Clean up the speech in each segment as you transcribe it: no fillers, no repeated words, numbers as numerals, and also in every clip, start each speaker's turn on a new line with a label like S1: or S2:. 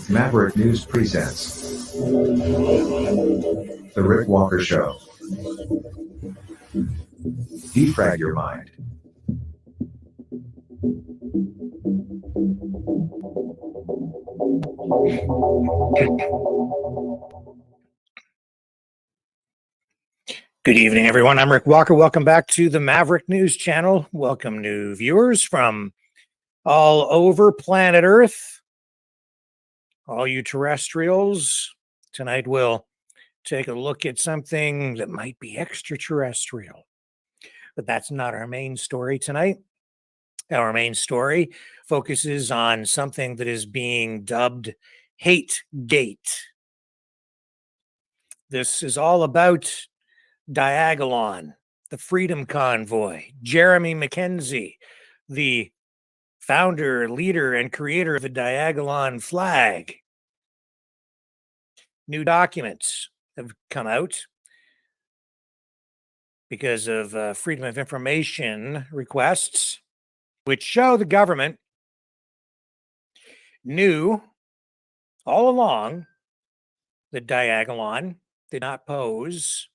S1: Maverick News presents The Rick Walker Show. Defrag your mind.
S2: Good evening, everyone. I'm Rick Walker. Welcome back to the Maverick News Channel. Welcome new viewers from all over planet Earth. All you terrestrials, tonight we'll take a look at something that might be extraterrestrial. But that's not our main story tonight. Our main story focuses on something that is being dubbed HateGate. This is all about Diagolon, the Freedom Convoy, Jeremy Mackenzie, the founder, leader, and creator of the Diagolon flag. New documents have come out because of Freedom of Information requests, which show the government knew all along that Diagolon did not pose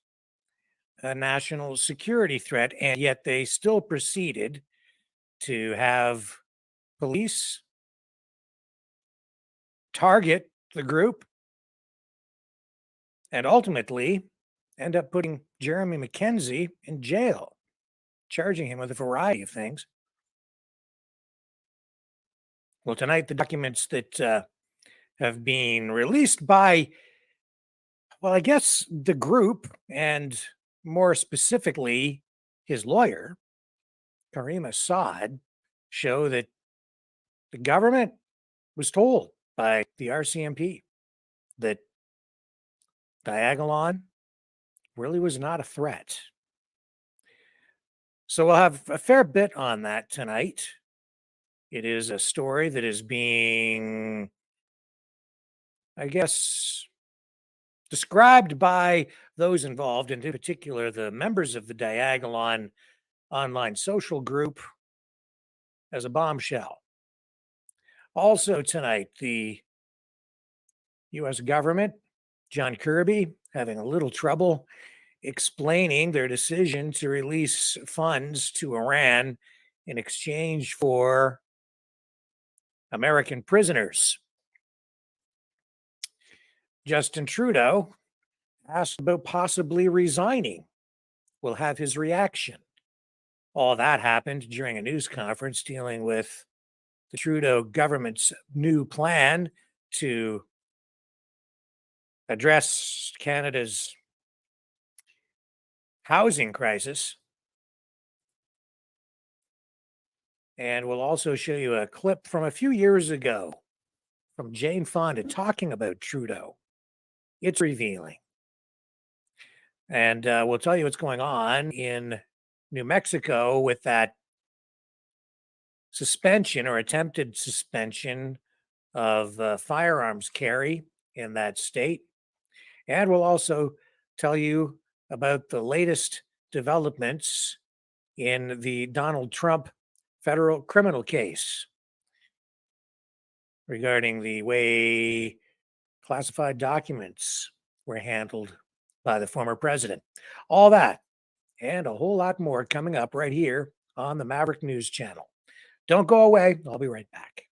S2: a national security threat, and yet they still proceeded to have police target the group and ultimately end up putting Jeremy Mackenzie in jail, charging him with a variety of things. Well, tonight, the documents that have been released by, well, I guess the group, and more specifically, his lawyer, Karim Assad, show that the government was told by the RCMP that Diagolon really was not a threat. So we'll have a fair bit on that tonight. It is a story that is being, I guess, described by those involved, and in particular the members of the Diagolon online social group, as a bombshell. Also tonight, the U.S. government, John Kirby, having a little trouble explaining their decision to release funds to Iran in exchange for American prisoners. Justin Trudeau, asked about possibly resigning. We'll have his reaction. All that happened during a news conference dealing with the Trudeau government's new plan to address Canada's housing crisis. And we'll also show you a clip from a few years ago from Jane Fonda talking about Trudeau. It's revealing. And we'll tell you what's going on in New Mexico with that suspension or attempted suspension of firearms carry in that state. And we'll also tell you about the latest developments in the Donald Trump federal criminal case regarding the way classified documents were handled by the former president. All that and a whole lot more coming up right here on the Maverick News Channel. Don't go away. I'll be right back.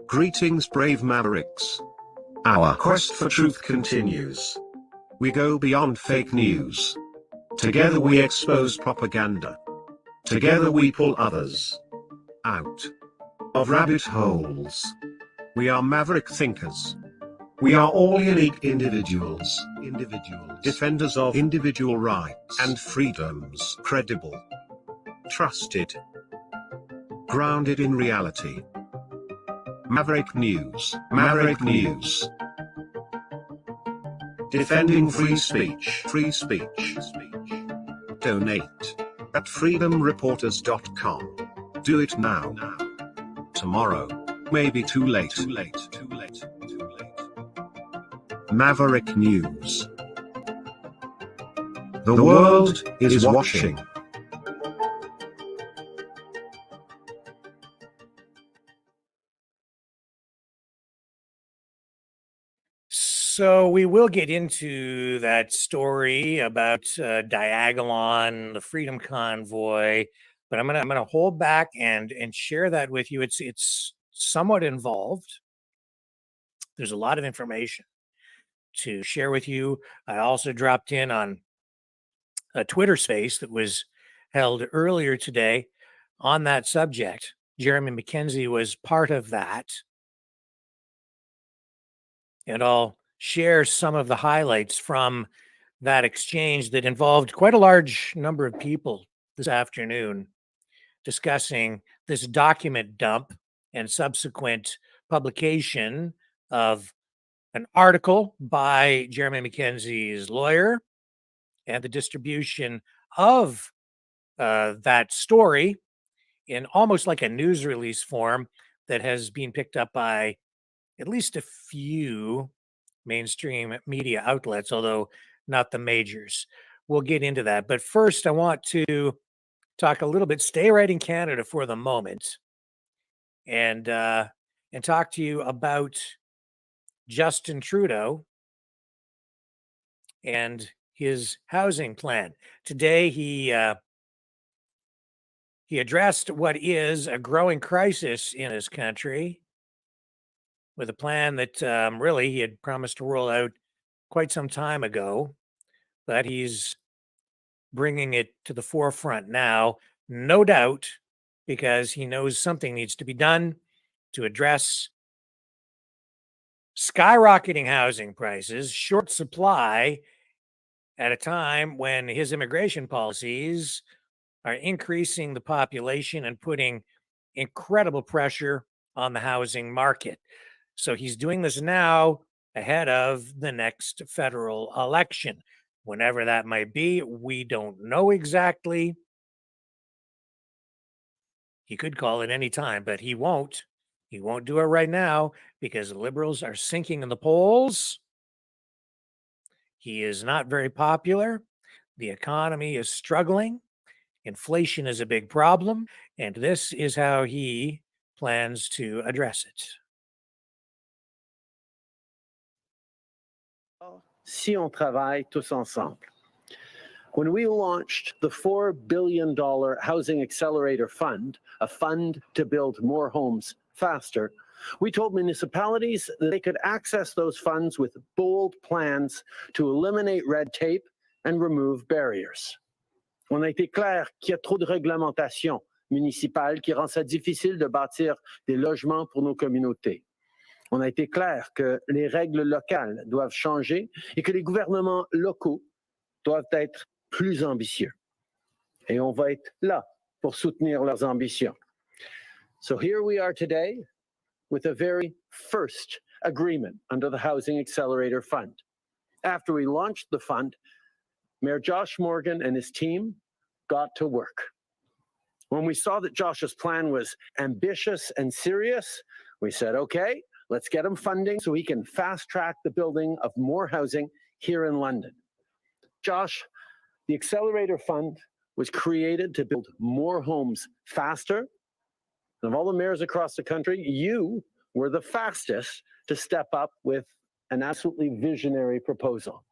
S3: Greetings, brave Mavericks. Our quest for truth continues. We go beyond fake news. Together we expose propaganda. Together we pull others out of rabbit holes. We are maverick thinkers. We are all unique individuals, defenders of individual rights and freedoms, credible, trusted, grounded in reality. Maverick News, Maverick News. Defending free speech, free speech. Donate at freedomreporters.com. Do it now. Tomorrow may be too late. Maverick News. The world is watching.
S2: So we will get into that story about Diagolon, the Freedom Convoy, but I'm gonna hold back and share that with you. It's somewhat involved. There's a lot of information to share with you. I also dropped in on a Twitter space that was held earlier today on that subject. Jeremy McKenzie was part of that, and I'll share some of the highlights from that exchange that involved quite a large number of people this afternoon discussing this document dump and subsequent publication of an article by Jeremy McKenzie's lawyer and the distribution of that story in almost like a news release form that has been picked up by at least a few mainstream media outlets, although not the majors. We'll get into that. But first, I want to talk a little bit, stay right in Canada for the moment, and talk to you about Justin Trudeau and his housing plan. Today, he addressed what is a growing crisis in his country with a plan that really he had promised to roll out quite some time ago, but he's bringing it to the forefront now, no doubt, because he knows something needs to be done to address skyrocketing housing prices, short supply at a time when his immigration policies are increasing the population and putting incredible pressure on the housing market. So he's doing this now ahead of the next federal election. Whenever that might be, we don't know exactly. He could call it any time, but he won't. He won't do it right now because the Liberals are sinking in the polls. He is not very popular. The economy is struggling. Inflation is a big problem. And this is how he plans to address it.
S4: Si on travaille tous ensemble. When we launched the $4 billion Housing Accelerator Fund, a fund to build more homes faster, we told municipalities that they could access those funds with bold plans to eliminate red tape and remove barriers. On a été clair qu'il y a trop de réglementation municipale qui rend ça difficile de bâtir des logements pour nos communautés. On a été clair que les règles locales doivent changer et que les gouvernements locaux doivent être plus ambitieux. Et on va être là pour soutenir leurs ambitions. So here we are today with a very first agreement under the Housing Accelerator Fund. After we launched the fund, Mayor Josh Morgan and his team got to work. When we saw that Josh's plan was ambitious and serious, we said, okay, let's get him funding so he can fast-track the building of more housing here in London. Josh, the Accelerator Fund was created to build more homes faster. And of all the mayors across the country, you were the fastest to step up with an absolutely visionary proposal.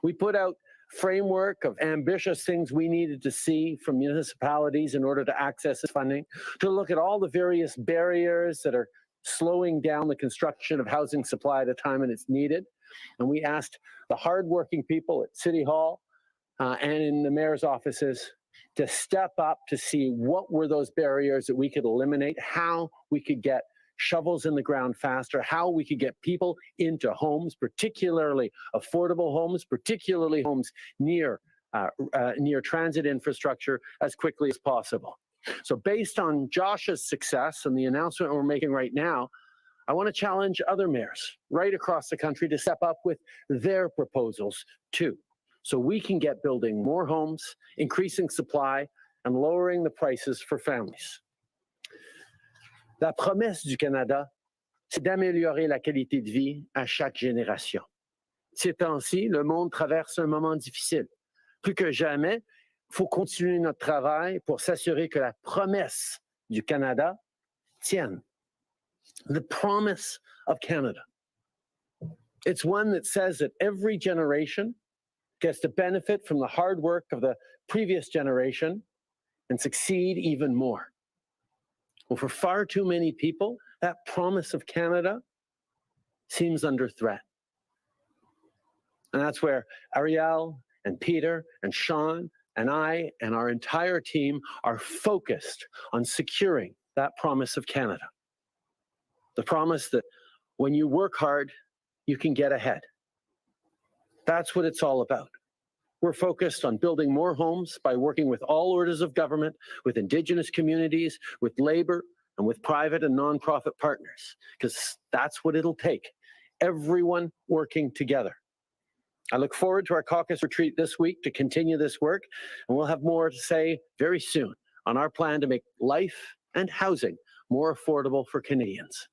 S4: We put out framework of ambitious things we needed to see from municipalities in order to access this funding, to look at all the various barriers that are slowing down the construction of housing supply at a time when it's needed. And we asked the hardworking people at City Hall and in the mayor's offices to step up to see what were those barriers that we could eliminate, how we could get shovels in the ground faster, how we could get people into homes, particularly affordable homes, particularly homes near transit infrastructure as quickly as possible. So based on Josh's success and the announcement we're making right now, I want to challenge other mayors right across the country to step up with their proposals too, so we can get building more homes, increasing supply, and lowering the prices for families. La promesse du Canada, c'est d'améliorer la qualité de vie à chaque génération. Ces temps-ci, le monde traverse un moment difficile. plus que jamais, il faut continuer notre travail pour s'assurer que la promesse du Canada tienne. The promise of Canada. It's one that says that every generation gets to benefit from the hard work of the previous generation and succeed even more. Well, for far too many people, that promise of Canada seems under threat. And that's where Ariel and Peter and Sean and I and our entire team are focused on securing that promise of Canada. The promise that when you work hard, you can get ahead. That's what it's all about. We're focused on building more homes by working with all orders of government, with Indigenous communities, with labor, and with private and nonprofit partners, because that's what it'll take. Everyone working together. I look forward to our caucus retreat this week to continue this work, and we'll have more to say very soon on our plan to make life and housing more affordable for Canadians.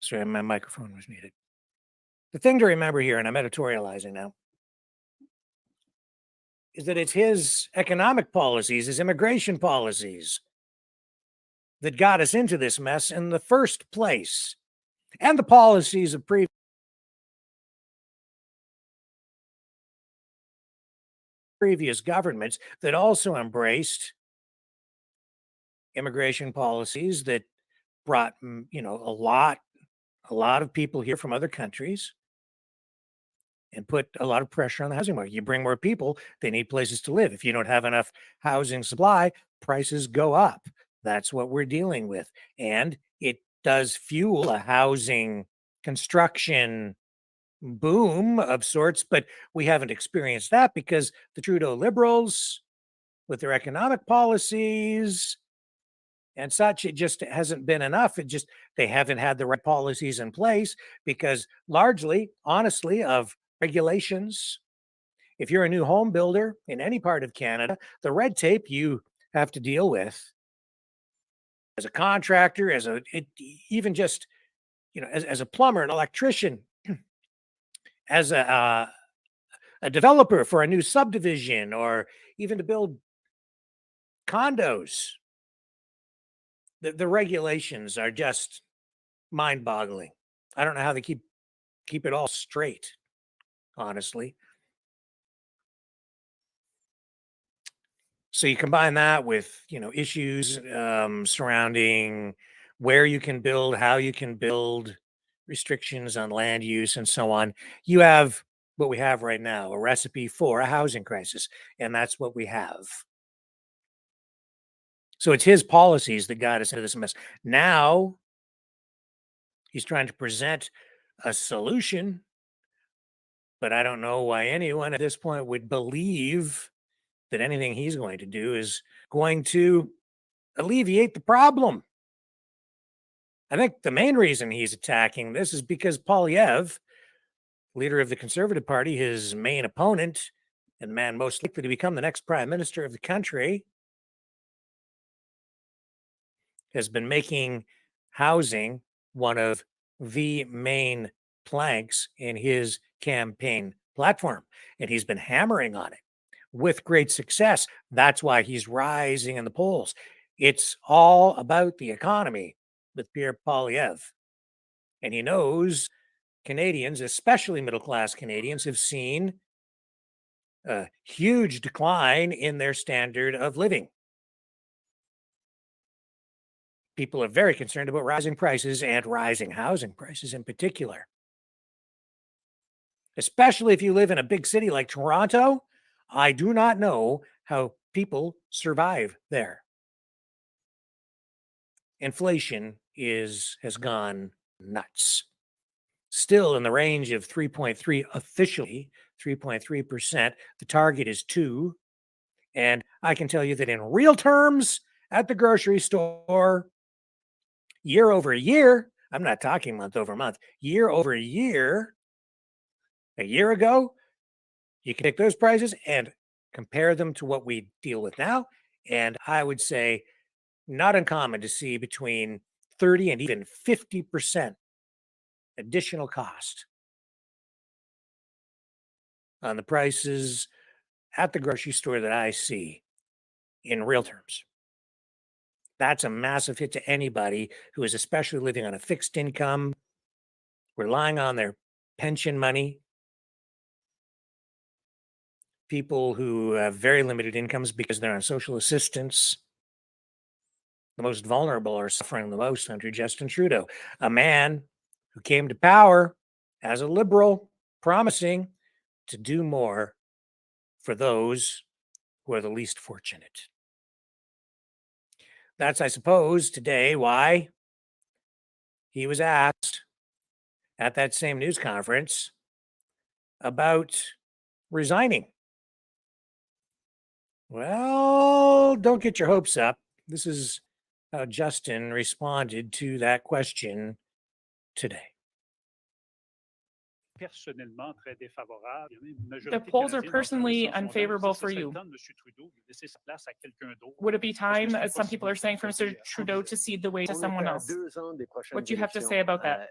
S2: Sorry, my microphone was muted. The thing to remember here, and I'm editorializing now, is that it's his economic policies, his immigration policies that got us into this mess in the first place, and the policies of previous governments that also embraced immigration policies that brought, a lot of people here from other countries and put a lot of pressure on the housing market. You bring more people, they need places to live. If you don't have enough housing supply, prices go up. That's what we're dealing with. And it does fuel a housing construction boom of sorts, but we haven't experienced that because the Trudeau Liberals, with their economic policies and such, it just hasn't been enough. They haven't had the right policies in place because largely, honestly, of regulations. If you're a new home builder in any part of Canada, the red tape you have to deal with as a contractor, even just, as a plumber, an electrician, as a developer for a new subdivision, or even to build condos, the regulations are just mind-boggling. I don't know how they keep it all straight, honestly. So you combine that with, issues surrounding where you can build, how you can build, restrictions on land use, and so on. You have what we have right now, a recipe for a housing crisis, and that's what we have. So it's his policies that got us into this mess. Now he's trying to present a solution, but I don't know why anyone at this point would believe that anything he's going to do is going to alleviate the problem. I think the main reason he's attacking this is because Poilievre, leader of the Conservative Party, his main opponent, and the man most likely to become the next prime minister of the country, has been making housing one of the main planks in his campaign platform. And he's been hammering on it with great success. That's why he's rising in the polls. It's all about the economy with Pierre Poilievre. And he knows Canadians, especially middle-class Canadians, have seen a huge decline in their standard of living. People are very concerned about rising prices and rising housing prices in particular. Especially if you live in a big city like Toronto, I do not know how people survive there. Inflation has gone nuts. Still in the range of 3.3, officially 3.3%. The target is 2. And I can tell you that in real terms at the grocery store, year over year, I'm not talking month over month, year over year. A year ago, you can take those prices and compare them to what we deal with now. And I would say not uncommon to see between 30 and even 50% additional cost on the prices at the grocery store that I see in real terms. That's a massive hit to anybody who is especially living on a fixed income, relying on their pension money. People who have very limited incomes because they're on social assistance. The most vulnerable are suffering the most under Justin Trudeau, a man who came to power as a liberal, promising to do more for those who are the least fortunate. That's, I suppose, today why he was asked at that same news conference about resigning. Well, don't get your hopes up. This is how Justin responded to that question today.
S5: The polls are personally unfavorable for you. Would it be time, as some people are saying, for Mr. Trudeau to cede the way to someone else? What do you have to say about that?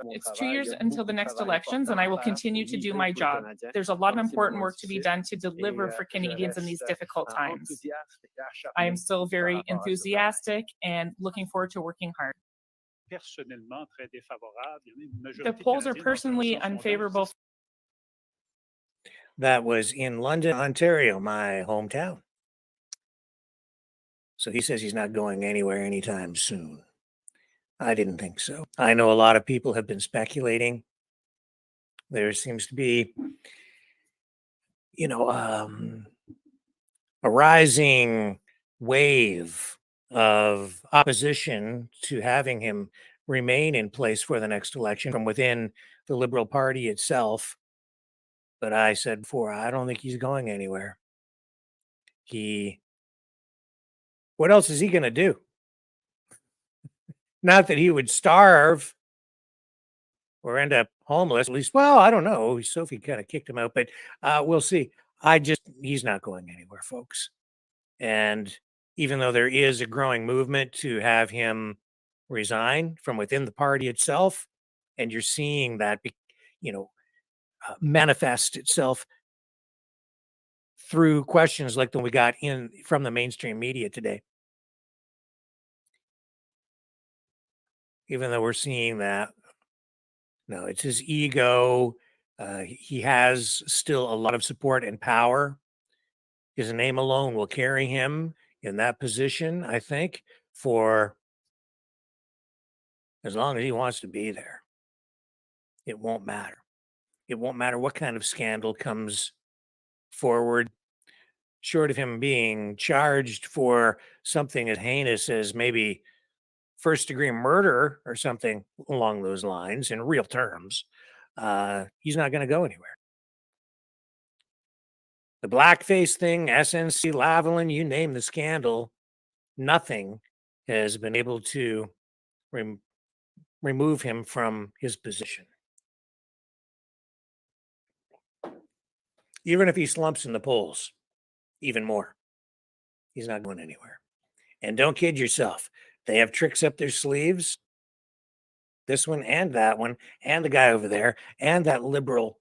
S5: It's 2 years until the next elections, and I will continue to do my job. There's a lot of important work to be done to deliver for Canadians in these difficult times. I am still very enthusiastic and looking forward to working hard. The polls are personally unfavorable.
S2: That was in London, Ontario, my hometown. So he says he's not going anywhere anytime soon. I didn't think so. I know a lot of people have been speculating. There seems to be, a rising wave of opposition to having him remain in place for the next election from within the Liberal Party itself. But I said before, I don't think he's going anywhere. What else is he going to do? Not that he would starve or end up homeless, at least. Well, I don't know. Sophie kind of kicked him out, but we'll see. He's not going anywhere, folks. And even though there is a growing movement to have him resign from within the party itself, and you're seeing that, manifest itself through questions like the one we got in from the mainstream media today. Even though we're seeing that, no, it's his ego. He has still a lot of support and power. His name alone will carry him in that position, I think, for as long as he wants to be there. It won't matter. It won't matter what kind of scandal comes forward, short of him being charged for something as heinous as maybe first-degree murder or something along those lines in real terms. He's not going to go anywhere. The blackface thing, SNC, Lavalin, you name the scandal, nothing has been able to remove him from his position. Even if he slumps in the polls, even more, he's not going anywhere. And don't kid yourself. They have tricks up their sleeves. This one and that one, and the guy over there, and that liberal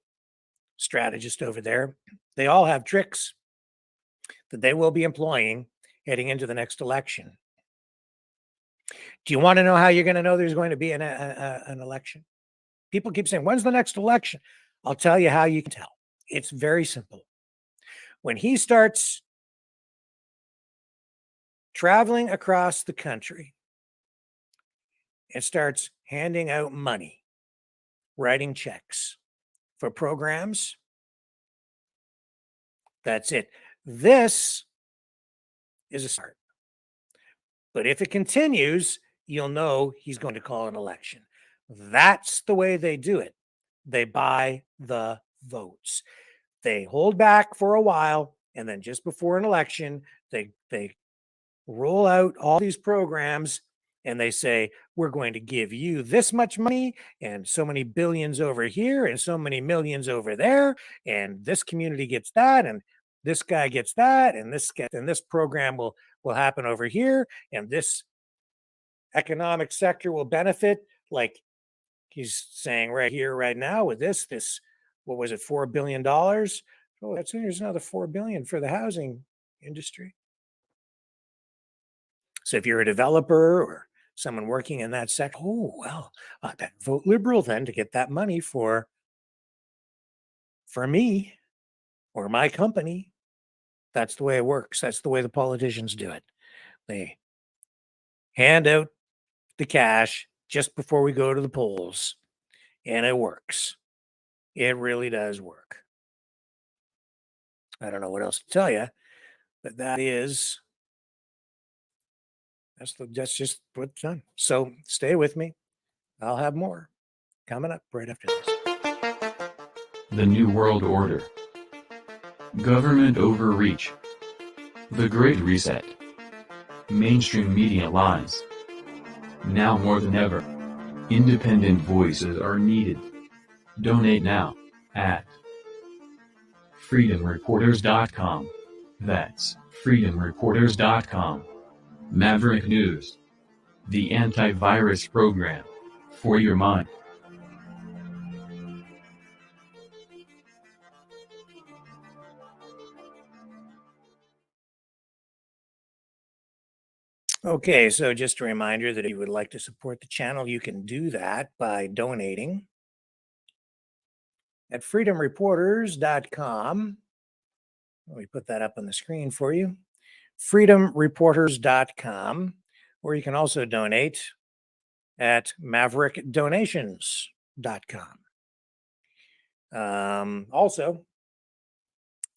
S2: strategist over there. They all have tricks that they will be employing heading into the next election. Do you want to know how you're going to know there's going to be an election? People keep saying, when's the next election? I'll tell you how you can tell. It's very simple. When he starts traveling across the country and starts handing out money, writing checks for programs, that's it. This is a start. But if it continues, you'll know he's going to call an election. That's the way they do it. They buy the votes. They hold back for a while, and then just before an election, they roll out all these programs and they say, we're going to give you this much money and so many billions over here and so many millions over there, and this community gets that, and this guy gets that, and this program will happen over here, and this economic sector will benefit, like he's saying right here, right now, with this, what was it, $4 billion? Oh, there's another $4 billion for the housing industry. So if you're a developer or someone working in that sector, oh, well, then vote Liberal then to get that money for me or my company. That's the way it works. That's the way the politicians do it. They hand out the cash just before we go to the polls, and it works. It really does work. I don't know what else to tell you, but that's just what's done. So stay with me. I'll have more coming up right after this.
S6: The New World Order. Government overreach. The Great Reset. Mainstream media lies. Now more than ever, independent voices are needed. Donate now at freedomreporters.com. That's freedomreporters.com. Maverick News. The antivirus program for your mind.
S2: Okay, so just a reminder that if you would like to support the channel, you can do that by donating at freedomreporters.com. We put that up on the screen for you. freedomreporters.com, or you can also donate at maverickdonations.com. Also,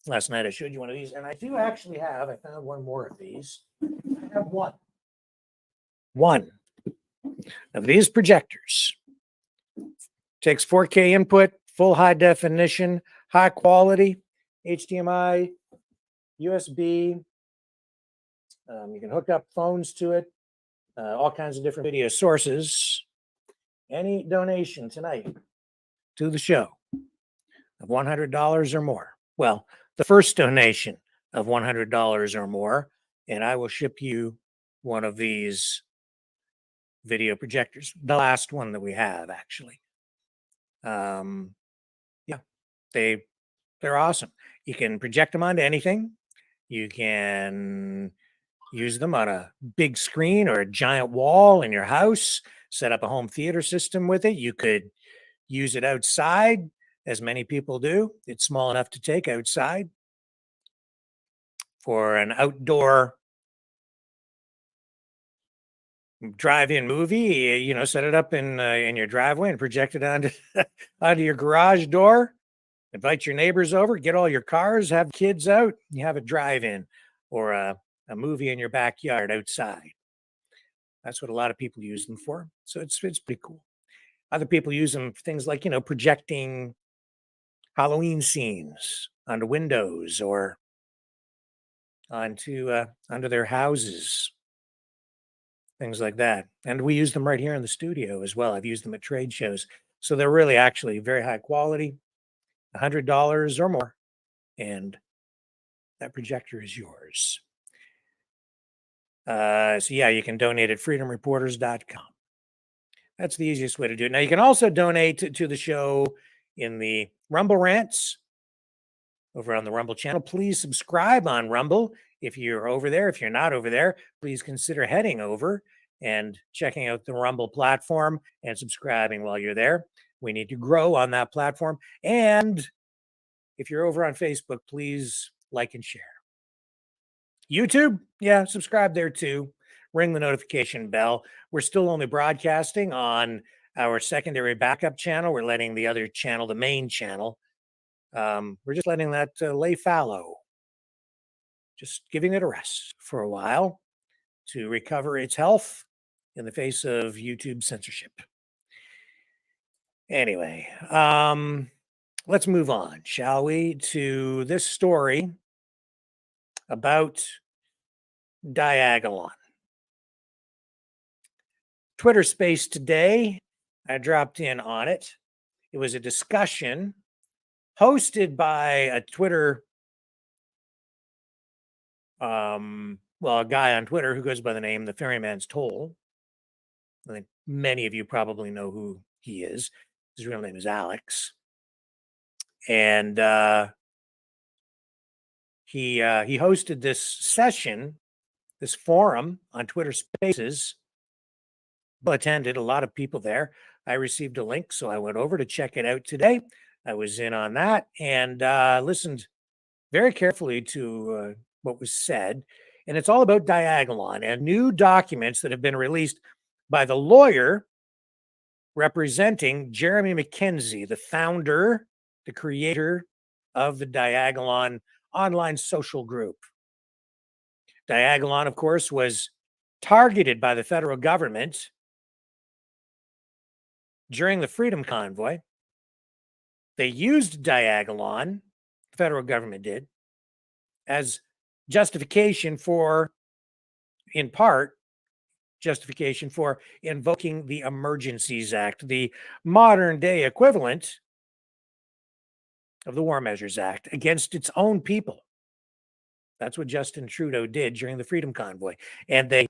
S2: last night I showed you one of these, and I do actually have, I found one more of these. I have one of these projectors. Takes 4K input, full high definition, high quality, HDMI, USB. You can hook up phones to it, all kinds of different video sources. Any donation tonight to the show of $100 or more. Well, the first donation of $100 or more, and I will ship you one of these video projectors, the last one that we have, actually. Yeah, they're awesome. You can project them onto anything. You can use them on a big screen or a giant wall in your house, set up a home theater system with it. You could use it outside, as many people do. It's small enough to take outside for an outdoor drive-in movie. Set it up in your driveway and project it onto your garage door. Invite your neighbors over, get all your cars, have kids out. You have a drive-in or a movie in your backyard outside. That's what a lot of people use them for. So it's pretty cool. Other people use them for things like, projecting Halloween scenes onto windows or onto their houses. Things like that. And we use them right here in the studio as well. I've used them at trade shows. So they're really actually very high quality, $100 or more. And that projector is yours. So yeah, you can donate at freedomreporters.com. That's the easiest way to do it. Now you can also donate to the show in the Rumble Rants over on the Rumble channel. Please subscribe on Rumble. If you're over there, if you're not over there, please consider heading over and checking out the Rumble platform and subscribing while you're there. We need to grow on that platform. And if you're over on Facebook, please like and share. YouTube, yeah, subscribe there too. Ring the notification bell. We're still only broadcasting on our secondary backup channel. We're letting the other channel, the main channel, we're just letting that lay fallow. Just giving it a rest for a while to recover its health in the face of YouTube censorship. Anyway, let's move on, shall we, to this story about Diagolon. Twitter space today. I dropped in on it. It was a discussion hosted by a Twitter, a guy on Twitter who goes by the name The Ferryman's Toll. I think many of you probably know who he is. His real name is Alex. And he hosted this session, this forum on Twitter Spaces. Well attended, a lot of people there. I received a link, so I went over to check it out today. I was in on that and listened very carefully to what was said. And it's all about Diagolon and new documents that have been released by the lawyer representing Jeremy McKenzie, the founder, the creator of the Diagolon online social group. Diagolon, of course, was targeted by the federal government during the Freedom Convoy. They used Diagolon, the federal government did, as justification for, in part, justification for invoking the Emergencies Act, the modern day equivalent of the War Measures Act against its own people. That's what Justin Trudeau did during the Freedom Convoy. And they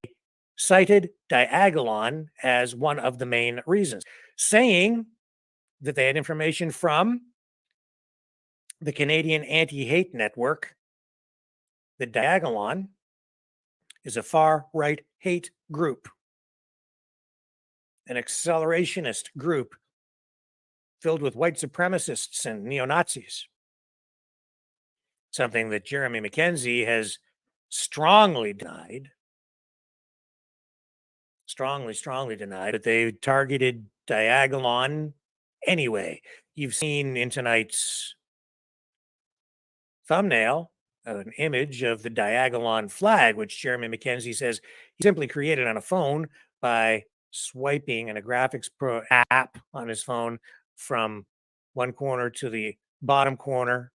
S2: cited Diagolon as one of the main reasons, saying that they had information from the Canadian Anti-Hate Network that Diagolon is a far-right hate group, an accelerationist group filled with white supremacists and neo-Nazis, something that Jeremy McKenzie has strongly denied, strongly denied, but they targeted Diagolon anyway. You've seen in tonight's thumbnail an image of the Diagolon flag, which Jeremy McKenzie says he simply created on a phone by swiping in a graphics pro app on his phone from one corner to the bottom corner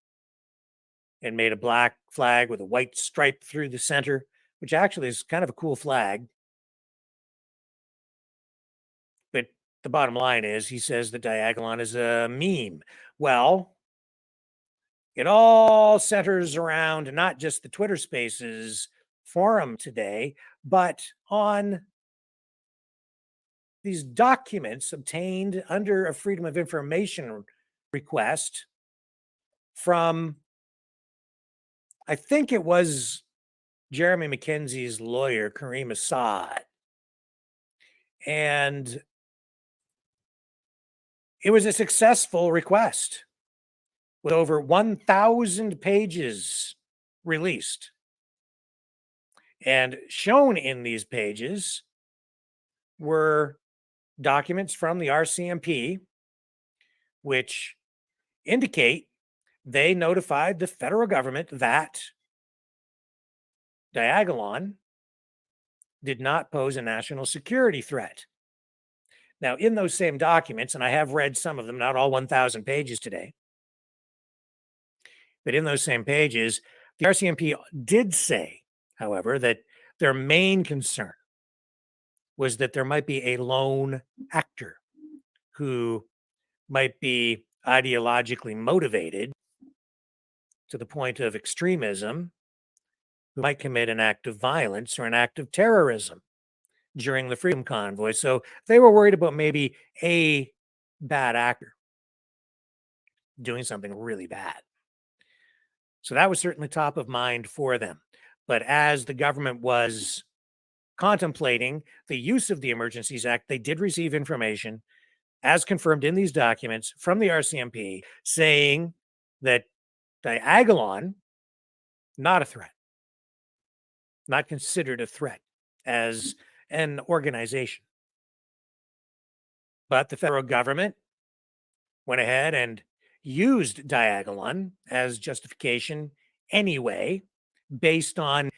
S2: and made a black flag with a white stripe through the center, which actually is kind of a cool flag. But the bottom line is he says that Diagolon is a meme. Well, it all centers around not just the Twitter Spaces forum today, but on these documents obtained under a Freedom of Information request from, I think it was Jeremy McKenzie's lawyer, Kareem Assad. And it was a successful request with over 1,000 pages released. And shown in these pages were documents from the RCMP, which indicate they notified the federal government that Diagolon did not pose a national security threat. Now, in those same documents, and I have read some of them, not all 1,000 pages today, but in those same pages, the RCMP did say, however, that their main concern was that there might be a lone actor who might be ideologically motivated to the point of extremism, who might commit an act of violence or an act of terrorism during the Freedom Convoy. So they were worried about maybe a bad actor doing something really bad. So that was certainly top of mind for them. But as the government was contemplating the use of the Emergencies Act, they did receive information, as confirmed in these documents, from the RCMP saying that Diagolon, not a threat, not considered a threat as an organization. But the federal government went ahead and used Diagolon as justification anyway, based on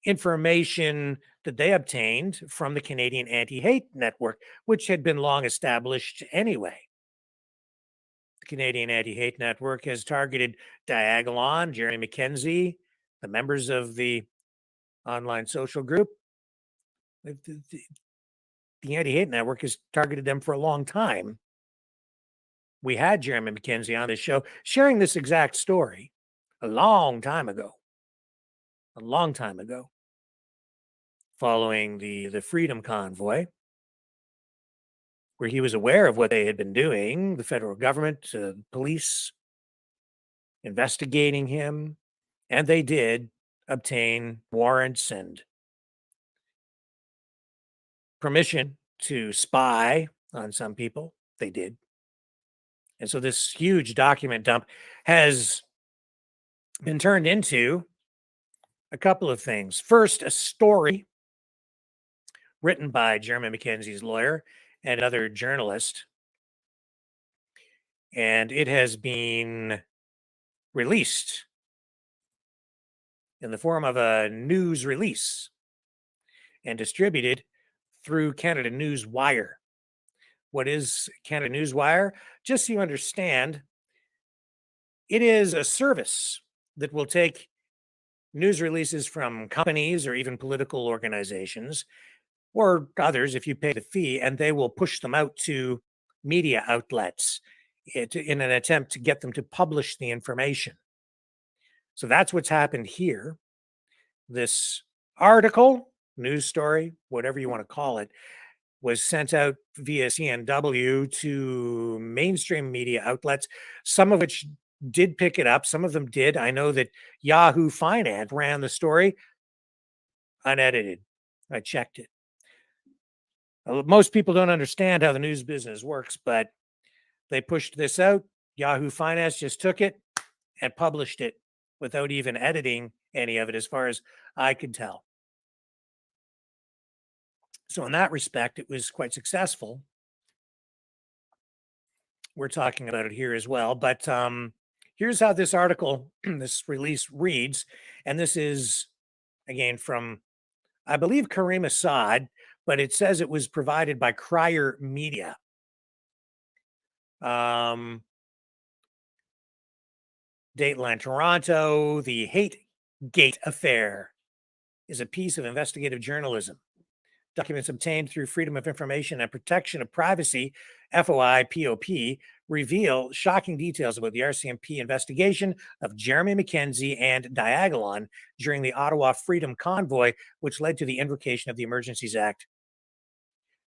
S2: information that they obtained from the Canadian Anti-Hate Network, which had been long established anyway. The Canadian Anti-Hate Network has targeted Diagolon, Jeremy McKenzie, the members of the online social group. the Anti-Hate Network has targeted them for a long time. We had Jeremy McKenzie on this show sharing this exact story a long time ago, following the Freedom Convoy, where he was aware of what they had been doing, the federal government, police, investigating him, and they did obtain warrants and permission to spy on some people. They did. And so this huge document dump has been turned into a couple of things. First, a story written by Jeremy McKenzie's lawyer and another journalist. And it has been released in the form of a news release and distributed through Canada News Wire. What is Canada News Wire? Just so you understand, it is a service that will take news releases from companies or even political organizations or others if you pay the fee, and they will push them out to media outlets in an attempt to get them to publish the information. So that's what's happened here. This article, news story, whatever you want to call it, was sent out via CNW to mainstream media outlets, some of which did pick it up. Some of them did. I know that Yahoo Finance ran the story unedited. I checked it. Most people don't understand how the news business works, but they pushed this out. Yahoo Finance just took it and published it without even editing any of it, as far as I could tell. So in that respect, it was quite successful. We're talking about it here as well. But here's how this article, this release reads. And this is, again, from, I believe, Kareem Assad, but it says it was provided by Crier Media. Dateline Toronto, the HateGate affair is a piece of investigative journalism. Documents obtained through Freedom of Information and Protection of Privacy, FOI POP, reveal shocking details about the RCMP investigation of Jeremy McKenzie and Diagolon during the Ottawa Freedom Convoy, which led to the invocation of the Emergencies Act.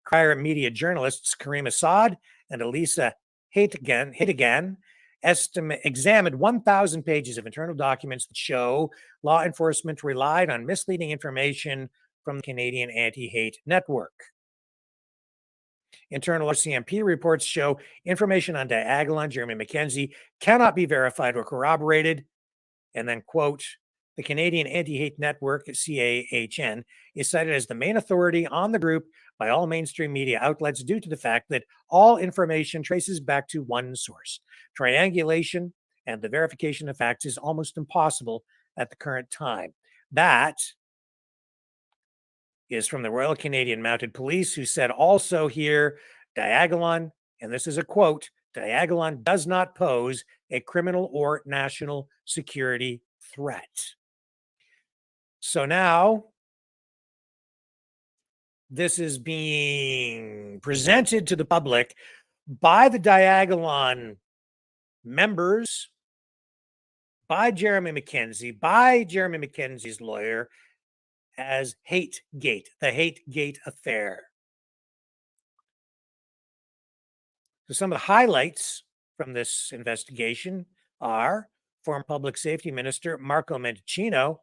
S2: Crier Media journalists Kareem Assad and Elisa Hategan examined 1,000 pages of internal documents that show law enforcement relied on misleading information from the Canadian Anti-Hate Network. Internal RCMP reports show information on Diagolon, Jeremy McKenzie, cannot be verified or corroborated. And then, quote, the Canadian Anti-Hate Network, CAHN, is cited as the main authority on the group by all mainstream media outlets due to the fact that all information traces back to one source. Triangulation and the verification of facts is almost impossible at the current time. That is from the Royal Canadian Mounted Police, who said also here, Diagolon, and this is a quote, Diagolon does not pose a criminal or national security threat. So now this is being presented to the public by the Diagolon members, by Jeremy McKenzie, by Jeremy McKenzie's lawyer, as HateGate, the HateGate affair. So some of the highlights from this investigation are former Public Safety Minister Marco Mendicino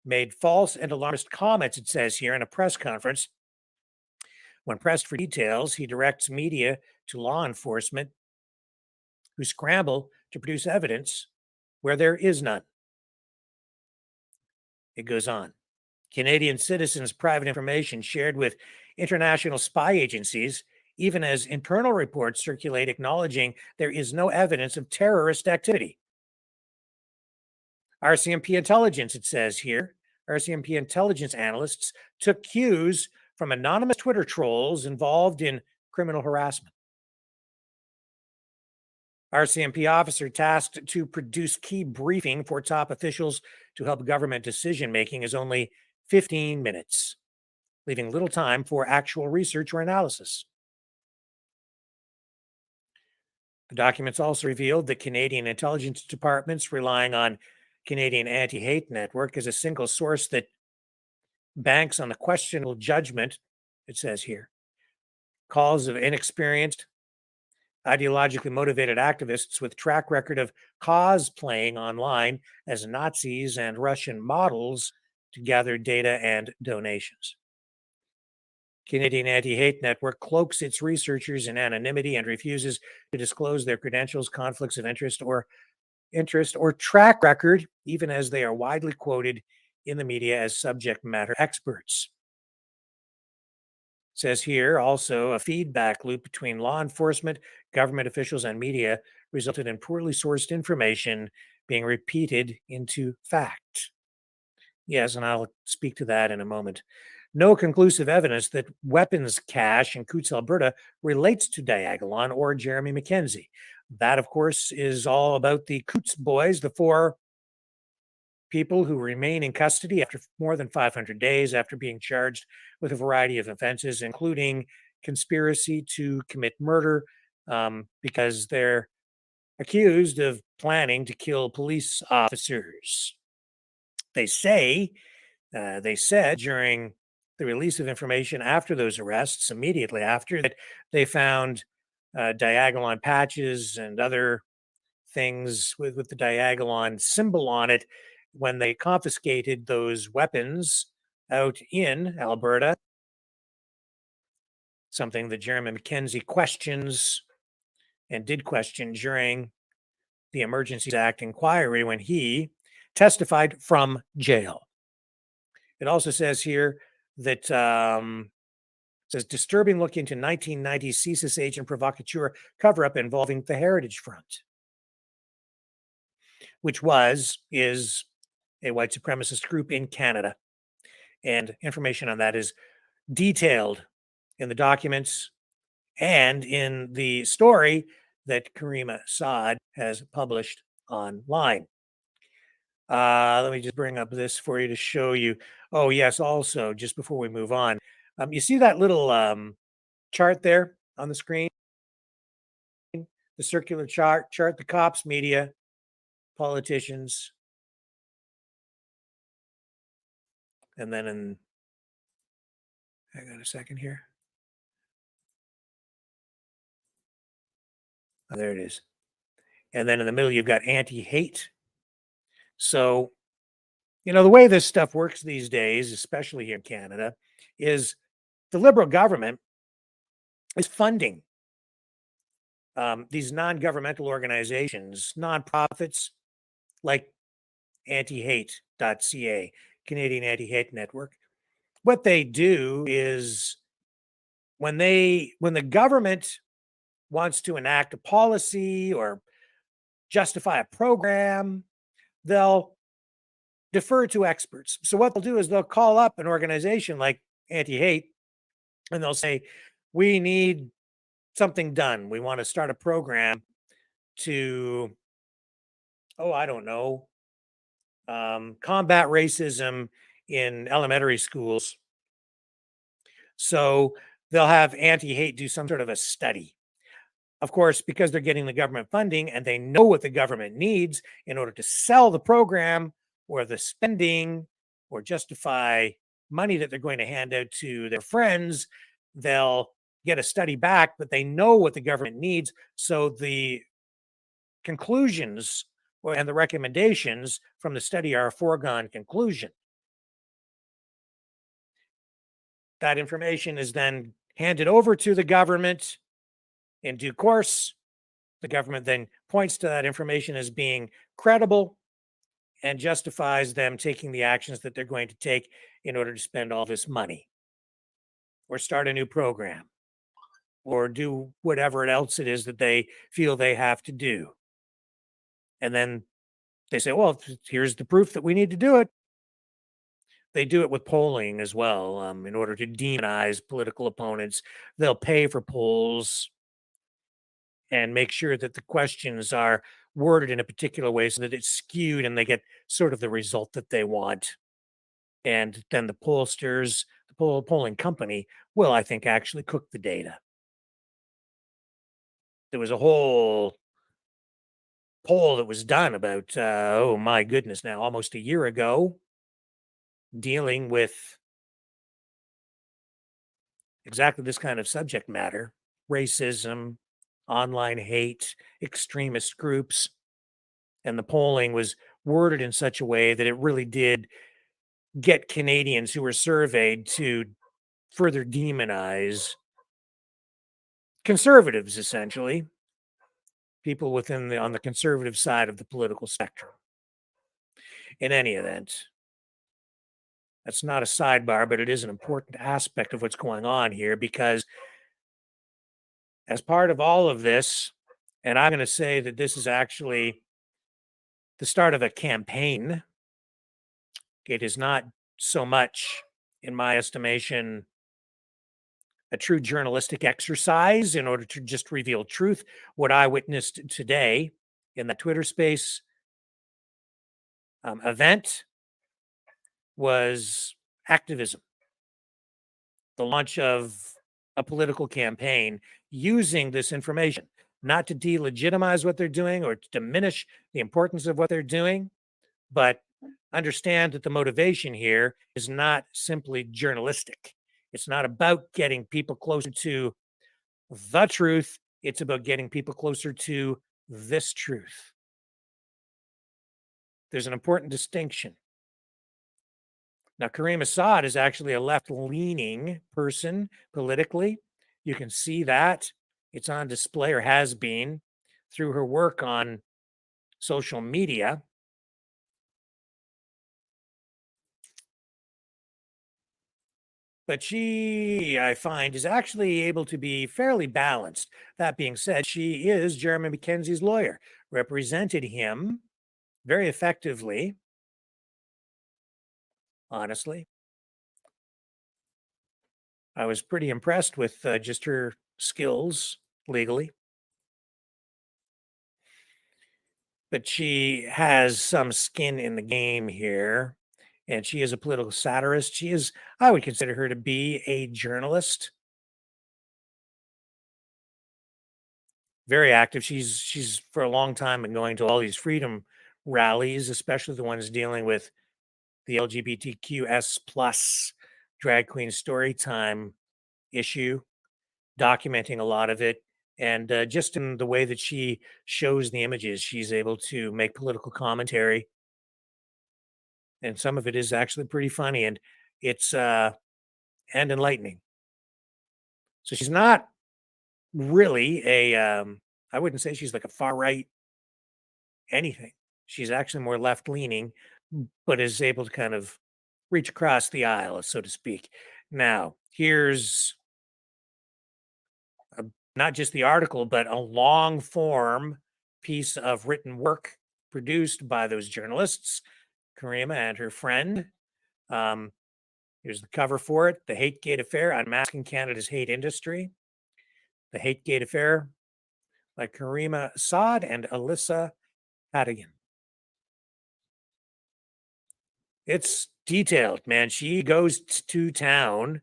S2: made false and alarmist comments, it says here, in a press conference. When pressed for details, he directs media to law enforcement who scramble to produce evidence where there is none. It goes on. Canadian citizens' private information shared with international spy agencies, even as internal reports circulate acknowledging there is no evidence of terrorist activity. RCMP intelligence, it says here, RCMP intelligence analysts took cues from anonymous Twitter trolls involved in criminal harassment. RCMP officer tasked to produce key briefing for top officials to help government decision-making is only 15 minutes. leaving little time for actual research or analysis. The documents also revealed that Canadian intelligence departments relying on Canadian Anti-Hate Network as a single source that banks on the questionable judgment, it says here, calls of inexperienced, ideologically motivated activists with track record of cosplaying online as Nazis and Russian models to gather data and donations. Canadian Anti-Hate Network cloaks its researchers in anonymity and refuses to disclose their credentials, conflicts of interest, or track record, even as they are widely quoted in the media as subject matter experts. It says here also a feedback loop between law enforcement, government officials, and media resulted in poorly sourced information being repeated into fact. Yes, and I'll speak to that in a moment. No conclusive evidence that weapons cache in Coutts, Alberta relates to Diagolon or Jeremy Mackenzie. That, of course, is all about the Coutts boys, the 4 people who remain in custody after more than 500 days after being charged with a variety of offenses, including conspiracy to commit murder, because they're accused of planning to kill police officers. They said during the release of information after those arrests, immediately after, that they found Diagolon patches and other things with the Diagolon symbol on it when they confiscated those weapons out in Alberta, something that Jeremy Mackenzie questions and did question during the Emergencies Act inquiry when he testified from jail. It also says here that says disturbing look into 1990s CSIS agent provocateur cover-up involving the Heritage Front, which is a white supremacist group in Canada. And information on that is detailed in the documents and in the story that Karima Saad has published online. Let me just bring up this for you to show you. Oh, yes, also, just before we move on, you see that little chart there on the screen? The circular chart, the cops, media, politicians, and then hang on a second here. Oh, there it is. And then in the middle, you've got anti-hate. So, the way this stuff works these days, especially here in Canada, is the Liberal government is funding these non-governmental organizations, nonprofits like antihate.ca, Canadian Anti-Hate Network. What they do is when the government wants to enact a policy or justify a program, they'll defer to experts. So what they'll do is they'll call up an organization like Anti-Hate and they'll say, we need something done. We want to start a program to, combat racism in elementary schools. So they'll have Anti-Hate do some sort of a study. Of course, because they're getting the government funding and they know what the government needs in order to sell the program or the spending or justify money that they're going to hand out to their friends, they'll get a study back, but they know what the government needs. So the conclusions and the recommendations from the study are a foregone conclusion. That information is then handed over to the government in due course. The government then points to that information as being credible and justifies them taking the actions that they're going to take in order to spend all this money or start a new program or do whatever else it is that they feel they have to do. And then they say, well, here's the proof that we need to do it. They do it with polling as well in order to demonize political opponents. They'll pay for polls and make sure that the questions are worded in a particular way so that it's skewed and they get sort of the result that they want. And then the pollsters, the polling company will, I think, actually cook the data. There was a whole poll that was done about, oh my goodness, now almost a year ago, dealing with exactly this kind of subject matter: racism, online hate, extremist groups. And the polling was worded in such a way that it really did get Canadians who were surveyed to further demonize conservatives, essentially, people within on the conservative side of the political spectrum. In any event, that's not a sidebar, but it is an important aspect of what's going on here, because as part of all of this, and I'm going to say that this is actually the start of a campaign. It is not so much, in my estimation, a true journalistic exercise in order to just reveal truth. What I witnessed today in the Twitter space event was activism, the launch of a political campaign using this information, not to delegitimize what they're doing or to diminish the importance of what they're doing, but understand that the motivation here is not simply journalistic. It's not about getting people closer to the truth. It's about getting people closer to this truth. There's an important distinction. Now, Kareem Assad is actually a left-leaning person politically. You can see that. It's on display, or has been, through her work on social media. But she, I find, is actually able to be fairly balanced. That being said, she is Jeremy Mackenzie's lawyer, represented him very effectively, honestly. I was pretty impressed with just her skills legally. But she has some skin in the game here, and she is a political satirist. She is, I would consider her to be a journalist. Very active. She's for a long time been going to all these freedom rallies, especially the ones dealing with the LGBTQS plus drag queen story time issue, documenting a lot of it. And just in the way that she shows the images, she's able to make political commentary. And some of it is actually pretty funny, and it's and enlightening. So she's not really a I wouldn't say she's like a far right anything. She's actually more left leaning, but is able to kind of reach across the aisle, so to speak. Now, here's not just the article, but a long form piece of written work produced by those journalists, Karima and her friend. Here's the cover for it: The HateGate Affair, Unmasking Canada's Hate Industry. The HateGate Affair by Karima Assad and Alyssa Hadigan. It's detailed, man. She goes to town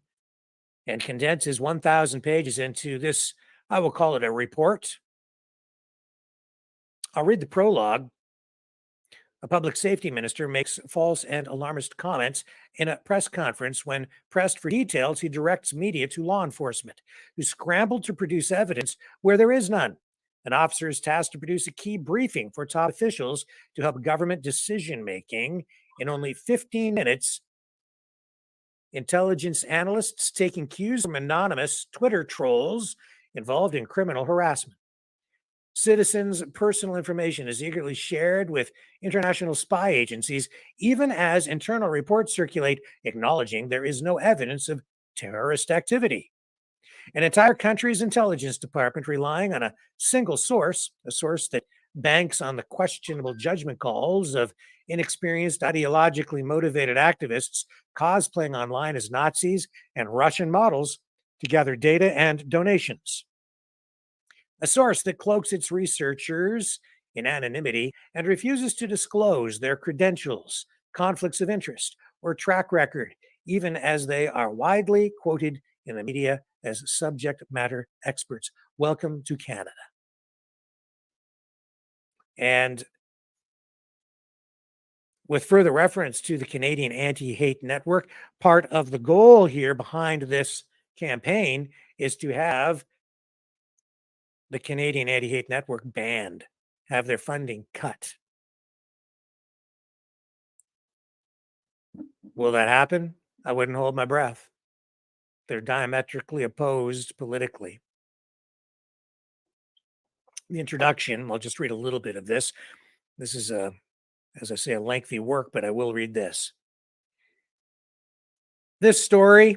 S2: and condenses 1,000 pages into this, I will call it a report. I'll read the prologue. A public safety minister makes false and alarmist comments in a press conference. When pressed for details, he directs media to law enforcement, who scrambled to produce evidence where there is none. An officer is tasked to produce a key briefing for top officials to help government decision making. In only 15 minutes, intelligence analysts taking cues from anonymous Twitter trolls involved in criminal harassment. Citizens' personal information is eagerly shared with international spy agencies, even as internal reports circulate acknowledging there is no evidence of terrorist activity. An entire country's intelligence department relying on a single source, a source that banks on the questionable judgment calls of inexperienced, ideologically motivated activists cosplaying online as Nazis and Russian models to gather data and donations. A source that cloaks its researchers in anonymity and refuses to disclose their credentials, conflicts of interest, or track record, even as they are widely quoted in the media as subject matter experts. Welcome to Canada. And with further reference to the Canadian Anti-Hate Network, part of the goal here behind this campaign is to have the Canadian Anti-Hate Network banned, have their funding cut. Will that happen? I wouldn't hold my breath. They're diametrically opposed politically. The introduction, I'll just read a little bit of this. This is, as I say, a lengthy work, but I will read this. This story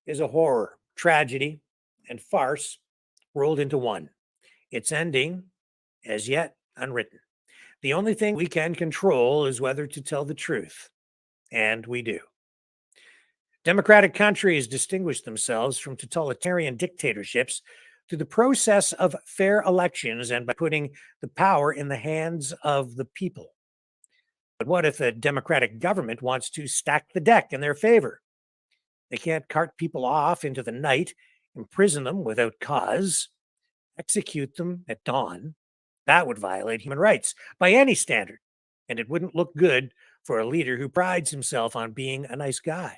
S2: is a horror, tragedy, and farce rolled into one. Its ending, as yet, unwritten. The only thing we can control is whether to tell the truth, and we do. Democratic countries distinguish themselves from totalitarian dictatorships through the process of fair elections and by putting the power in the hands of the people. But what if a democratic government wants to stack the deck in their favor? They can't cart people off into the night, imprison them without cause, execute them at dawn. That would violate human rights by any standard, and it wouldn't look good for a leader who prides himself on being a nice guy.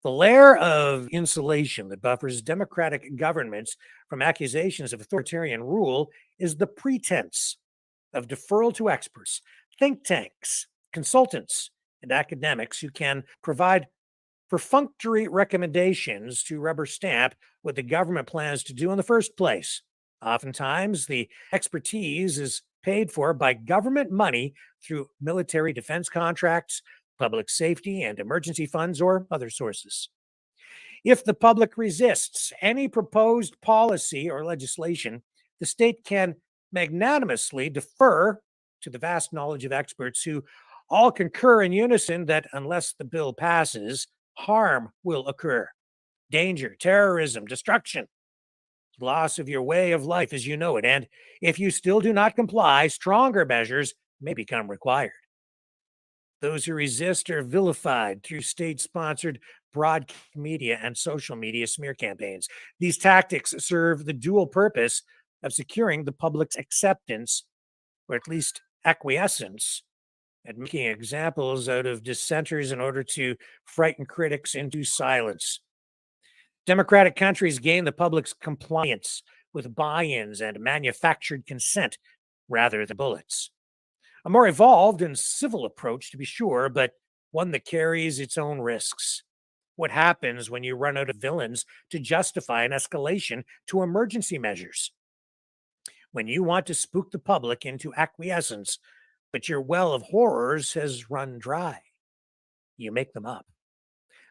S2: The layer of insulation that buffers democratic governments from accusations of authoritarian rule is the pretense of deferral to experts, think tanks, consultants, and academics who can provide perfunctory recommendations to rubber stamp what the government plans to do in the first place. Oftentimes, the expertise is paid for by government money through military defense contracts, public safety and emergency funds, or other sources. If the public resists any proposed policy or legislation, the state can magnanimously defer to the vast knowledge of experts who all concur in unison that unless the bill passes, harm will occur. Danger, terrorism, destruction, loss of your way of life as you know it. And if you still do not comply, stronger measures may become required. Those who resist are vilified through state-sponsored broad media and social media smear campaigns. These tactics serve the dual purpose of securing the public's acceptance, or at least acquiescence, and making examples out of dissenters in order to frighten critics into silence. Democratic countries gain the public's compliance with buy-ins and manufactured consent rather than bullets. A more evolved and civil approach, to be sure, but one that carries its own risks. What happens when you run out of villains to justify an escalation to emergency measures? When you want to spook the public into acquiescence, but your well of horrors has run dry, you make them up.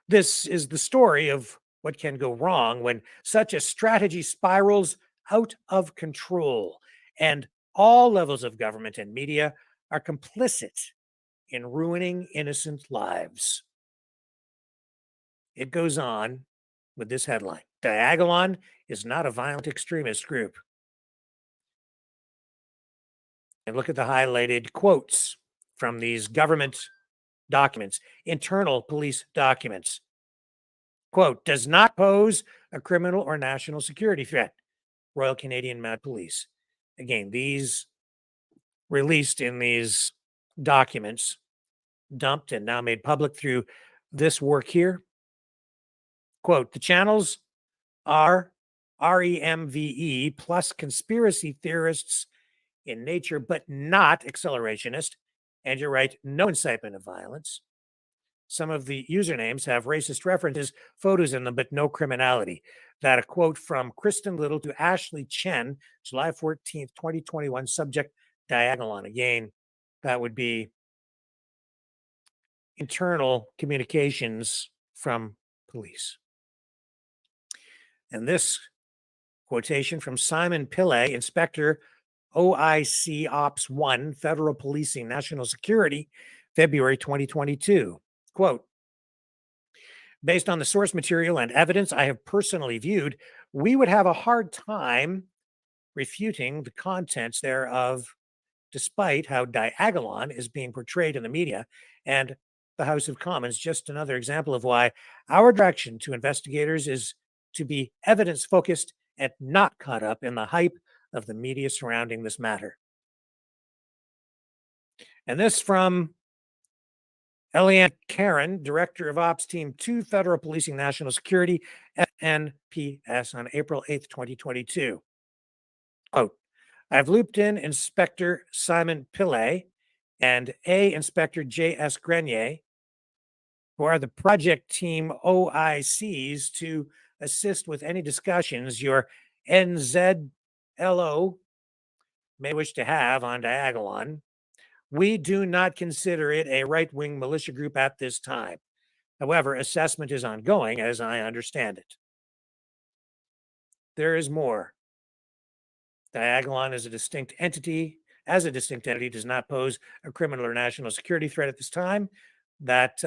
S2: This is the story of what can go wrong when such a strategy spirals out of control, and all levels of government and media are complicit in ruining innocent lives. It goes on with this headline: Diagolon is not a violent extremist group. And look at the highlighted quotes from these government documents, internal police documents. Quote, does not pose a criminal or national security threat. Royal Canadian Mounted Police. Again, these released in these documents, dumped and now made public through this work here. Quote, the channels are REMVE plus conspiracy theorists in nature, but not accelerationist. And you're right, no incitement of violence. Some of the usernames have racist references, photos in them, but no criminality. That a quote from Kristen Little to Ashley Chen, July 14th, 2021, subject Diagolon. Again, that would be internal communications from police. And this quotation from Simon Pillay, Inspector OIC Ops 1, Federal Policing National Security, February 2022. Quote, based on the source material and evidence I have personally viewed, we would have a hard time refuting the contents thereof, despite how Diagolon is being portrayed in the media and the House of Commons. Just another example of why our direction to investigators is to be evidence-focused and not caught up in the hype of the media surrounding this matter. And this from Eliane Karen, Director of Ops Team 2, Federal Policing National Security, FNPS, on April 8th, 2022. Quote, I've looped in Inspector Simon Pillay and Inspector J.S. Grenier, who are the project team OICs, to assist with any discussions your NZLO may wish to have on Diagolon. We do not consider it a right-wing militia group at this time. However, assessment is ongoing, as I understand it. There is more. Diagolon is a distinct entity. As a distinct entity, does not pose a criminal or national security threat at this time. That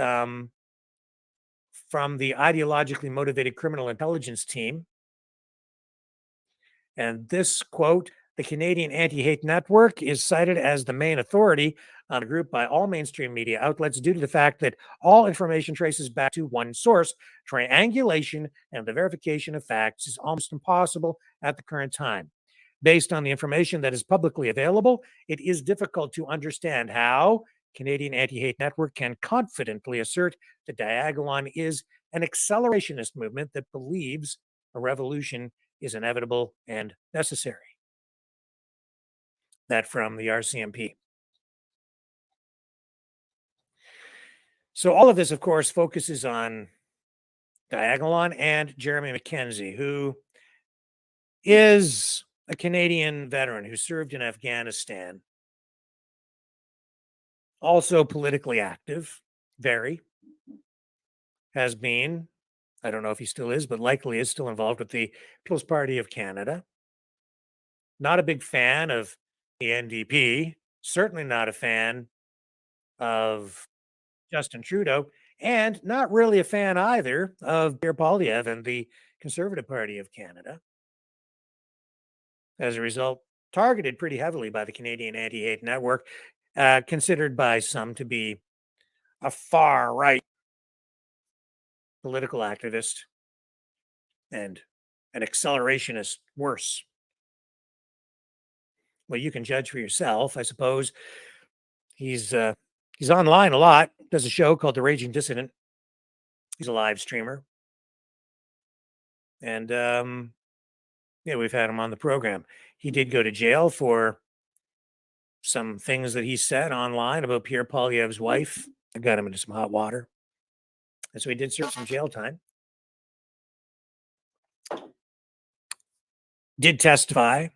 S2: from the ideologically motivated criminal intelligence team. And this quote, the Canadian Anti-Hate Network is cited as the main authority on the group by all mainstream media outlets due to the fact that all information traces back to one source. Triangulation and the verification of facts is almost impossible at the current time. Based on the information that is publicly available, it is difficult to understand how Canadian Anti-Hate Network can confidently assert that Diagolon is an accelerationist movement that believes a revolution is inevitable and necessary. That from the RCMP. So all of this, of course, focuses on Diagolon and Jeremy McKenzie, who is a Canadian veteran who served in Afghanistan. Also politically active, very. Has been, I don't know if he still is, but likely is still involved with the People's Party of Canada. Not a big fan of the NDP, certainly not a fan of Justin Trudeau, and not really a fan either of Pierre Poilievre and the Conservative Party of Canada. As a result, targeted pretty heavily by the Canadian Anti-Hate Network, considered by some to be a far-right political activist and an accelerationist worse. Well, you can judge for yourself, I suppose. He's online a lot, does a show called The Raging Dissident. He's a live streamer. And yeah, we've had him on the program. He did go to jail for some things that he said online about Pierre Poilievre's wife. I got him into some hot water. And so he did serve some jail time. Did testify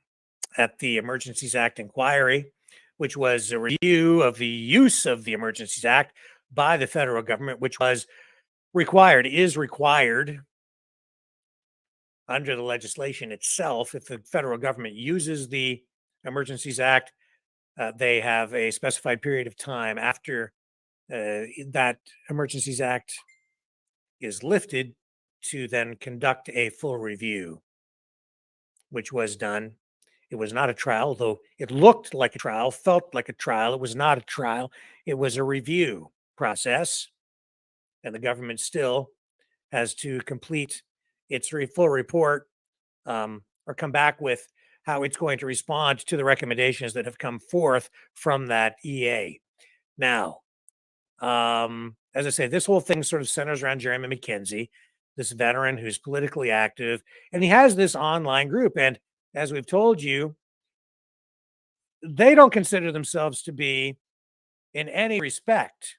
S2: at the Emergencies Act inquiry, which was a review of the use of the Emergencies Act by the federal government, which was required, is required under the legislation itself. If the federal government uses the Emergencies Act, they have a specified period of time after that Emergencies Act is lifted to then conduct a full review, which was done. It was not a trial, though it looked like a trial, felt like a trial. It was not a trial. It was a review process. And the government still has to complete its full report or come back with how it's going to respond to the recommendations that have come forth from that EA. Now, as I say, this whole thing sort of centers around Jeremy McKenzie, this veteran who's politically active, and he has this online group. And as we've told you, they don't consider themselves to be in any respect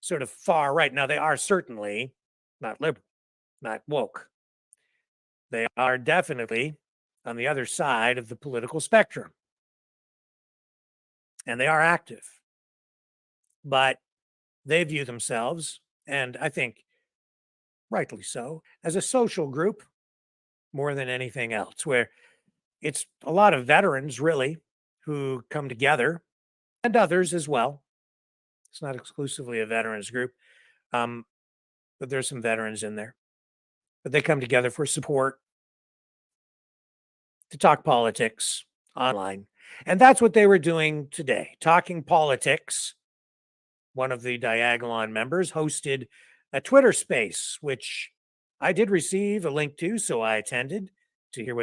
S2: sort of far right. Now, they are certainly not liberal, not woke. They are definitely on the other side of the political spectrum. And they are active. But they view themselves, and I think rightly so, as a social group more than anything else, where it's a lot of veterans, really, who come together, and others as well. It's not exclusively a veterans group, but there's some veterans in there. But they come together for support, to talk politics online. And that's what they were doing today, talking politics one of the Diagolon members, hosted a Twitter space, which I did receive a link to, so I attended to hear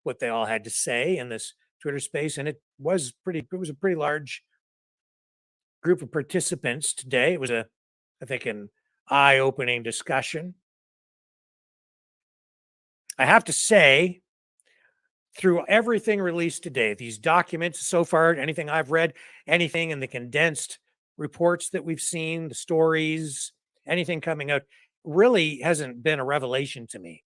S2: what they all had to say in this Twitter space, and it was a pretty large group of participants today. It was I think, an eye-opening discussion. I have to say, through everything released today, these documents so far, anything I've read, anything in the condensed reports that we've seen, the stories, anything coming out, really hasn't been a revelation to me.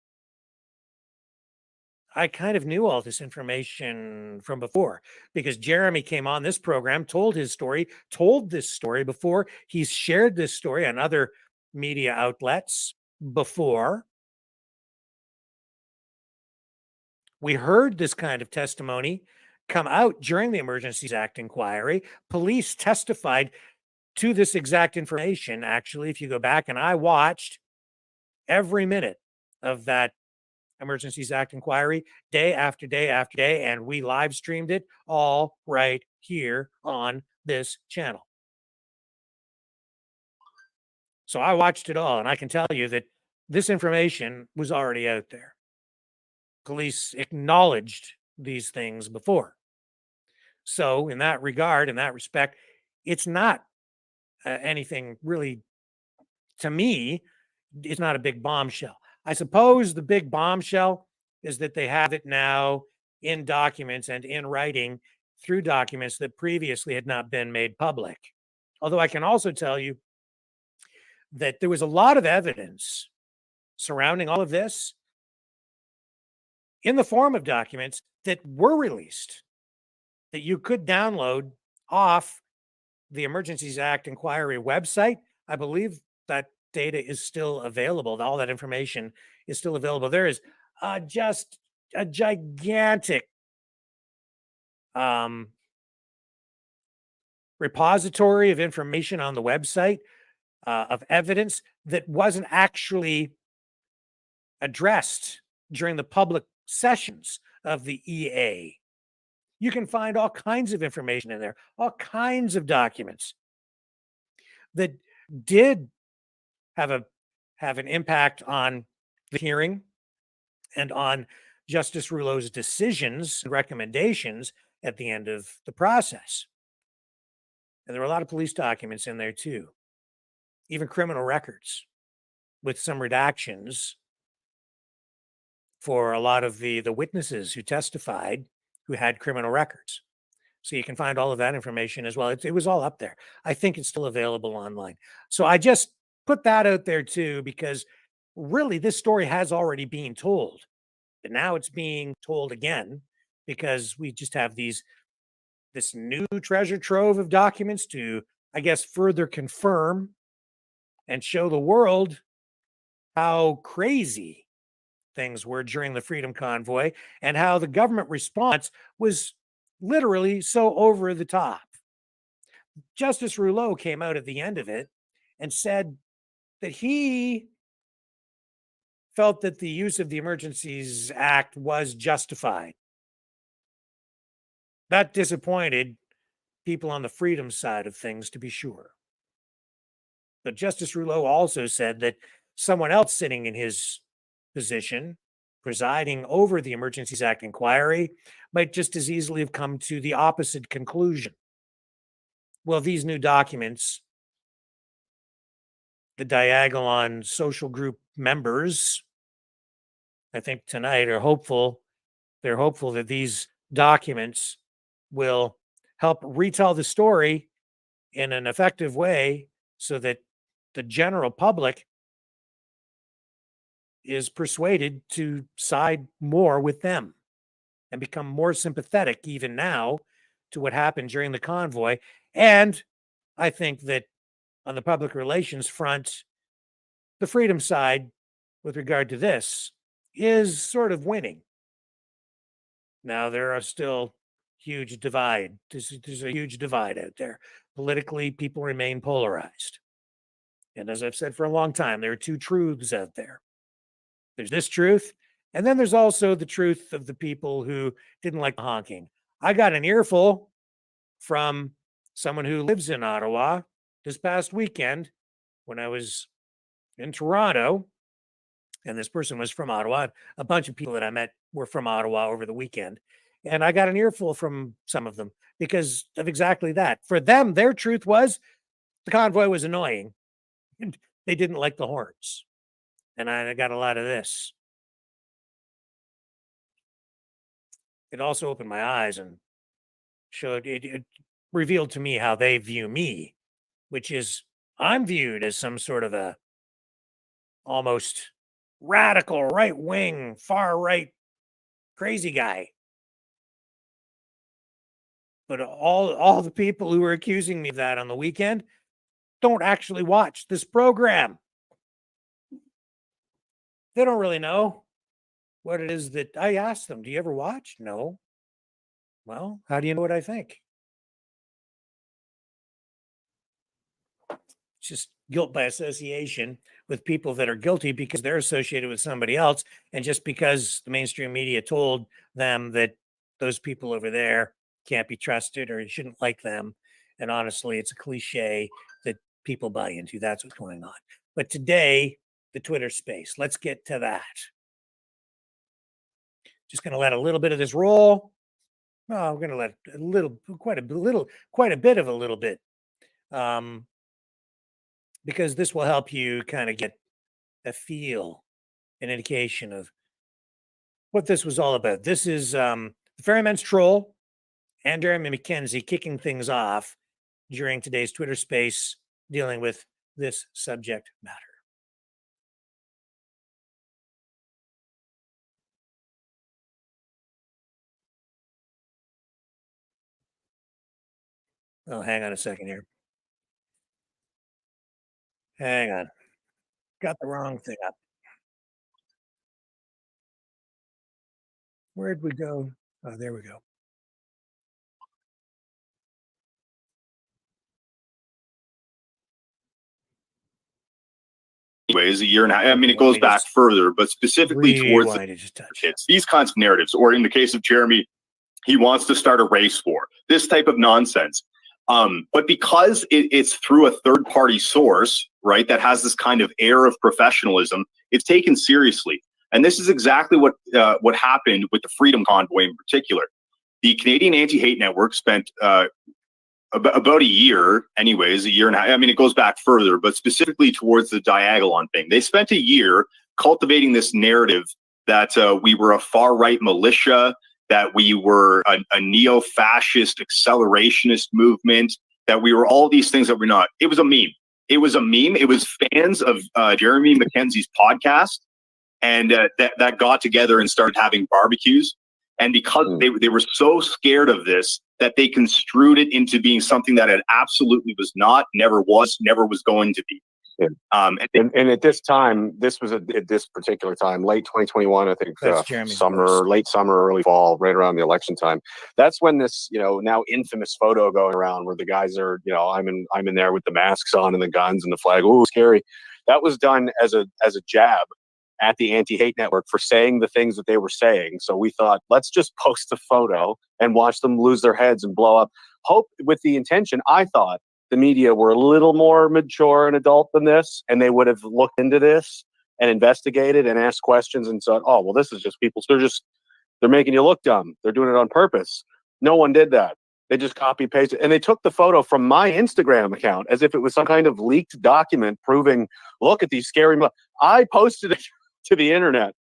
S2: I kind of knew all this information from before because Jeremy came on this program, told this story before. He's shared this story on other media outlets before. We heard this kind of testimony come out during the Emergencies Act inquiry. Police testified to this exact information, actually, if you go back, and I watched every minute of that Emergencies Act inquiry day after day after day, and we live streamed it all right here on this channel. So I watched it all, and I can tell you that this information was already out there. Police acknowledged these things before. So in that regard, in that respect, it's not anything really, to me, it's not a big bombshell. I suppose the big bombshell is that they have it now in documents and in writing through documents that previously had not been made public. Although I can also tell you that there was a lot of evidence surrounding all of this in the form of documents that were released that you could download off the Emergencies Act inquiry website. I believe that data is still available. All that information is still available. There is just a gigantic repository of information on the website of evidence that wasn't actually addressed during the public sessions of the EA. You can find all kinds of information in there, all kinds of documents that did have an impact on the hearing and on Justice Rouleau's decisions and recommendations at the end of the process. And there were a lot of police documents in there too, even criminal records with some redactions for a lot of the witnesses who testified who had criminal records. So you can find all of that information as well. It was all up there. I think it's still available online. So I just put that out there too, because really this story has already been told. But now it's being told again because we just have this new treasure trove of documents to, I guess, further confirm and show the world how crazy things were during the Freedom Convoy and how the government response was literally so over the top. Justice Rouleau came out at the end of it and said that he felt that the use of the Emergencies Act was justified. That disappointed people on the freedom side of things, to be sure. But Justice Rouleau also said that someone else sitting in his position, presiding over the Emergencies Act inquiry, might just as easily have come to the opposite conclusion. Well, these new documents, the Diagolon social group members, I think tonight are hopeful. They're hopeful that these documents will help retell the story in an effective way so that the general public is persuaded to side more with them and become more sympathetic even now to what happened during the convoy. And I think that on the public relations front, the freedom side with regard to this is sort of winning. Now, there are still huge divide. There's a huge divide out there. Politically, people remain polarized. And as I've said for a long time, there are two truths out there. There's this truth, and then there's also the truth of the people who didn't like the honking. I got an earful from someone who lives in Ottawa this past weekend when I was in Toronto, and this person was from Ottawa. A bunch of people that I met were from Ottawa over the weekend. And I got an earful from some of them because of exactly that. For them, their truth was the convoy was annoying and they didn't like the horns. And I got a lot of this. It also opened my eyes and showed it revealed to me how they view me, which is I'm viewed as some sort of a almost radical right wing, far right crazy guy. But all the people who were accusing me of that on the weekend don't actually watch this program. They don't really know what it is that I asked them. Do you ever watch? No. Well, how do you know what I think? It's just guilt by association with people that are guilty because they're associated with somebody else. And just because the mainstream media told them that those people over there can't be trusted or you shouldn't like them. And honestly, it's a cliche that people buy into. That's what's going on. But today, the Twitter space, let's get to that. Just going to let a little bit of this roll. Oh, we're going to let a little, quite a bit of a little bit. Because this will help you kind of get a feel, an indication of what this was all about. This is the Ferryman's Troll and Jeremy McKenzie kicking things off during today's Twitter space dealing with this subject matter. Oh, hang on a second here. Hang on. Got the wrong thing up. Where'd we go? Oh, there we go.
S7: Ways a year and a half. I mean, it goes back further, but specifically towards the kids. These kinds of narratives, or in the case of Jeremy, he wants to start a race war. This type of nonsense. But because it's through a third-party source, right, that has this kind of air of professionalism, it's taken seriously. And this is exactly what happened with the Freedom Convoy in particular. The Canadian Anti-Hate Network spent about a year, anyways, a year and a half. I mean, it goes back further, but specifically towards the Diagolon thing. They spent a year cultivating this narrative that we were a far-right militia, that we were a neo-fascist accelerationist movement, that we were all these things that we're not. It was a meme. It was a meme. It was fans of Jeremy McKenzie's podcast and that got together and started having barbecues. And because they were so scared of this, that they construed it into being something that it absolutely was not, never was going to be.
S8: Yeah. And at this time, at this particular time, late 2021, I think, late summer, early fall, right around the election time. That's when this, now infamous photo going around where the guys are, I'm in there with the masks on and the guns and the flag. Ooh, scary. That was done as a jab at the Anti-Hate Network for saying the things that they were saying. So we thought, let's just post a photo and watch them lose their heads and blow up. Hope with the intention, I thought the media were a little more mature and adult than this, and they would have looked into this and investigated and asked questions and said, oh, well, this is just people. They're making you look dumb. They're doing it on purpose. No one did that. They just copy pasted, and they took the photo from my Instagram account as if it was some kind of leaked document proving, look at these scary. I posted it to the internet.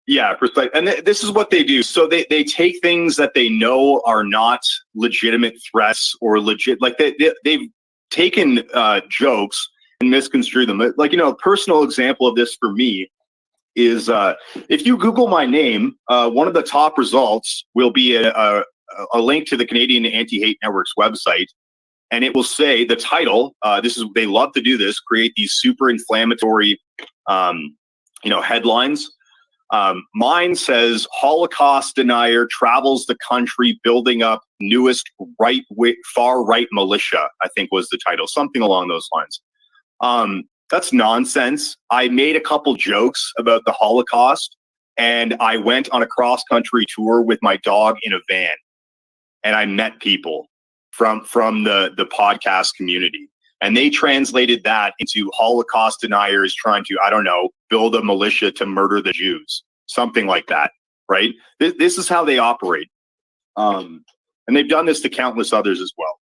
S7: Yeah, precisely. And this is what they do. So they take things that they know are not legitimate threats or legit, like they've taken jokes and misconstrued them. Like, a personal example of this for me is if you Google my name, one of the top results will be a link to the Canadian Anti-Hate Network's website. And it will say the title, they love to do this, create these super inflammatory headlines. Mine says Holocaust denier travels the country building up newest far right militia, I think was the title, something along those lines. That's nonsense. I made a couple jokes about the Holocaust, and I went on a cross country tour with my dog in a van, and I met people from the podcast community. And they translated that into Holocaust deniers trying to, I don't know, build a militia to murder the Jews, something like that, right? This is how they operate. And they've done this to countless others as well.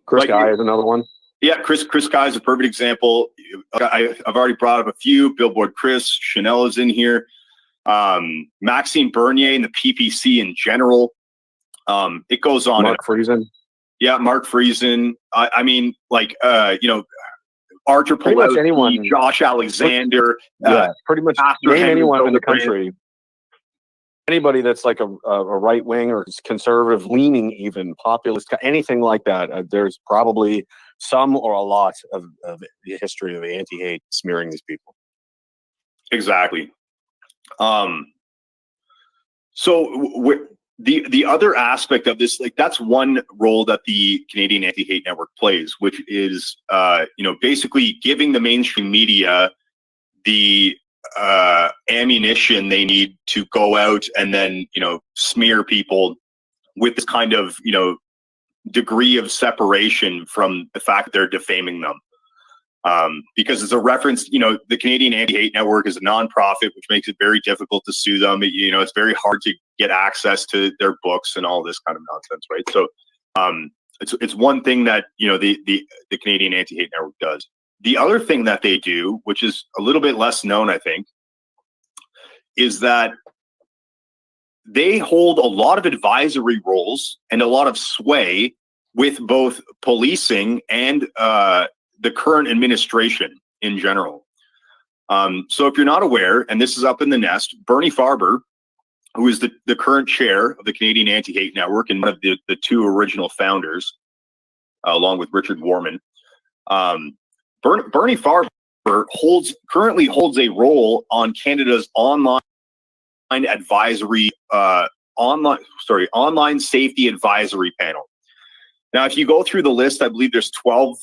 S8: Chris Guy is another one.
S7: Yeah, Chris Guy is a perfect example. I've already brought up a few. Billboard Chris, Chanel is in here. Maxime Bernier and the PPC in general. It goes on.
S8: Mark Friesen.
S7: Yeah, Mark Friesen. I mean, like, Archer
S8: pretty much
S7: Pawlowski,
S8: anyone.
S7: Josh Alexander.
S8: Yeah, pretty much name
S7: Henry
S8: anyone in the
S7: Hildebrand.
S8: country. Anybody that's like a right wing or conservative leaning, even populist, anything like that. There's probably some or a lot of the history of anti-hate smearing these people.
S7: Exactly. So the other aspect of this, like, that's one role that the Canadian Anti-Hate Network plays, which is, basically giving the mainstream media the ammunition they need to go out and then, smear people with this kind of, degree of separation from the fact that they're defaming them. Because it's a reference, the Canadian Anti-Hate Network is a nonprofit, which makes it very difficult to sue them. It's very hard to get access to their books and all this kind of nonsense, right? So it's one thing that, the Canadian Anti-Hate Network does. The other thing that they do, which is a little bit less known, I think, is that they hold a lot of advisory roles and a lot of sway with both policing and the current administration in general. So if you're not aware, and this is up in the nest, Bernie Farber, who is the current chair of the Canadian Anti-Hate Network and one of the two original founders, along with Richard Warman, Bernie Farber currently holds a role on Canada's online advisory online safety advisory panel. Now, if you go through the list, I believe there's 12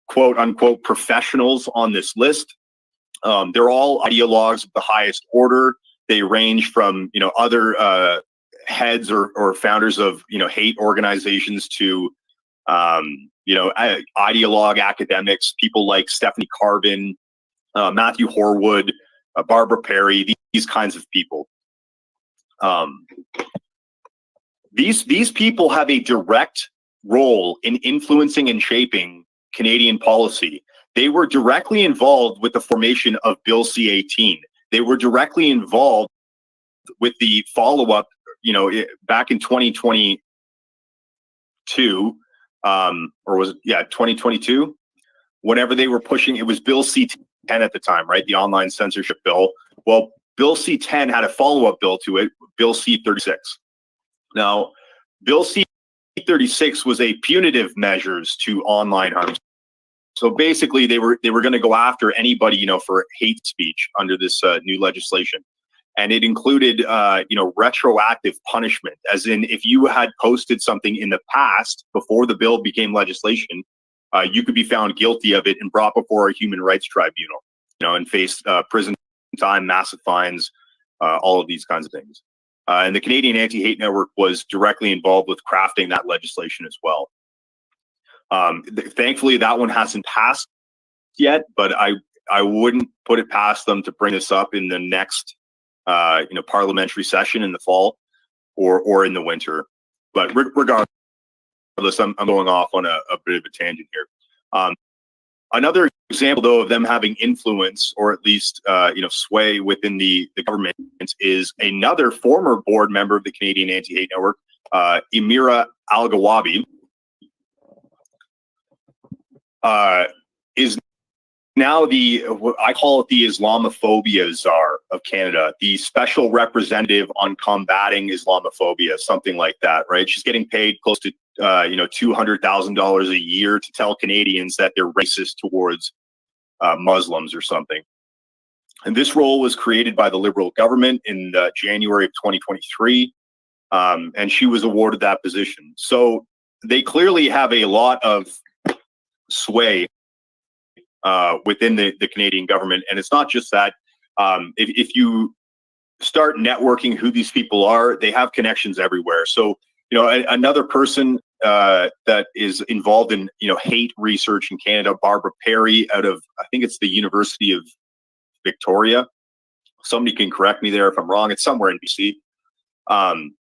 S7: quote unquote professionals on this list. They're all ideologues of the highest order. They range from other heads or founders of hate organizations to ideologue academics, people like Stephanie Carvin, Matthew Horwood, Barbara Perry, these kinds of people. These people have a direct role in influencing and shaping Canadian policy. They were directly involved with the formation of Bill C-18. They were directly involved with the follow-up, back in 2022, or was it, 2022? Whenever they were pushing, it was Bill C-10 at the time, right? The online censorship bill. Well, Bill C-10 had a follow-up bill to it, Bill C-36. Now, Bill C-36 was a punitive measures to online harms. So basically, they were going to go after anybody, for hate speech under this new legislation, and it included, retroactive punishment, as in if you had posted something in the past before the bill became legislation, you could be found guilty of it and brought before a human rights tribunal, and face prison time, massive fines, all of these kinds of things. And the Canadian Anti-Hate Network was directly involved with crafting that legislation as well. Thankfully, that one hasn't passed yet, but I wouldn't put it past them to bring this up in the next, parliamentary session in the fall or in the winter. But regardless, I'm going off on a bit of a tangent here. Another example, though, of them having influence or at least, sway within the government is another former board member of the Canadian Anti-Hate Network, Emira Al-Gawabi, is now I call it the Islamophobia czar of Canada, the special representative on combating Islamophobia, something like that, right? She's getting paid close to $200,000 a year to tell Canadians that they're racist towards Muslims or something. And this role was created by the Liberal government in January of 2023, and she was awarded that position. So they clearly have a lot of sway within the Canadian government. And it's not just that. If you start networking who these people are, they have connections everywhere. So, another person that is involved in hate research in Canada, Barbara Perry out of, I think it's the University of Victoria. Somebody can correct me there if I'm wrong. It's somewhere in BC.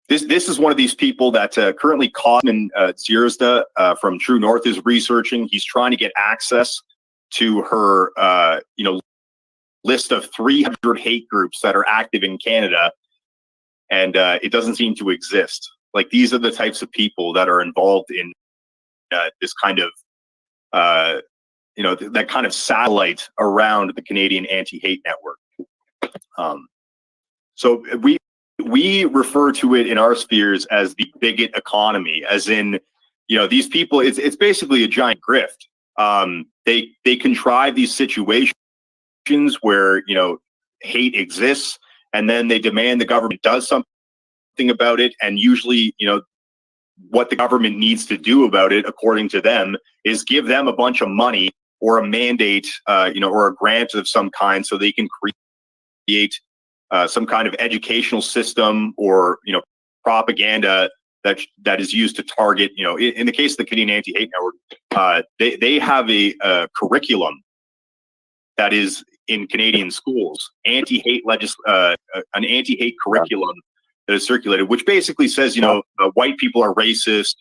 S7: This is one of these people that currently Cosmin Zierzda from True North is researching. He's trying to get access to her list of 300 hate groups that are active in Canada, and it doesn't seem to exist. Like, these are the types of people that are involved in this kind of that kind of satellite around the Canadian anti-hate network. So we refer to it in our spheres as the bigot economy, as in, these people, it's basically a giant grift. They contrive these situations where, hate exists, and then they demand the government does something about it. And usually, what the government needs to do about it, according to them, is give them a bunch of money or a mandate, or a grant of some kind, so they can create some kind of educational system or propaganda that is used to target. In the case of the Canadian Anti-Hate Network, they have a curriculum that is in Canadian schools, an anti-hate curriculum that is circulated, which basically says white people are racist.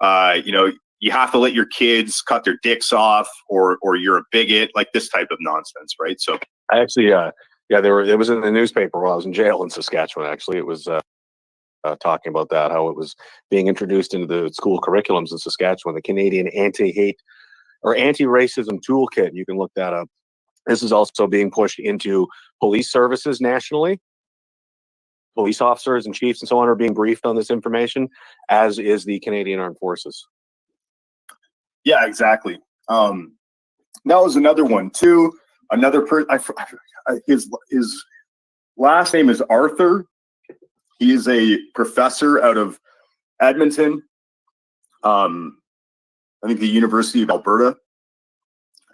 S7: You have to let your kids cut their dicks off, or you're a bigot, like this type of nonsense, right? So
S8: I actually, it was in the newspaper while I was in jail in Saskatchewan. Actually, it was talking about that, how it was being introduced into the school curriculums in Saskatchewan, the Canadian Anti-Hate or Anti-Racism Toolkit. You can look that up. This is also being pushed into police services nationally. Police officers and chiefs and so on are being briefed on this information, as is the Canadian Armed Forces.
S7: Yeah, exactly. That was another one too. Another person, his last name is Arthur. He is a professor out of Edmonton, I think the University of Alberta.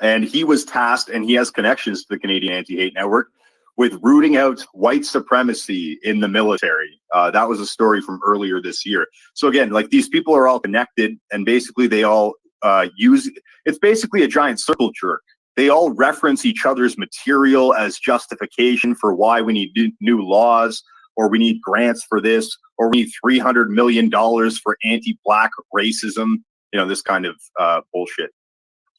S7: And he was tasked, and he has connections to the Canadian Anti-Hate Network, with rooting out white supremacy in the military. That was a story from earlier this year. So again, like, these people are all connected, and basically they all it's basically a giant circle jerk. They all reference each other's material as justification for why we need new laws, or we need grants for this, or we need $300 million for anti-black racism, this kind of bullshit.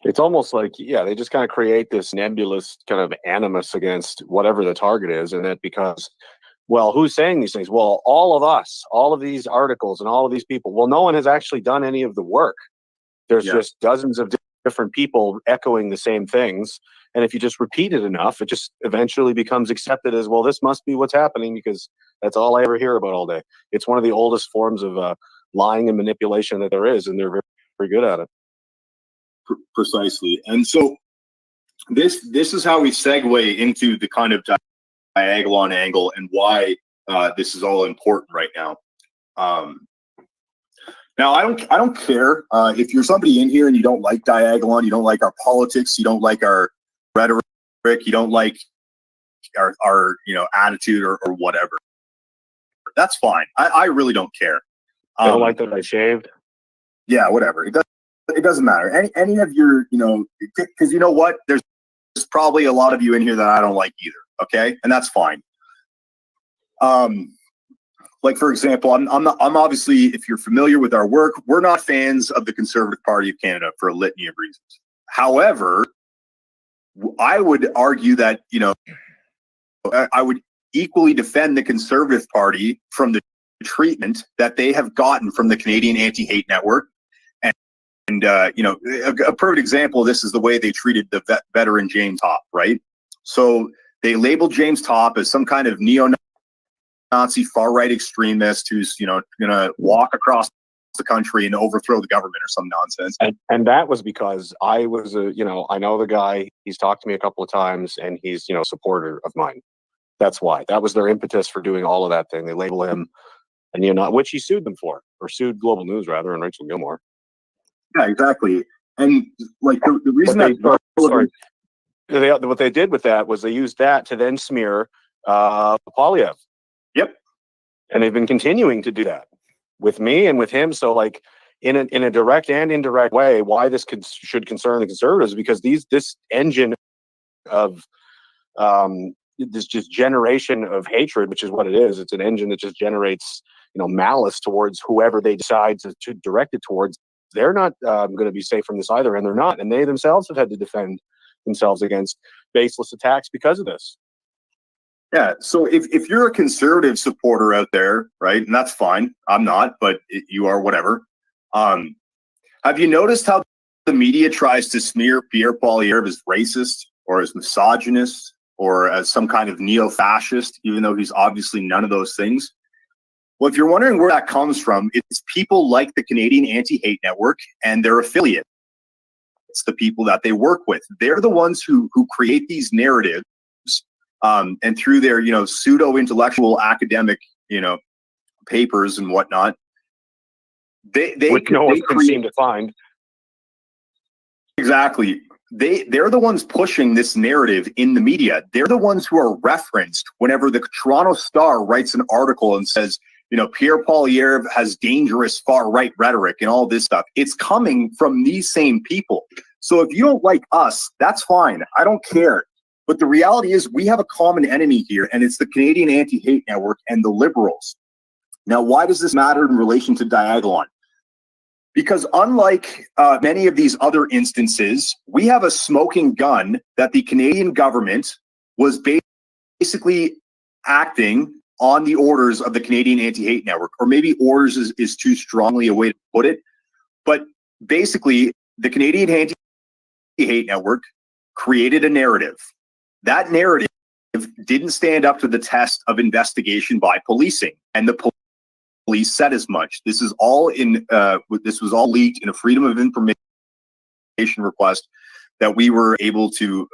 S8: It's almost like, they just kind of create this nebulous kind of animus against whatever the target is. And that because, well, who's saying these things? Well, all of us, all of these articles and all of these people. Well, no one has actually done any of the work. There's just dozens of different people echoing the same things. And if you just repeat it enough, it just eventually becomes accepted as, well, this must be what's happening, because that's all I ever hear about all day. It's one of the oldest forms of lying and manipulation that there is, and they're very, very good at it.
S7: Precisely. And so this is how we segue into the kind of Diagolon angle, and why this is all important right now. Now, I don't care if you're somebody in here and you don't like Diagolon, you don't like our politics, you don't like our rhetoric, you don't like our attitude or whatever. That's fine. I really don't care.
S8: I don't like that I shaved.
S7: Yeah, whatever. It doesn't matter. Any of your, because you know what? There's probably a lot of you in here that I don't like either. Okay, and that's fine. Like, for example, I'm obviously, if you're familiar with our work, we're not fans of the Conservative Party of Canada for a litany of reasons. However, I would argue that, I would equally defend the Conservative Party from the treatment that they have gotten from the Canadian Anti-Hate Network. And a perfect example of this is the way they treated the veteran James Topp, right? So they labeled James Topp as some kind of neo-Nazi far-right extremist who's, going to walk across the country and overthrow the government or some nonsense.
S8: And that was because I was, I know the guy. He's talked to me a couple of times, and he's, a supporter of mine. That's why. That was their impetus for doing all of that thing. They label him, and which he sued them for, or sued Global News rather, and Rachel Gilmore.
S7: Yeah, exactly. And like the reason
S8: what they did with that was they used that to then smear Polyev.
S7: Yep.
S8: And they've been continuing to do that with me and with him. So, like, in a direct and indirect way why this should concern the conservatives, because this engine of this just generation of hatred, which is what it is. It's an engine that just generates, malice towards whoever they decide to direct it towards. They're not going to be safe from this either, and they're not. And they themselves have had to defend themselves against baseless attacks because of this.
S7: Yeah. So if you're a conservative supporter out there, right, and that's fine. I'm not, but you are, whatever. Have you noticed how the media tries to smear Pierre Poilievre as racist or as misogynist or as some kind of neo-fascist, even though he's obviously none of those things? Well, if you're wondering where that comes from, it's people like the Canadian Anti-Hate Network and their affiliates. It's the people that they work with. They're the ones who create these narratives, and through their, pseudo-intellectual academic, papers and whatnot, they
S8: no one can seem to find.
S7: Exactly. They're the ones pushing this narrative in the media. They're the ones who are referenced whenever the Toronto Star writes an article and says, Pierre Poilievre has dangerous far-right rhetoric and all this stuff. It's coming from these same people. So if you don't like us, that's fine. I don't care. But the reality is we have a common enemy here, and it's the Canadian Anti-Hate Network and the Liberals. Now, why does this matter in relation to Diagolon? Because unlike many of these other instances, we have a smoking gun that the Canadian government was basically acting on the orders of the Canadian Anti-Hate Network, or maybe orders is too strongly a way to put it. But basically, the Canadian Anti-Hate Network created a narrative. That narrative didn't stand up to the test of investigation by policing, and the police said as much. This is all this was all leaked in a Freedom of Information request that we were able to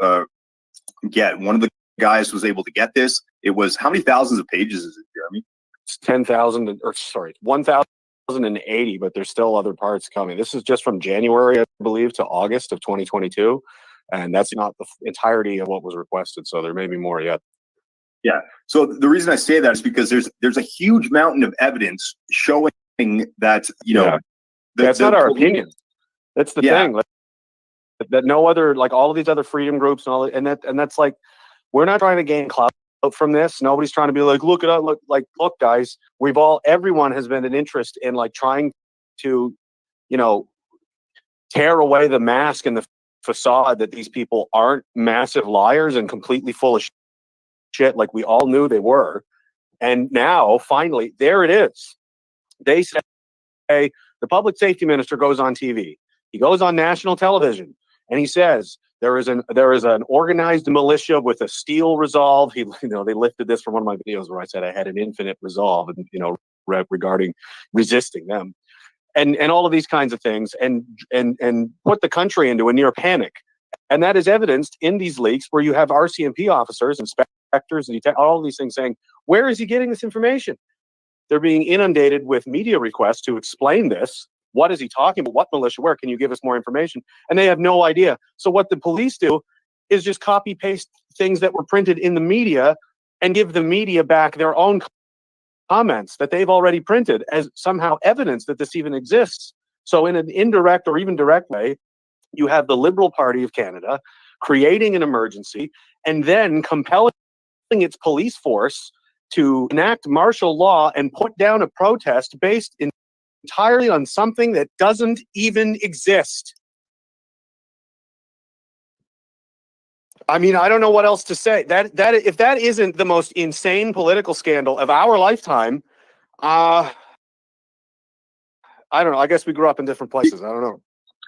S7: get. One of the guys was able to get this. It was, how many thousands of pages is it, Jeremy?
S8: It's 10,000, or sorry, 1,080, but there's still other parts coming. This is just from January, I believe, to August of 2022. And that's not the entirety of what was requested. So there may be more yet.
S7: Yeah. So the reason I say that is because there's a huge mountain of evidence showing that,
S8: that's not our opinion. That's the thing. Like, that no other, like all of these other freedom groups and all, and that's like, we're not trying to gain clout from this. Nobody's trying to be like, look, guys, everyone has been an interest in like trying to, tear away the mask and the facade that these people aren't massive liars and completely full of shit like we all knew they were. And now, finally, there it is. They say, hey, the public safety minister goes on TV. He goes on national television and he says, there is an organized militia with a steel resolve. They lifted this from one of my videos where I said I had an infinite resolve, and regarding resisting them, and all of these kinds of things, and put the country into a near panic, and that is evidenced in these leaks where you have RCMP officers, inspectors, and all of these things saying, where is he getting this information? They're being inundated with media requests to explain this. What is he talking about? What militia? Where? Can you give us more information? And they have no idea. So what the police do is just copy paste things that were printed in the media and give the media back their own comments that they've already printed as somehow evidence that this even exists. So in an indirect or even direct way, you have the Liberal Party of Canada creating an emergency and then compelling its police force to enact martial law and put down a protest based entirely on something that doesn't even exist. I mean, I don't know what else to say. That if that isn't the most insane political scandal of our lifetime, I don't know. I guess we grew up in different places. I don't know.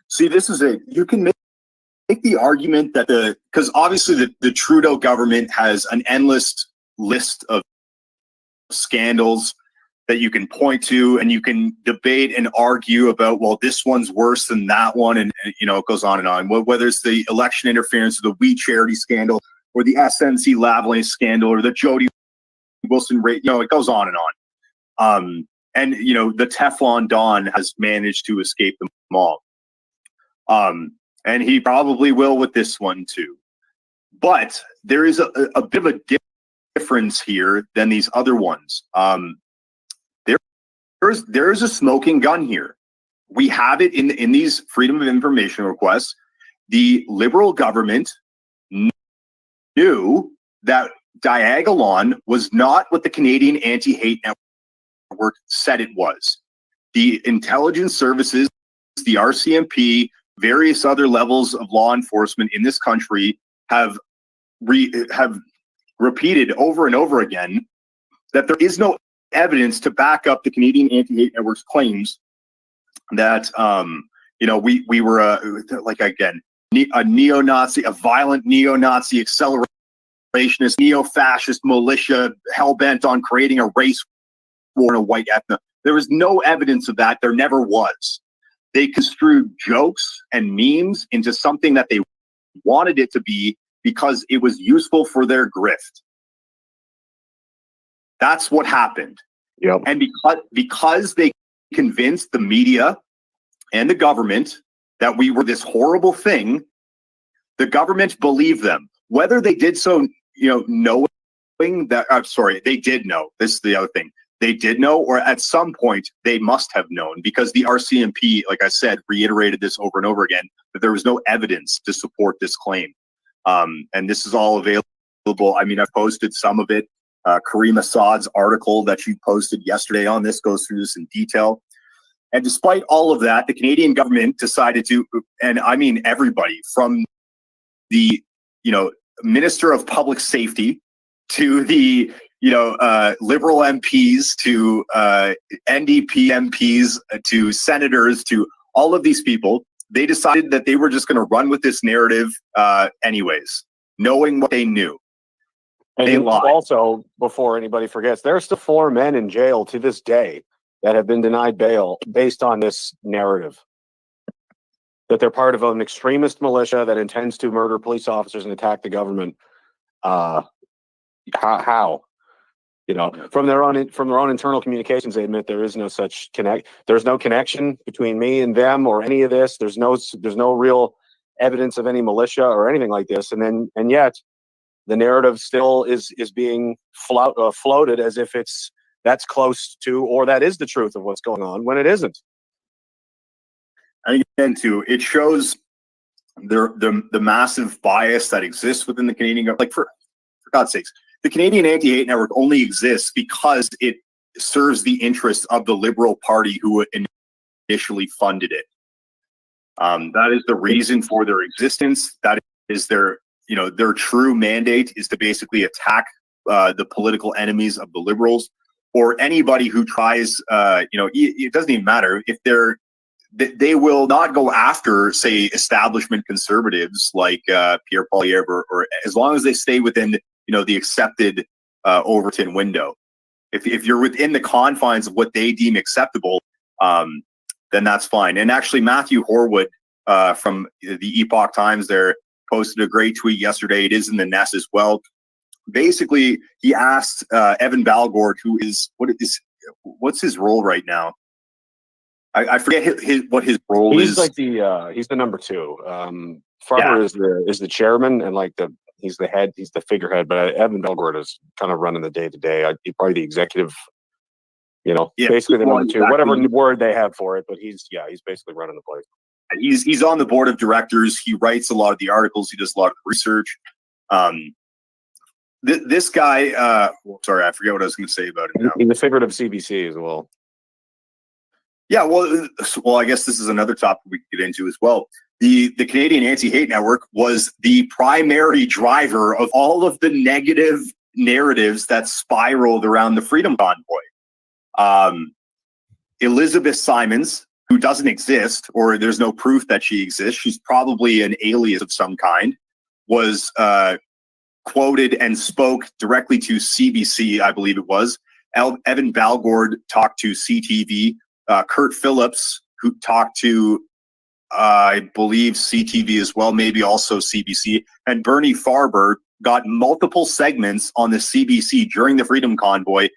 S7: See, this is you can make the argument that because obviously the Trudeau government has an endless list of scandals that you can point to, and you can debate and argue about, well, this one's worse than that one, and it goes on and on. Whether it's the election interference, or the We Charity scandal, or the SNC Lavalin scandal, or the Jody Wilson rate, it goes on and on. And the Teflon Don has managed to escape them all, and he probably will with this one too. But there is a bit of a difference here than these other ones. There's a smoking gun here. we have it in these Freedom of Information requests. The Liberal government knew that Diagolon was not what the Canadian Anti-Hate Network said it was. The intelligence services, the RCMP, various other levels of law enforcement in this country have repeated over and over again that there is no evidence to back up the Canadian Anti-Hate Network's claims that we were like, again, a neo-Nazi, a violent neo-Nazi accelerationist, neo-fascist militia hell-bent on creating a race war in a white ethnic. There was no evidence of that. There never was. They construed jokes and memes into something that they wanted it to be because it was useful for their grift. That's what happened.
S8: Yep.
S7: And because they convinced the media and the government that we were this horrible thing, the government believed them. Whether they did so, knowing that, I'm sorry, they did know. This is the other thing. They did know, or at some point they must have known, because the RCMP, like I said, reiterated this over and over again, that there was no evidence to support this claim. And this is all available. I mean, I've posted some of it. Kareem Assad's article that she posted yesterday on this goes through this in detail. And despite all of that, the Canadian government decided to, and I mean everybody, from the Minister of Public Safety to the Liberal MPs to NDP MPs to senators to all of these people, they decided that they were just going to run with this narrative anyways, knowing what they knew.
S8: And
S7: they lied.
S8: Also, before anybody forgets, there are still 4 men in jail to this day that have been denied bail based on this narrative. That they're part of an extremist militia that intends to murder police officers and attack the government. How? From their own internal communications, they admit there is no such There's no connection between me and them or any of this. There's no real evidence of any militia or anything like this. And yet, the narrative still is being floated as if that's close to, or that is the truth of what's going on, when it isn't.
S7: And again, too, it shows the massive bias that exists within the Canadian government. Like, for God's sakes, the Canadian Anti-Hate Network only exists because it serves the interests of the Liberal Party who initially funded it. That is the reason for their existence. That is their true mandate, is to basically attack the political enemies of the Liberals, or anybody who tries. It doesn't even matter if they will not go after, say, establishment conservatives like Pierre Poilievre, or as long as they stay within the accepted Overton window. If you're within the confines of what they deem acceptable, then that's fine. And actually, Matthew Horwood from the Epoch Times there posted a great tweet yesterday. It is in the Ness as well. Basically, he asked Evan Balgord, what's his role right now? I forget what his role is.
S8: He's like he's the number 2. Farmer is the chairman, and he's the head, he's the figurehead, but Evan Balgord is kind of running the day-to-day. He's probably the executive, basically the number 2, whatever word they have for it, but he's basically running the place.
S7: He's on the board of directors. He writes a lot of the articles. He does a lot of research. This guy, sorry, I forget what I was going to say about him now.
S8: He's the figurative CBC as well.
S7: Yeah, well, I guess this is another topic we could get into as well. The Canadian Anti-Hate Network was the primary driver of all of the negative narratives that spiraled around the Freedom Convoy. Elizabeth Simons, who doesn't exist, or there's no proof that she exists, she's probably an alias of some kind, was quoted and spoke directly to CBC, I believe it was. Evan Balgord talked to CTV. Kurt Phillips, who talked to, I believe, CTV as well, maybe also CBC, and Bernie Farber got multiple segments on the CBC during the Freedom Convoy,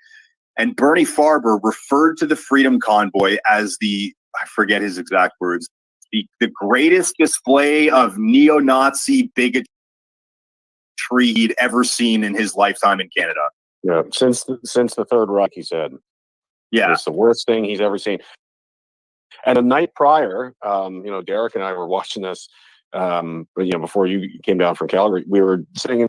S7: and Bernie Farber referred to the Freedom Convoy as I forget his exact words, the greatest display of neo-Nazi bigotry he'd ever seen in his lifetime in Canada.
S8: Yeah, since the Third Reich, he said.
S7: Yeah,
S8: it's the worst thing he's ever seen. And the night prior, Derek and I were watching this, before you came down from Calgary, we were sitting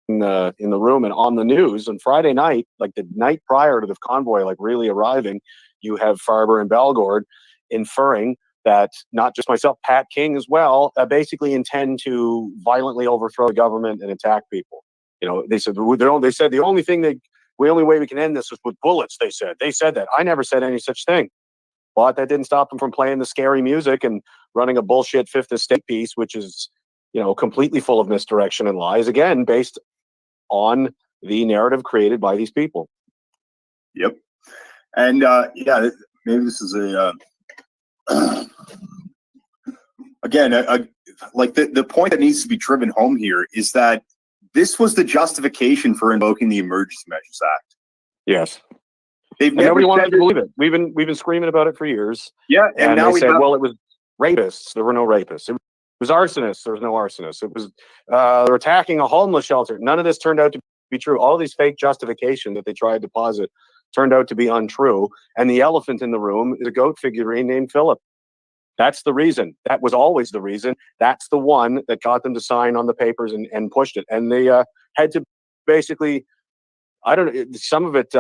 S8: in the room and on the news on Friday night, like the night prior to the convoy, like really arriving, you have Farber and Bellegarde inferring that not just myself, Pat King as well, basically intend to violently overthrow the government and attack people. They said the only way we can end this is with bullets. They said that. I never said any such thing. But that didn't stop them from playing the scary music and running a bullshit Fifth Estate piece, which is, completely full of misdirection and lies, again, based on the narrative created by these people.
S7: Yep. And maybe this is the point that needs to be driven home here is that this was the justification for invoking the Emergency Measures Act.
S8: Yes.
S7: Nobody
S8: wanted to believe it. We've been screaming about it for years.
S7: Yeah, and now
S8: they said, well, it was rapists. There were no rapists. It was arsonists. There was no arsonists. It was they're attacking a homeless shelter. None of this turned out to be true. All these fake justification that they tried to posit turned out to be untrue. And the elephant in the room is a goat figurine named Philip. That's the reason. That was always the reason. That's the one that got them to sign on the papers and pushed it. And they had to basically, I don't know, some of it.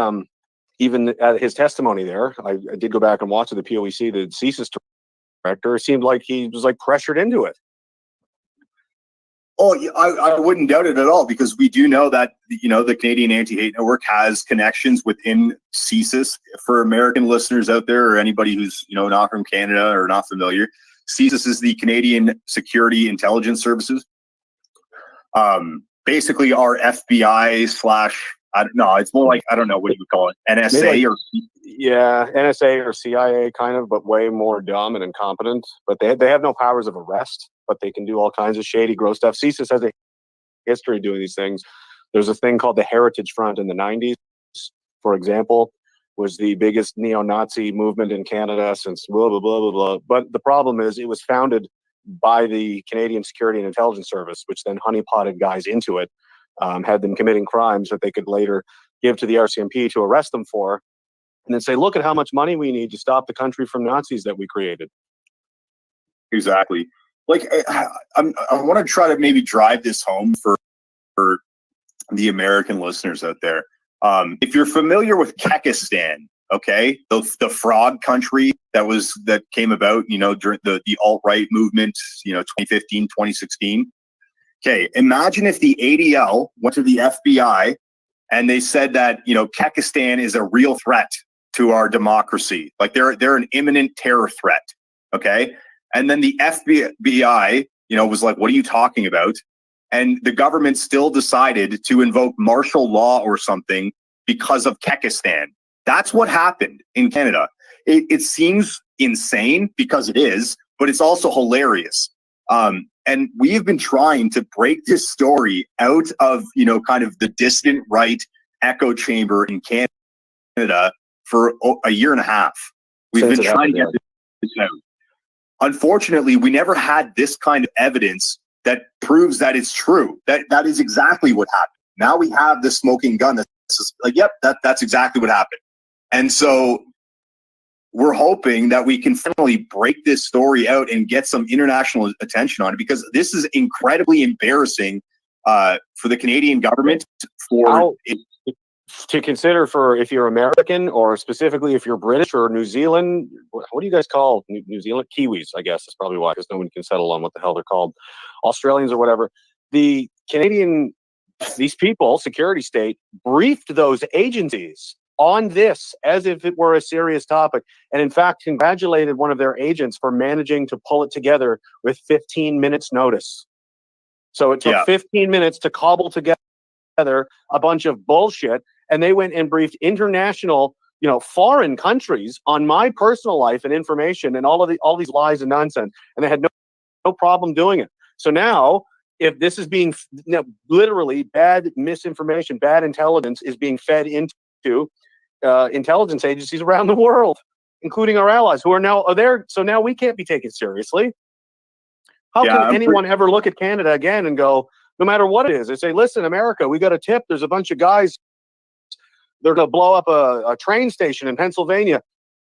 S8: Even at his testimony there, I did go back and watch the POEC, the CSIS director. It seemed like he was pressured into it.
S7: Oh, I wouldn't doubt it at all, because we do know that, the Canadian Anti-Hate Network has connections within CSIS. For American listeners out there, or anybody who's, not from Canada or not familiar, CSIS is the Canadian Security Intelligence Services. Basically our FBI / it's more like, I don't know, what do you call it? NSA or?
S8: Yeah, NSA or CIA kind of, but way more dumb and incompetent. But they have no powers of arrest, but they can do all kinds of shady, gross stuff. CSIS has a history of doing these things. There's a thing called the Heritage Front in the 90s, for example, was the biggest neo-Nazi movement in Canada since blah, blah, blah, blah, blah. But the problem is it was founded by the Canadian Security and Intelligence Service, which then honeypotted guys into it. Had them committing crimes that they could later give to the RCMP to arrest them for, and then say, look at how much money we need to stop the country from Nazis that we created.
S7: Exactly. I want to try to maybe drive this home for the American listeners out there. If you're familiar with Kekistan, okay, the fraud country that came about, during the alt-right movement, 2015, 2016. Okay, imagine if the ADL went to the FBI and they said that, Kekistan is a real threat to our democracy. Like they're an imminent terror threat. Okay. And then the FBI, was like, what are you talking about? And the government still decided to invoke martial law or something because of Kekistan. That's what happened in Canada. It seems insane, because it is, but it's also hilarious. And we have been trying to break this story out of, kind of the distant right echo chamber in Canada for a year and a half. We've been trying to get this out. Unfortunately, we never had this kind of evidence that proves that it's true. That is exactly what happened. Now we have the smoking gun that's like, yep, that's exactly what happened. And so we're hoping that we can finally break this story out and get some international attention on it, because this is incredibly embarrassing for the Canadian government.
S8: To consider for if you're American, or specifically if you're British or New Zealand, what do you guys call New Zealand? Kiwis, I guess is probably why, because no one can settle on what the hell they're called. Australians or whatever. The Canadian, these people, security state, briefed those agencies on this as if it were a serious topic, and in fact congratulated one of their agents for managing to pull it together with 15 minutes notice. So it took 15 minutes to cobble together a bunch of bullshit, and they went and briefed international, foreign countries on my personal life and information and all these lies and nonsense, and they had no problem doing it. So now, if this is being literally bad misinformation, bad intelligence is being fed into intelligence agencies around the world, including our allies, who are there. So now we can't be taken seriously. How can anyone ever look at Canada again and go, no matter what it is, they say, listen, America, we got a tip. There's a bunch of guys, they're going to blow up a train station in Pennsylvania.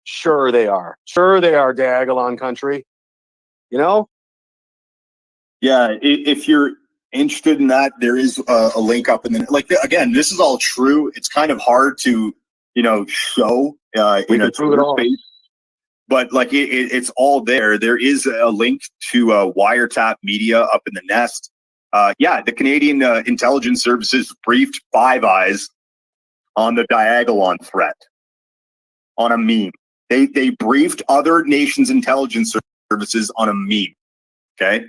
S8: Sure they are. Sure they are, Diagolon country. You know?
S7: Yeah, if you're interested in that, there is a link up in the again. This is all true. It's kind of hard to show in a Twitter space, but like it's all there. There is a link to Wiretap Media up in the nest. Yeah, the Canadian intelligence services briefed Five Eyes on the Diagolon threat on a meme. They briefed other nations' intelligence services on a meme. Okay.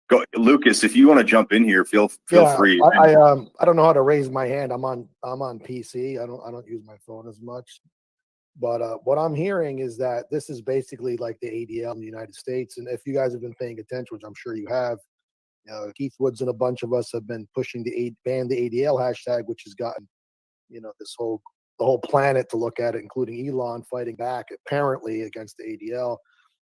S7: Go, Lucas. If you want to jump in here, feel free.
S9: I don't know how to raise my hand. I'm on PC. I don't use my phone as much. But what I'm hearing is that this is basically like the ADL in the United States. And if you guys have been paying attention, which I'm sure you have, Keith Woods and a bunch of us have been pushing the ban the ADL hashtag, which has gotten the whole planet to look at it, including Elon fighting back apparently against the ADL.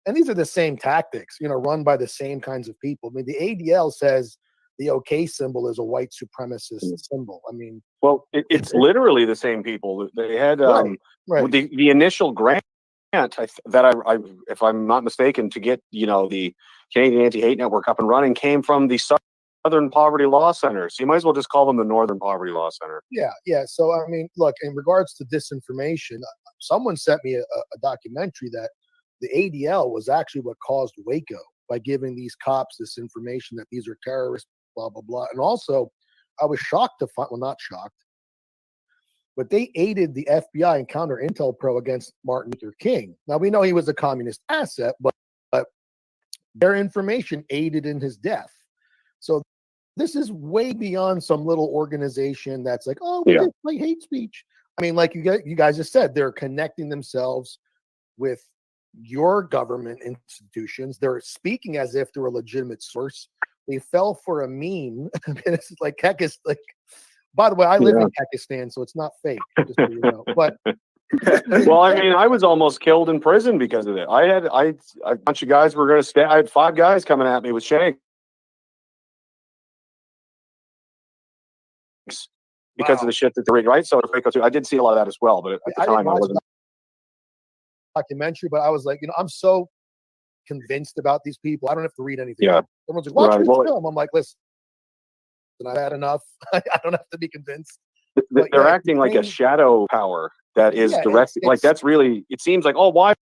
S9: And these are the same tactics, run by the same kinds of people. I mean, the ADL says the OK symbol is a white supremacist symbol. I mean,
S8: well, it's literally the same people. They had
S9: right.
S8: the initial grant that I, if I'm not mistaken, to get the Canadian Anti-Hate Network up and running came from the Southern Poverty Law Center. So you might as well just call them the Northern Poverty Law Center.
S9: Yeah. So I mean, look, in regards to disinformation, someone sent me a documentary that the ADL was actually what caused Waco by giving these cops this information that these are terrorists, blah, blah, blah. And also, I was shocked to find, well, not shocked, but they aided the FBI and counter intel pro against Martin Luther King. Now, we know he was a communist asset, but their information aided in his death. So this is way beyond some little organization that's like, oh, we just play hate speech. I mean, like you guys just said, they're connecting themselves with your government institutions. They're speaking as if they're a legitimate source. They fell for a meme. It's like Kekistan. By the way, I live in Kekistan, so it's not fake. Just so you know. But
S8: well, I mean, I was almost killed in prison because of it. I had a bunch of guys were going to stay. I had 5 guys coming at me with shanks because of the shit that they're right. So I did see a lot of that as well, but at the time I wasn't.
S9: Documentary, but I was like, I'm so convinced about these people. I don't have to read anything.
S8: Yeah.
S9: Someone's like, watch this film. I'm like, listen, I've had enough. I don't have to be convinced.
S8: They're acting like a shadow power that is direct. Like that's really. It seems like, oh, why?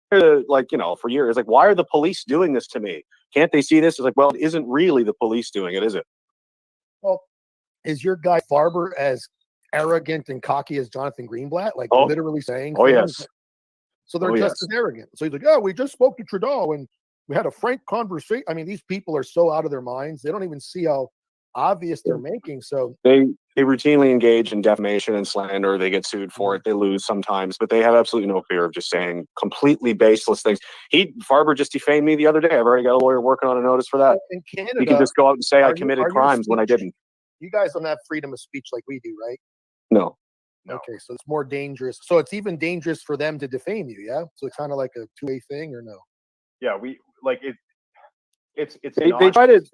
S8: For years, like, why are the police doing this to me? Can't they see this? It's like, well, it isn't really the police doing it, is it?
S9: Well, is your guy Farber as arrogant and cocky as Jonathan Greenblatt? Like literally saying,
S8: oh yes.
S9: So they're just as arrogant. So he's like, oh, we just spoke to Trudeau and we had a frank conversation. I mean, these people are so out of their minds. They don't even see how obvious they're making. So
S8: they routinely engage in defamation and slander. They get sued for it. They lose sometimes, but they have absolutely no fear of just saying completely baseless things. Farber just defamed me the other day. I've already got a lawyer working on a notice for that.
S9: In Canada,
S8: you can just go out and say I committed crimes when I didn't.
S9: You guys don't have freedom of speech like we do, right?
S8: No.
S9: Okay, so it's more dangerous. So it's even dangerous for them to defame you, yeah? So it's kind of like a two-way thing, or no?
S8: Yeah, we like it. It's they try to.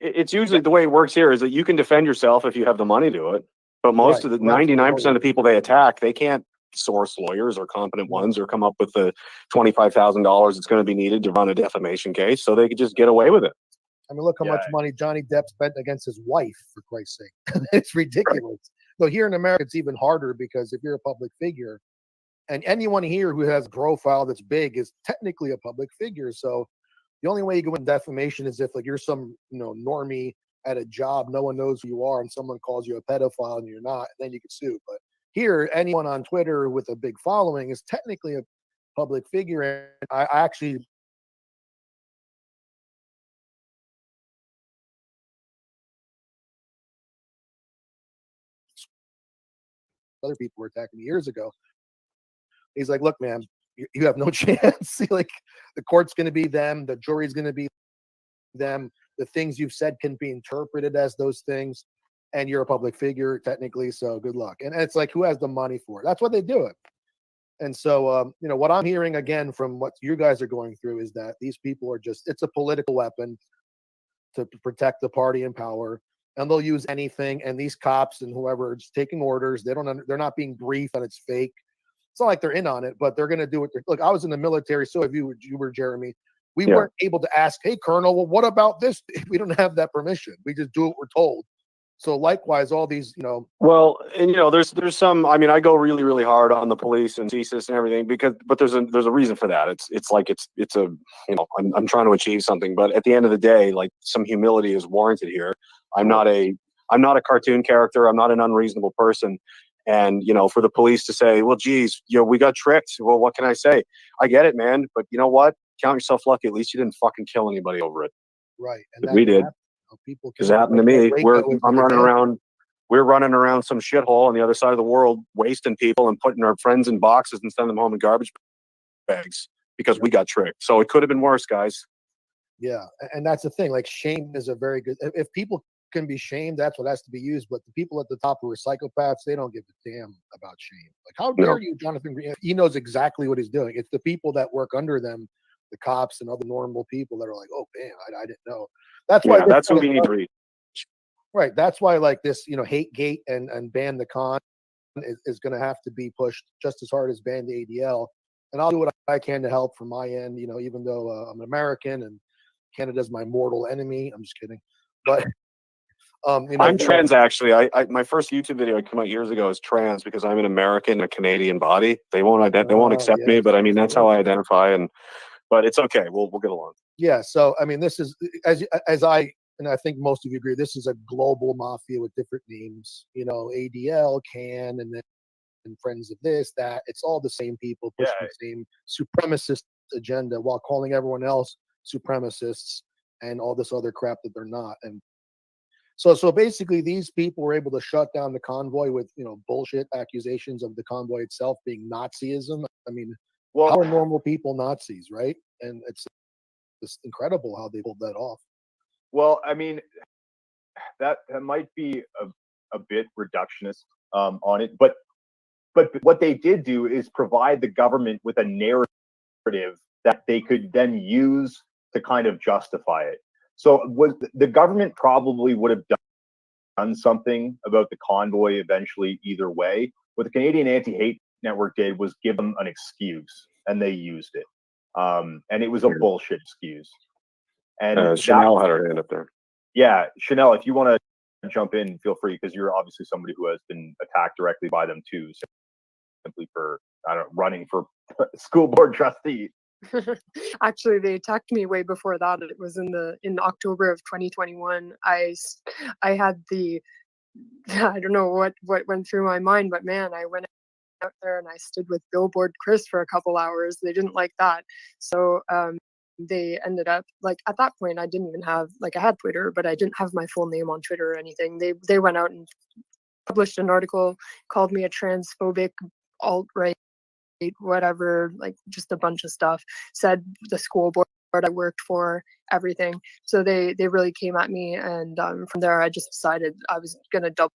S8: It's usually the way it works here is that you can defend yourself if you have the money to it, but most of the 99% of the people they attack, they can't source lawyers or competent ones or come up with the $25,000 it's going to be needed to run a defamation case, so they could just get away with it.
S9: I mean, look how much money Johnny Depp spent against his wife, for Christ's sake. It's ridiculous. Right. So here in America, it's even harder because if you're a public figure, and anyone here who has a profile that's big is technically a public figure. So the only way you can win defamation is if like you're some normie at a job, no one knows who you are, and someone calls you a pedophile and you're not, then you can sue. But here, anyone on Twitter with a big following is technically a public figure. And I actually other people were attacking me years ago. He's like, look, man, you have no chance. Like, the court's going to be them. The jury's going to be them. The things you've said can be interpreted as those things. And you're a public figure, technically. So good luck. And it's like, who has the money for it? That's why they do it. And so, what I'm hearing again from what you guys are going through is that these people are just, it's a political weapon to protect the party in power. and they'll use anything. And these cops and whoever is taking orders, they're not being briefed and it's fake. It's not like they're in on it, but they're going to do it. Look, I was in the military, so if you were Jeremy, we weren't able to ask, hey, Colonel, well, what about this? We don't have that permission. We just do what we're told. So likewise, all these,
S8: Well, and there's some. I mean, I go really, really hard on the police and CSIS and everything but there's a reason for that. It's a I'm trying to achieve something, but at the end of the day, like, some humility is warranted here. I'm not a cartoon character. I'm not an unreasonable person. And, for the police to say, well, geez, we got tricked. Well, what can I say? I get it, man. But you know what? Count yourself lucky. At least you didn't fucking kill anybody over it.
S9: Right. And
S8: we did.
S9: People
S8: Because it happened to me. We're running around some shithole on the other side of the world, wasting people and putting our friends in boxes and sending them home in garbage bags because we got tricked. So it could have been worse, guys.
S9: Yeah. And that's the thing. Like, shame is a very good, if people can be shamed, that's what has to be used. But the people at the top who are psychopaths, they don't give a damn about shame. Like, how dare you, Jonathan Green? He knows exactly what he's doing. It's the people that work under them, the cops and other normal people, that are like, oh man, I didn't know. That's why
S8: that's what we need to reach.
S9: Right. That's why, like, this, HateGate and ban the con is going to have to be pushed just as hard as ban the ADL. And I'll do what I can to help from my end, even though I'm an American and Canada's my mortal enemy. I'm just kidding. But
S8: I'm trans, actually. I my first YouTube video came out years ago is trans because I'm an American, a Canadian body. They won't accept me, but I mean, that's how I identify. But it's okay. We'll get along.
S9: Yeah. So I mean, this is and I think most of you agree, this is a global mafia with different names. ADL, CAN, and then friends of this, that. It's all the same people pushing the same supremacist agenda while calling everyone else supremacists and all this other crap that they're not. And so basically, these people were able to shut down the convoy with bullshit accusations of the convoy itself being Nazism. I mean, how are normal people Nazis, right? And it's incredible how they pulled that off.
S7: Well, I mean, that might be a bit reductionist on it, but what they did do is provide the government with a narrative that they could then use to kind of justify it. So the government probably would have done something about the convoy eventually either way. What the Canadian Anti-Hate Network did was give them an excuse, and they used it. And it was a bullshit excuse. And
S8: Chanel had her hand up there.
S7: Yeah, Chanel, if you want to jump in, feel free, because you're obviously somebody who has been attacked directly by them too, simply for running for school board trustee.
S10: Actually, they attacked me way before that. It was in October of 2021. I had I don't know what went through my mind, but man, I went out there and I stood with Billboard Chris for a couple hours. They didn't like that, so they ended up, like, at that point I didn't even have, like, I had Twitter, but I didn't have my full name on Twitter or anything. They went out and published an article, called me a transphobic alt-right whatever, like, just a bunch of stuff, said the school board I worked for, everything. So they really came at me, and from there I just decided I was gonna double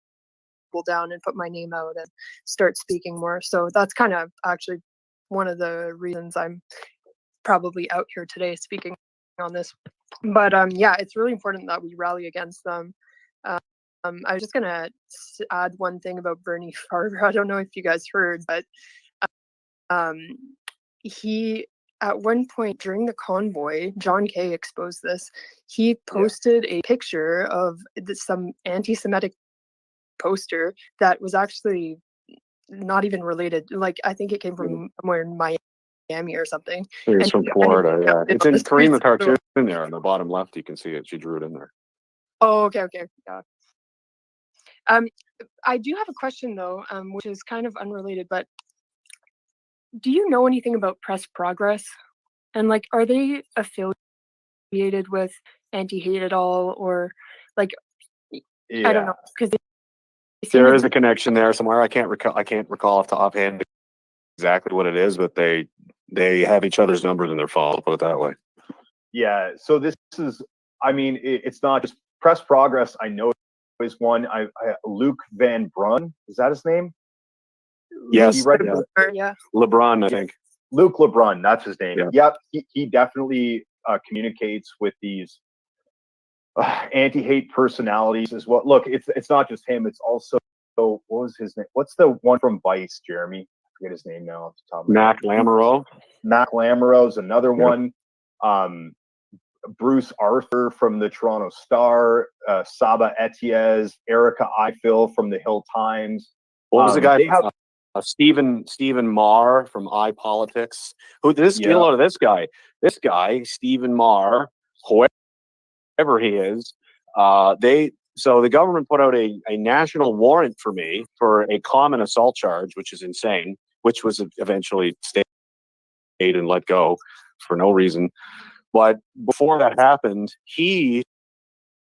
S10: down and put my name out and start speaking more. So that's kind of actually one of the reasons I'm probably out here today speaking on this. But yeah, it's really important that we rally against them. I was just gonna add one thing about Bernie Farber. I don't know if you guys heard, but he, at one point during the convoy, John Kay exposed this. He posted a picture of some anti-Semitic poster that was actually not even related. Like, I think it came from somewhere in Miami or something.
S8: It's from Florida. Yeah, it's in Karima cartoon in there on the bottom left. You can see it. She drew it in there.
S10: Oh, okay, yeah. I do have a question though, which is kind of unrelated, but do you know anything about Press Progress? And, like, are they affiliated with Anti-Hate at all, or, like, I don't know, because
S8: there is a connection there somewhere. I can't recall off the offhand exactly what it is, but they have each other's numbers in their phone. I'll put it that way.
S7: Yeah. So this is, I mean, it's not just Press Progress. I know is one. Luke Van Brun, is that his name?
S8: Yes.
S10: Yeah.
S8: LeBron, I think.
S7: Luke LeBrun, that's his name.
S8: Yeah.
S7: Yep. He definitely communicates with these anti-hate personalities as well. Look, it's not just him. It's also, what was his name? What's the one from Vice, Jeremy? I forget his name now off the top of my
S8: Mac
S7: head.
S8: Lamoureux.
S7: Mac Lamoureux is another one. Bruce Arthur from the Toronto Star, Saba Etiez, Erica Ifill from the Hill Times.
S8: What was the guy? Stephen Marr from iPolitics. Who this? Get a load of this guy. This guy, Stephen Marr, whoever he is. So the government put out a national warrant for me for a common assault charge, which is insane, which was eventually stayed and let go for no reason. But before that happened, he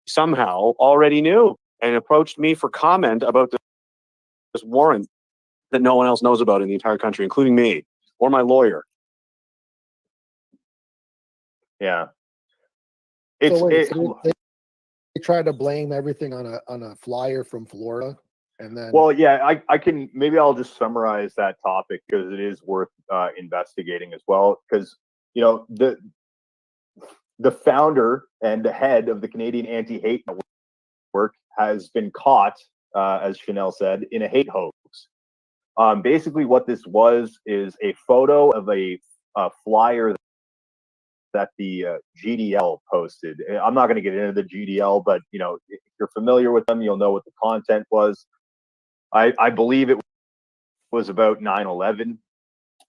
S8: somehow already knew and approached me for comment about this warrant that no one else knows about in the entire country, including me or my lawyer.
S7: Yeah.
S9: So they tried to blame everything on a flyer from Florida, and then.
S7: Well, yeah, I can, maybe I'll just summarize that topic because it is worth investigating as well. Because, you know, the founder and the head of the Canadian Anti-Hate Network has been caught, as Chanel said, in a hate hoax. Basically, what this was is a photo of a flyer that the GDL posted. I'm not going to get into the GDL, but you know, if you're familiar with them, you'll know what the content was. I believe it was about 9/11.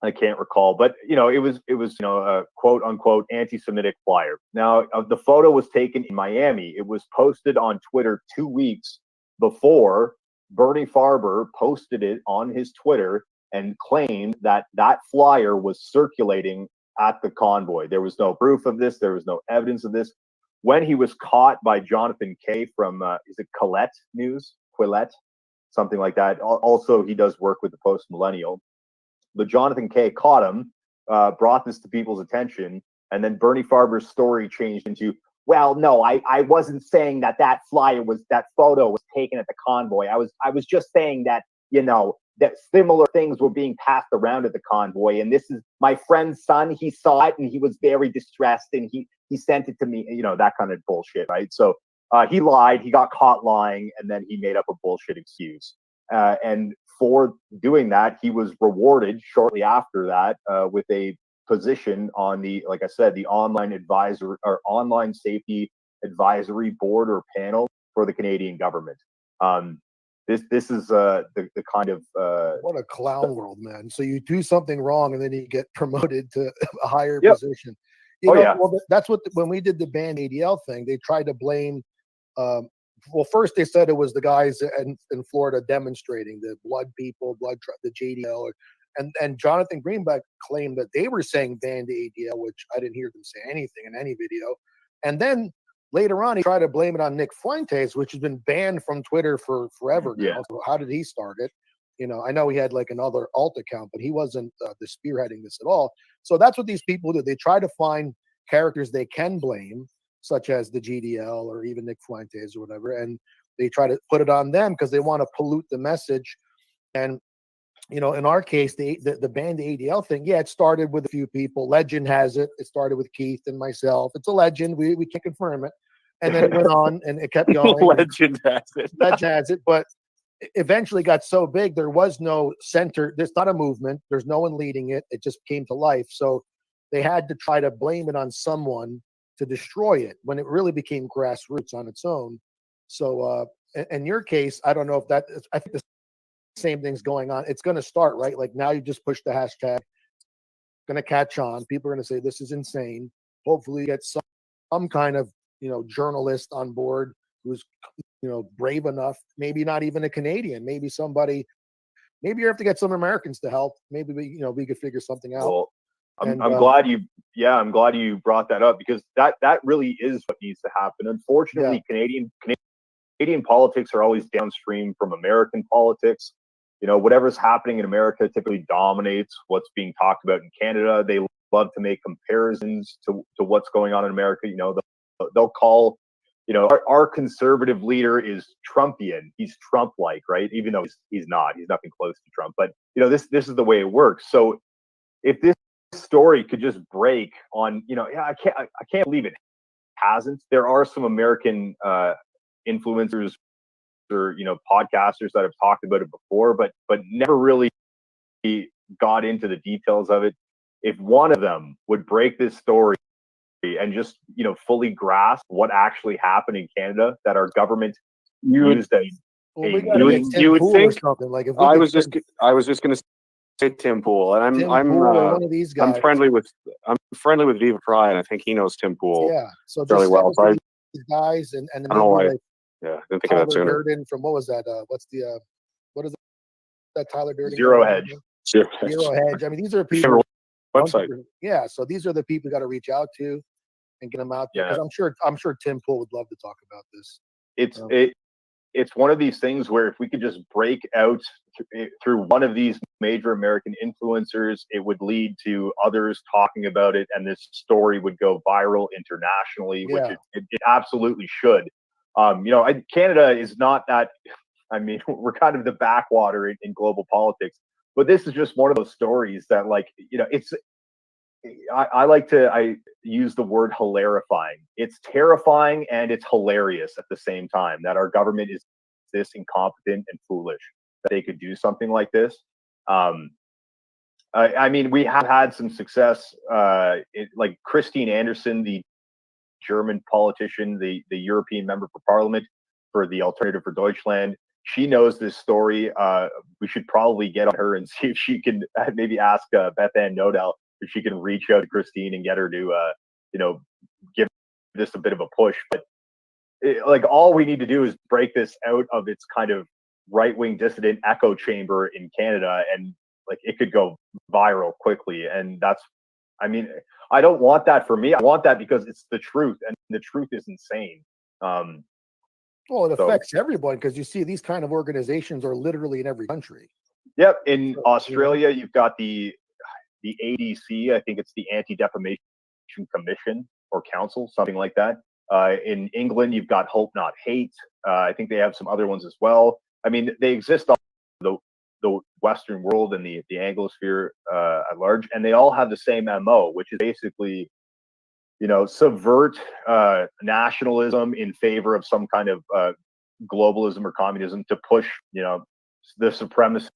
S7: I can't recall, but you know, it was you know, a quote unquote anti-Semitic flyer. Now, the photo was taken in Miami. It was posted on Twitter 2 weeks before Bernie Farber posted it on his Twitter and claimed that that flyer was circulating at the convoy. There was no proof of this. There was no evidence of this. When he was caught by Jonathan Kay from, is it Quillette, something like that. Also, he does work with the Post Millennial. But Jonathan Kay caught him, brought this to people's attention, and then Bernie Farber's story changed into, well, no, I wasn't saying that that photo was taken at the convoy. I was just saying that, you know, that similar things were being passed around at the convoy. And this is my friend's son. He saw it and he was very distressed and he sent it to me, you know, that kind of bullshit, right? So he lied, he got caught lying, and then he made up a bullshit excuse. And for doing that, he was rewarded shortly after that with a position on the, like I said, the online advisor or online safety advisory board or panel for the Canadian government. This is the kind of
S9: what a clown world, man. So you do something wrong and then you get promoted to a higher position. You know, well, that's what when we did the banned ADL thing, they tried to blame. Well, first they said it was the guys in Florida demonstrating, the blood people, the JDL, and Jonathan Greenback claimed that they were saying banned ADL, which I didn't hear them say anything in any video. And then later on, he tried to blame it on Nick Fuentes, which has been banned from Twitter for forever now. So how did he start it? You know, I know he had like another alt account, but he wasn't the spearheading this at all. So that's what these people do. They try to find characters they can blame, such as the GDL or even Nick Fuentes or whatever, and they try to put it on them because they want to pollute the message. And you know, in our case, the banned ADL thing, it started with a few people. Legend has it. It started with Keith and myself. It's a legend. We can't confirm it. And then it went on and it kept going.
S8: Legend has it.
S9: Legend has it. But eventually got so big, there was no center. There's not a movement. There's no one leading it. It just came to life. So they had to try to blame it on someone to destroy it when it really became grassroots on its own. So in your case, I don't know if that, I think the same thing's going on. It's going to start, right? Like now you just push the hashtag, going to catch on. People are going to say, this is insane. Hopefully get some kind of, you know, journalist on board who's, you know, brave enough, maybe not even a Canadian, maybe somebody, maybe you have to get some Americans to help. Maybe we could figure something out.
S7: Well, I'm glad you brought that up because that really is what needs to happen. Unfortunately, Canadian politics are always downstream from American politics. You know, whatever's happening in America typically dominates what's being talked about in Canada. They love to make comparisons to what's going on in America. You know, they'll call, you know, our conservative leader is Trumpian. He's Trump-like, right? Even though he's not. He's nothing close to Trump. But you know, this is the way it works. So if this story could just break on, you know, I can't believe it hasn't. There are some American influencers or podcasters that have talked about it before, but never really got into the details of it. If one of them would break this story and just fully grasp what actually happened in Canada, that our government used as
S8: you would think something like if I was just going to say Tim Pool, and I'm
S9: one of these guys.
S8: I'm friendly with Viva Fry, and I think he knows Tim Pool
S9: so
S8: fairly well. So
S9: these guys and
S8: I don't know why. Yeah, I didn't think of that sooner.
S9: Durden from what was that? What is that? Tyler Durden.
S7: Zero Hedge.
S8: Zero Hedge.
S9: I mean, these are people.
S8: Website.
S9: Yeah, so these are the people you got to reach out to and get them out there, because I'm sure Tim Pool would love to talk about this.
S7: It's one of these things where if we could just break out through one of these major American influencers, it would lead to others talking about it, and this story would go viral internationally, which it absolutely should. Canada is not that. I mean, we're kind of the backwater in global politics, but this is just one of those stories that, it's. I use the word hilarifying. It's terrifying and it's hilarious at the same time that our government is this incompetent and foolish that they could do something like this. I mean, we have had some success, like Christine Anderson, the German politician, the European member for parliament for the Alternative for Deutschland. She knows this story. We should probably get on her and see if she can maybe ask Beth Ann Nodell if she can reach out to Christine and get her to, give this a bit of a push. But all we need to do is break this out of its kind of right-wing dissident echo chamber in Canada, and it could go viral quickly. And I don't want that for me. I want that because it's the truth, and the truth is insane.
S9: Well, it affects everyone, because you see these kind of organizations are literally in every country.
S7: Yep. In Australia, you've got the ADC, I think it's the Anti-Defamation Commission or Council, something like that. In England, you've got Hope Not Hate. I think they have some other ones as well. I mean, they exist on the Western world and the Anglosphere at large, and they all have the same MO, which is basically, subvert nationalism in favor of some kind of globalism or communism to push, the supremacy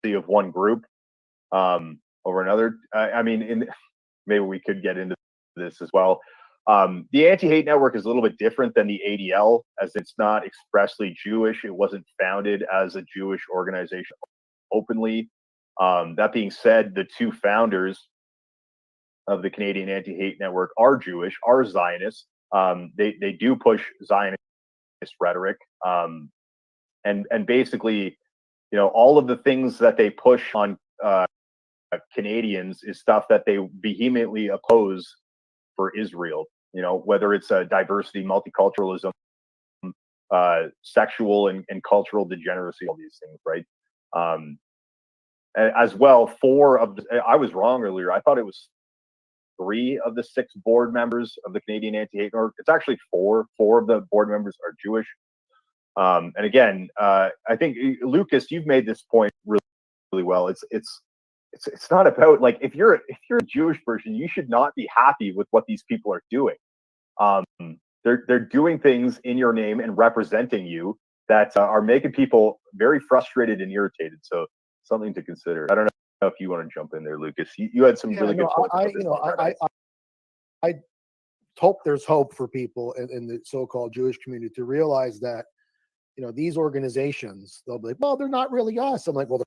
S7: of one group over another. I mean, maybe we could get into this as well. The Anti-Hate Network is a little bit different than the ADL, as it's not expressly Jewish. It wasn't founded as a Jewish organization openly. That being said, the two founders of the Canadian Anti-Hate Network are Jewish, are Zionists. They do push Zionist rhetoric, and basically, all of the things that they push on Canadians is stuff that they vehemently oppose for Israel. Whether it's diversity, multiculturalism, sexual and cultural degeneracy, all these things, right? As well, I was wrong earlier. I thought it was 3 of the 6 board members of the Canadian Anti-Hate Network. It's actually 4. 4 of the board members are Jewish. And again, I think, Lucas, you've made this point really, really well. It's not about, if you're a Jewish person, you should not be happy with what these people are doing. They're doing things in your name and representing you that are making people very frustrated and irritated. So something to consider. I don't know if you want to jump in there, Lucas. You had some really good points.
S9: I hope there's hope for people in the so-called Jewish community to realize that, these organizations, they'll be like, well, they're not really us. I'm like, well,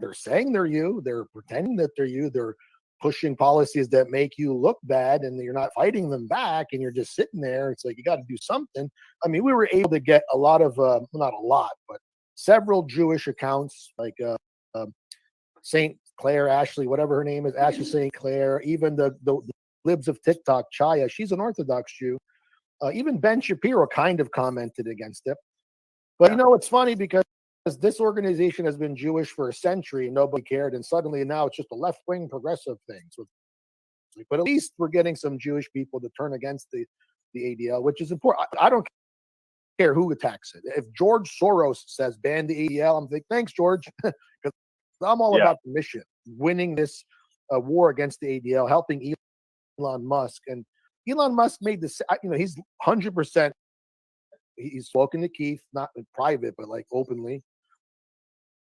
S9: they're saying they're you. They're pretending that they're you. They're pushing policies that make you look bad, and you're not fighting them back, and you're just sitting there. It's like, you got to do something. I mean, we were able to get a lot of, not a lot, but several Jewish accounts, like St. Clair, Ashley, whatever her name is, Ashley St. Clair, even the libs of TikTok, Chaya, she's an Orthodox Jew. Even Ben Shapiro kind of commented against it. But it's funny because this organization has been Jewish for a century and nobody cared, and suddenly now it's just a left-wing progressive thing. So, but at least we're getting some Jewish people to turn against the ADL, which is important. I don't care who attacks it. If George Soros says ban the ADL, I'm like, thanks, George, because I'm all about the mission, winning this war against the ADL, helping Elon Musk. And Elon Musk made this. He's 100%. He's spoken to Keith, not in private, but like openly.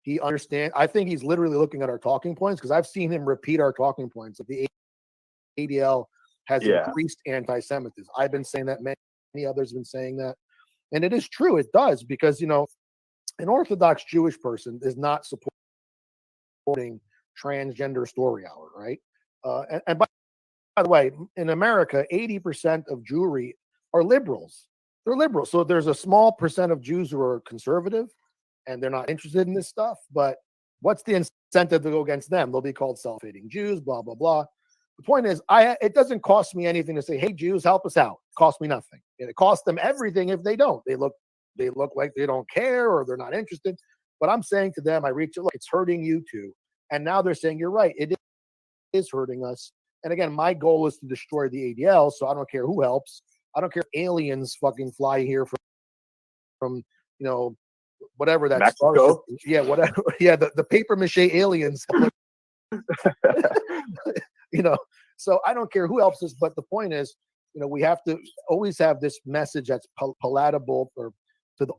S9: He understands. I think he's literally looking at our talking points because I've seen him repeat our talking points. Like the ADL has increased anti-Semitism. I've been saying that. Many others have been saying that, and it is true. It does because an Orthodox Jewish person is not supporting transgender story hour, right? And by the way, in America, 80% of Jewry are liberals. They're liberals. So there's a small percent of Jews who are conservative and they're not interested in this stuff. But what's the incentive to go against them? They'll be called self-hating Jews, blah, blah, blah. The point is, it doesn't cost me anything to say, hey, Jews, help us out. It costs me nothing. And it costs them everything if they don't. They look like they don't care or they're not interested. But I'm saying to them, I reach it, look, it's hurting you too. And now they're saying, you're right, it is hurting us. And again, my goal is to destroy the ADL, so I don't care who helps. I don't care if aliens fucking fly here from whatever that
S8: Mexico.
S9: Yeah, whatever. Yeah, the paper mache aliens. So I don't care who helps us, but the point is, we have to always have this message that's palatable to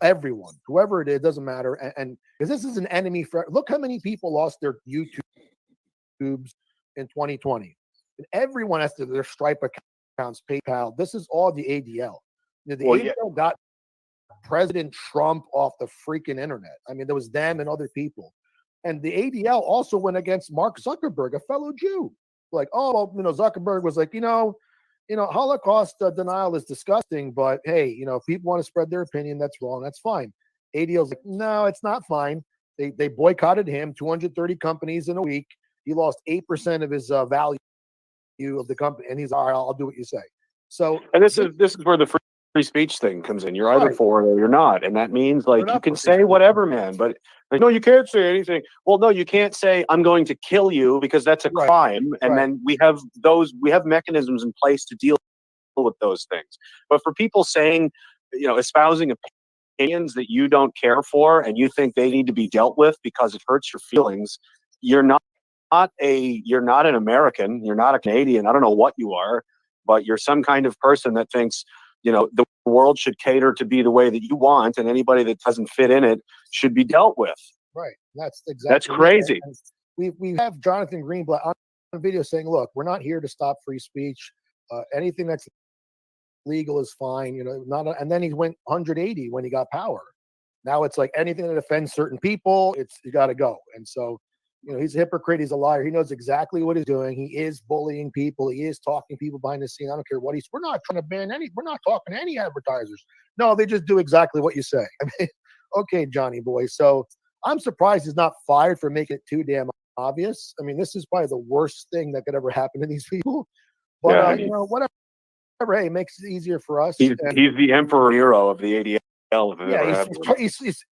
S9: everyone, whoever it is, doesn't matter. And because this is an enemy look how many people lost their YouTubes in 2020. And everyone has their Stripe accounts, PayPal. This is all the ADL. The ADL got President Trump off the freaking internet. I mean, there was them and other people. And the ADL also went against Mark Zuckerberg, a fellow Jew. Like, Zuckerberg was like, Holocaust denial is disgusting, but hey, if people want to spread their opinion, that's wrong. That's fine. ADL's like, no, it's not fine. They boycotted him, 230 companies in a week. He lost 8% of his value of the company, and he's all right. I'll do what you say. So,
S8: and this is where the free speech thing comes in. You're either for it or you're not, and that means like you can say whatever, man. But like, no, you can't say anything. Well, no, you can't say I'm going to kill you because that's a crime. And then we have mechanisms in place to deal with those things. But for people saying, espousing opinions that you don't care for and you think they need to be dealt with because it hurts your feelings, you're not an American, you're not a Canadian, I don't know what you are, but you're some kind of person that thinks, the world should cater to be the way that you want, and anybody that doesn't fit in it should be dealt with.
S9: Right. That's
S8: crazy.
S9: We have Jonathan Greenblatt on video saying, look, we're not here to stop free speech. Anything that's legal is fine, and then he went 180 when he got power. Now it's like anything that offends certain people, you got to go. And so, he's a hypocrite. He's a liar. He knows exactly what he's doing. He is bullying people. He is talking to people behind the scene. I don't care what we're not trying to ban we're not talking to any advertisers. No, they just do exactly what you say. I mean, okay, Johnny boy. So I'm surprised he's not fired for making it too damn obvious. I mean, this is probably the worst thing that could ever happen to these people. But, whatever. Hey, it makes it easier for us.
S8: He's the emperor hero of the ADL.
S9: Yeah, he's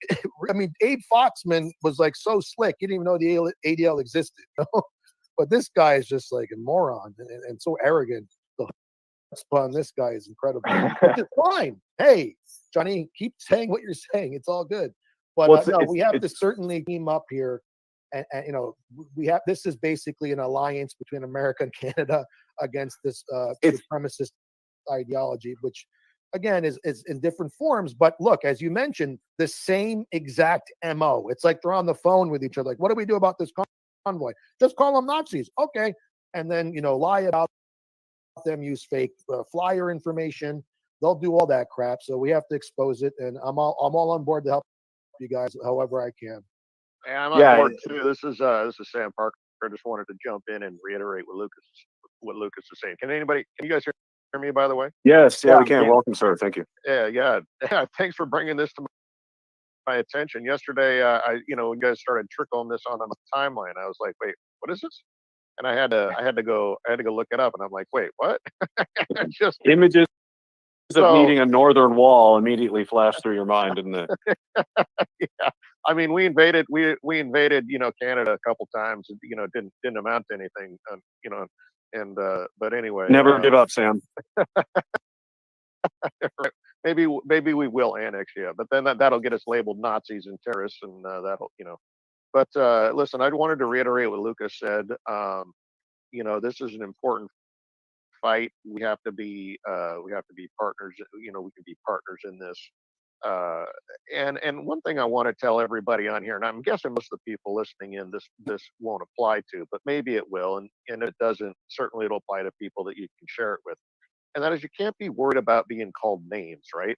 S9: I mean, Abe Foxman was like so slick, he didn't even know the ADL existed. But this guy is just like a moron and so arrogant. The spun this guy is incredible. Which is fine. Hey, Johnny, keep saying what you're saying. It's all good. But we have to certainly team up here. And this is basically an alliance between America and Canada against this supremacist ideology, which again is in different forms. But look, as you mentioned, the same exact MO. It's like they're on the phone with each other. Like, what do we do about this convoy? Just call them Nazis. Okay. And then, lie about them, use fake flyer information. They'll do all that crap. So we have to expose it. And I'm all on board to help you guys however I can.
S11: And I'm on board too. This is Sam Parker. I just wanted to jump in and reiterate what Lucas is saying. Can you guys hear me, by the way?
S8: Yes, we can. Welcome, sir. Thank you.
S11: Yeah. Thanks for bringing this to my attention. Yesterday, when you guys started trickling this on the timeline, I was like, wait, what is this? And I had to go look it up, and I'm like, wait, what? Just
S8: images of needing a northern wall immediately flashed through your mind, didn't it?
S11: Yeah. I mean, we invaded Canada a couple times. Didn't amount to anything. But anyway.
S8: Never give up, Sam.
S11: Right. Maybe we will annex, but then that'll get us labeled Nazis and terrorists, and that'll. But listen, I wanted to reiterate what Lucas said. This is an important fight. We have to be partners. We can be partners in this. And one thing I want to tell everybody on here, and I'm guessing most of the people listening in, this won't apply to, but maybe it will, and if it doesn't, certainly it'll apply to people that you can share it with. And that is, you can't be worried about being called names, right?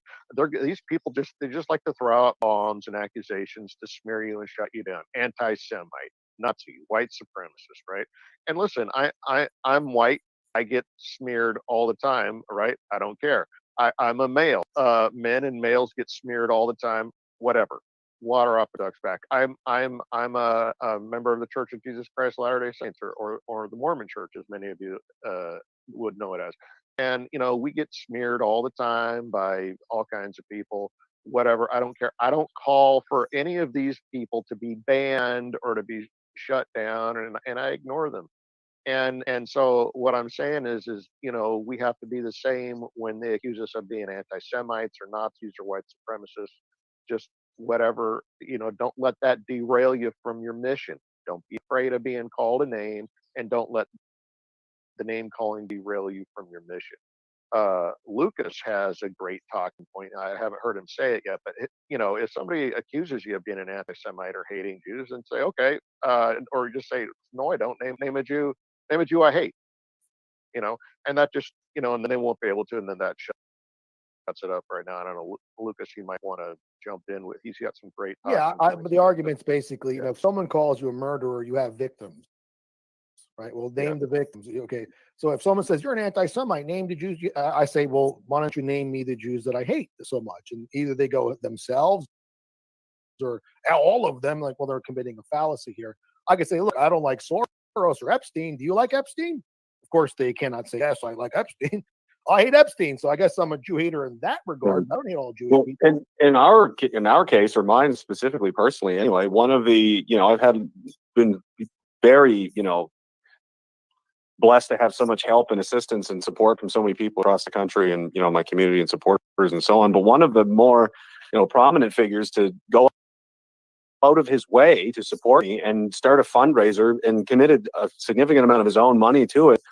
S11: These people they just like to throw out bombs and accusations to smear you and shut you down. Anti-Semite, Nazi, white supremacist, right? And listen, I'm white. I get smeared all the time, right? I don't care. I'm a male. Men and males get smeared all the time. Whatever. Water off a duck's back. I'm a member of the Church of Jesus Christ of Latter-day Saints, or the Mormon Church, as many of you would know it as. And we get smeared all the time by all kinds of people. Whatever. I don't care. I don't call for any of these people to be banned or to be shut down, and I ignore them. And so what I'm saying is we have to be the same when they accuse us of being anti-Semites or Nazis or white supremacists. Just whatever, don't let that derail you from your mission. Don't be afraid of being called a name, and don't let the name calling derail you from your mission. Lucas has a great talking point. I haven't heard him say it yet, but if somebody accuses you of being an anti-Semite or hating Jews, then say, okay, or just say, no, I don't. Name a Jew I hate, and that just, and then they won't be able to, and then that shuts it up right now. I don't know, Lucas, he might want to jump in with, he's got some great.
S9: Yeah, but the argument's basically, if someone calls you a murderer, you have victims, right? Well, name the victims. Okay, so if someone says you're an anti-Semite, name the Jews. I say, well, why don't you name me the Jews that I hate so much? And either they go themselves, or all of them, like, well, they're committing a fallacy here. I could say, look, I don't like Soros or Epstein. Do you like Epstein? Of course, they cannot say, yes, I like Epstein. I hate Epstein. So I guess I'm a Jew hater in that regard. I don't hate all Jewish people.
S8: In our case, or mine specifically, personally, anyway, one of the, I've been very, blessed to have so much help and assistance and support from so many people across the country, and, my community and supporters and so on. But one of the more, prominent figures to go out of his way to support me and start a fundraiser, and committed a significant amount of his own money to it,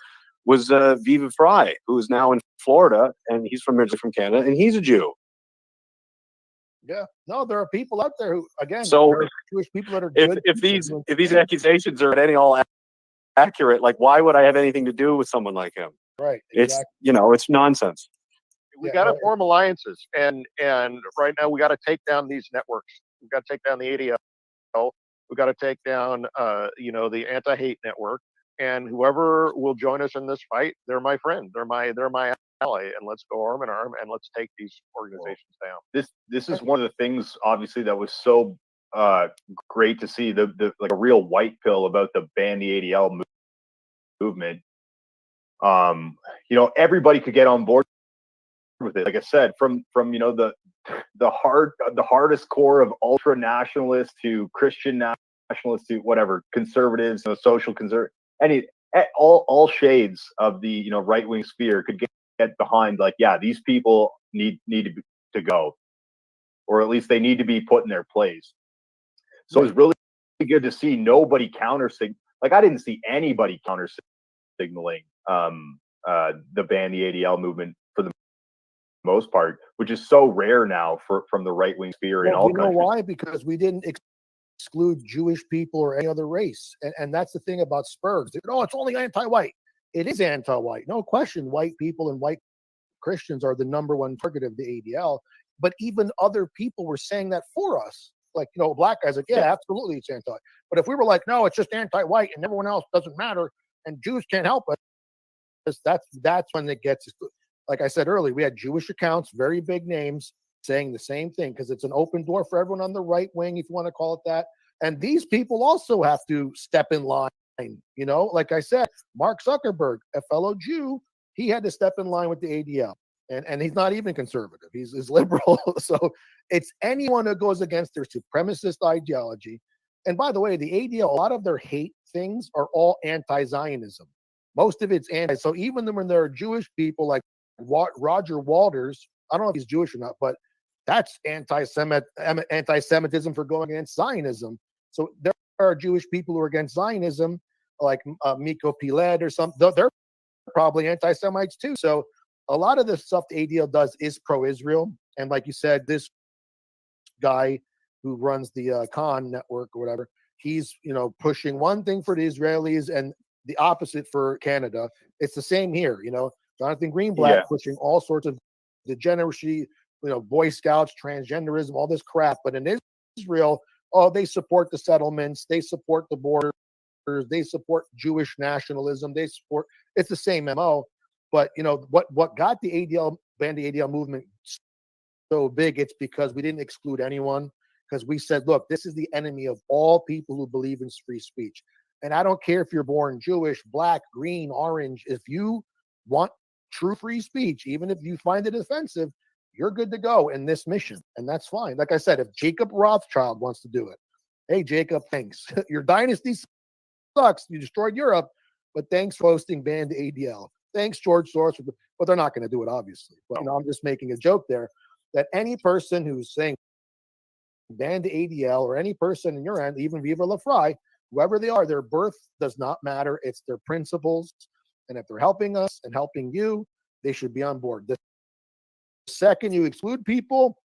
S8: was Viva Fry, who is now in Florida, and he's originally from Canada, and he's a Jew.
S9: Yeah, no, there are people out there who, again,
S8: so
S9: Jewish people that are
S8: good. If these accusations are at any all accurate, like, why would I have anything to do with someone like him?
S9: Right. Exactly.
S8: It's nonsense.
S11: We got to form alliances, and right now we got to take down these networks. We got to take down the ADL. We got to take down, the anti-hate network, and whoever will join us in this fight, they're my friend. They're my ally, and let's go arm in arm, and let's take these organizations down.
S7: This is one of the things, obviously, that was so great to see, the like a real white pill about the ban the ADL movement. Everybody could get on board with it. Like I said, from the hardest core of ultra nationalists to Christian nationalists to whatever, conservatives, social conservative, all shades of the right wing sphere could get behind, like, yeah, these people need to go, or at least they need to be put in their place. So it's really good to see nobody like, I didn't see anybody counter signaling the ban the ADL movement for the most part, which is so rare now from the right wing sphere in all countries.
S9: You know why? Because we didn't exclude Jewish people or any other race, and that's the thing about Spurs. Oh, it's only anti-white. It is anti-white, no question. White people and white Christians are the number one target of the ADL, but even other people were saying that for us. Like, black guys, like, yeah, absolutely, it's anti. But if we were like, no, it's just anti-white and everyone else doesn't matter, and Jews can't help it, that's when it gets, like I said earlier, we had Jewish accounts, very big names, saying the same thing, because it's an open door for everyone on the right wing, if you want to call it that. And these people also have to step in line. Like I said, Mark Zuckerberg, a fellow Jew, he had to step in line with the ADL. And he's not even conservative. He's liberal. So it's anyone who goes against their supremacist ideology. And by the way, the ADL, a lot of their hate things are all anti-Zionism. Most of it's anti. So even when there are Jewish people like Roger Walters, I don't know if he's Jewish or not, but that's anti-Semitism for going against Zionism. So there are Jewish people who are against Zionism, like Miko Piled or something. They're probably anti-Semites too. So a lot of the stuff the ADL does is pro-Israel. And like you said, this guy who runs the Khan network or whatever, he's, pushing one thing for the Israelis and the opposite for Canada. It's the same here, Jonathan Greenblatt pushing all sorts of degeneracy, Boy Scouts, transgenderism, all this crap. But in Israel, they support the settlements, they support the borders, they support Jewish nationalism, it's the same MO. But what got the ADL Bandy ADL movement so big, it's because we didn't exclude anyone, because we said, look, this is the enemy of all people who believe in free speech. And I don't care if you're born Jewish, black, green, orange, if you want true free speech, even if you find it offensive, you're good to go in this mission. And that's fine. Like I said, if Jacob Rothschild wants to do it, hey, Jacob, thanks. Your dynasty sucks. You destroyed Europe, but thanks for hosting Band ADL. Thanks, George Soros. But they're not going to do it, obviously. But I'm just making a joke there that any person who's saying Band ADL or any person in your end, even Viva La Fry, whoever they are, their birth does not matter. It's their principles. And if they're helping us and helping you, they should be on board. The second you exclude people,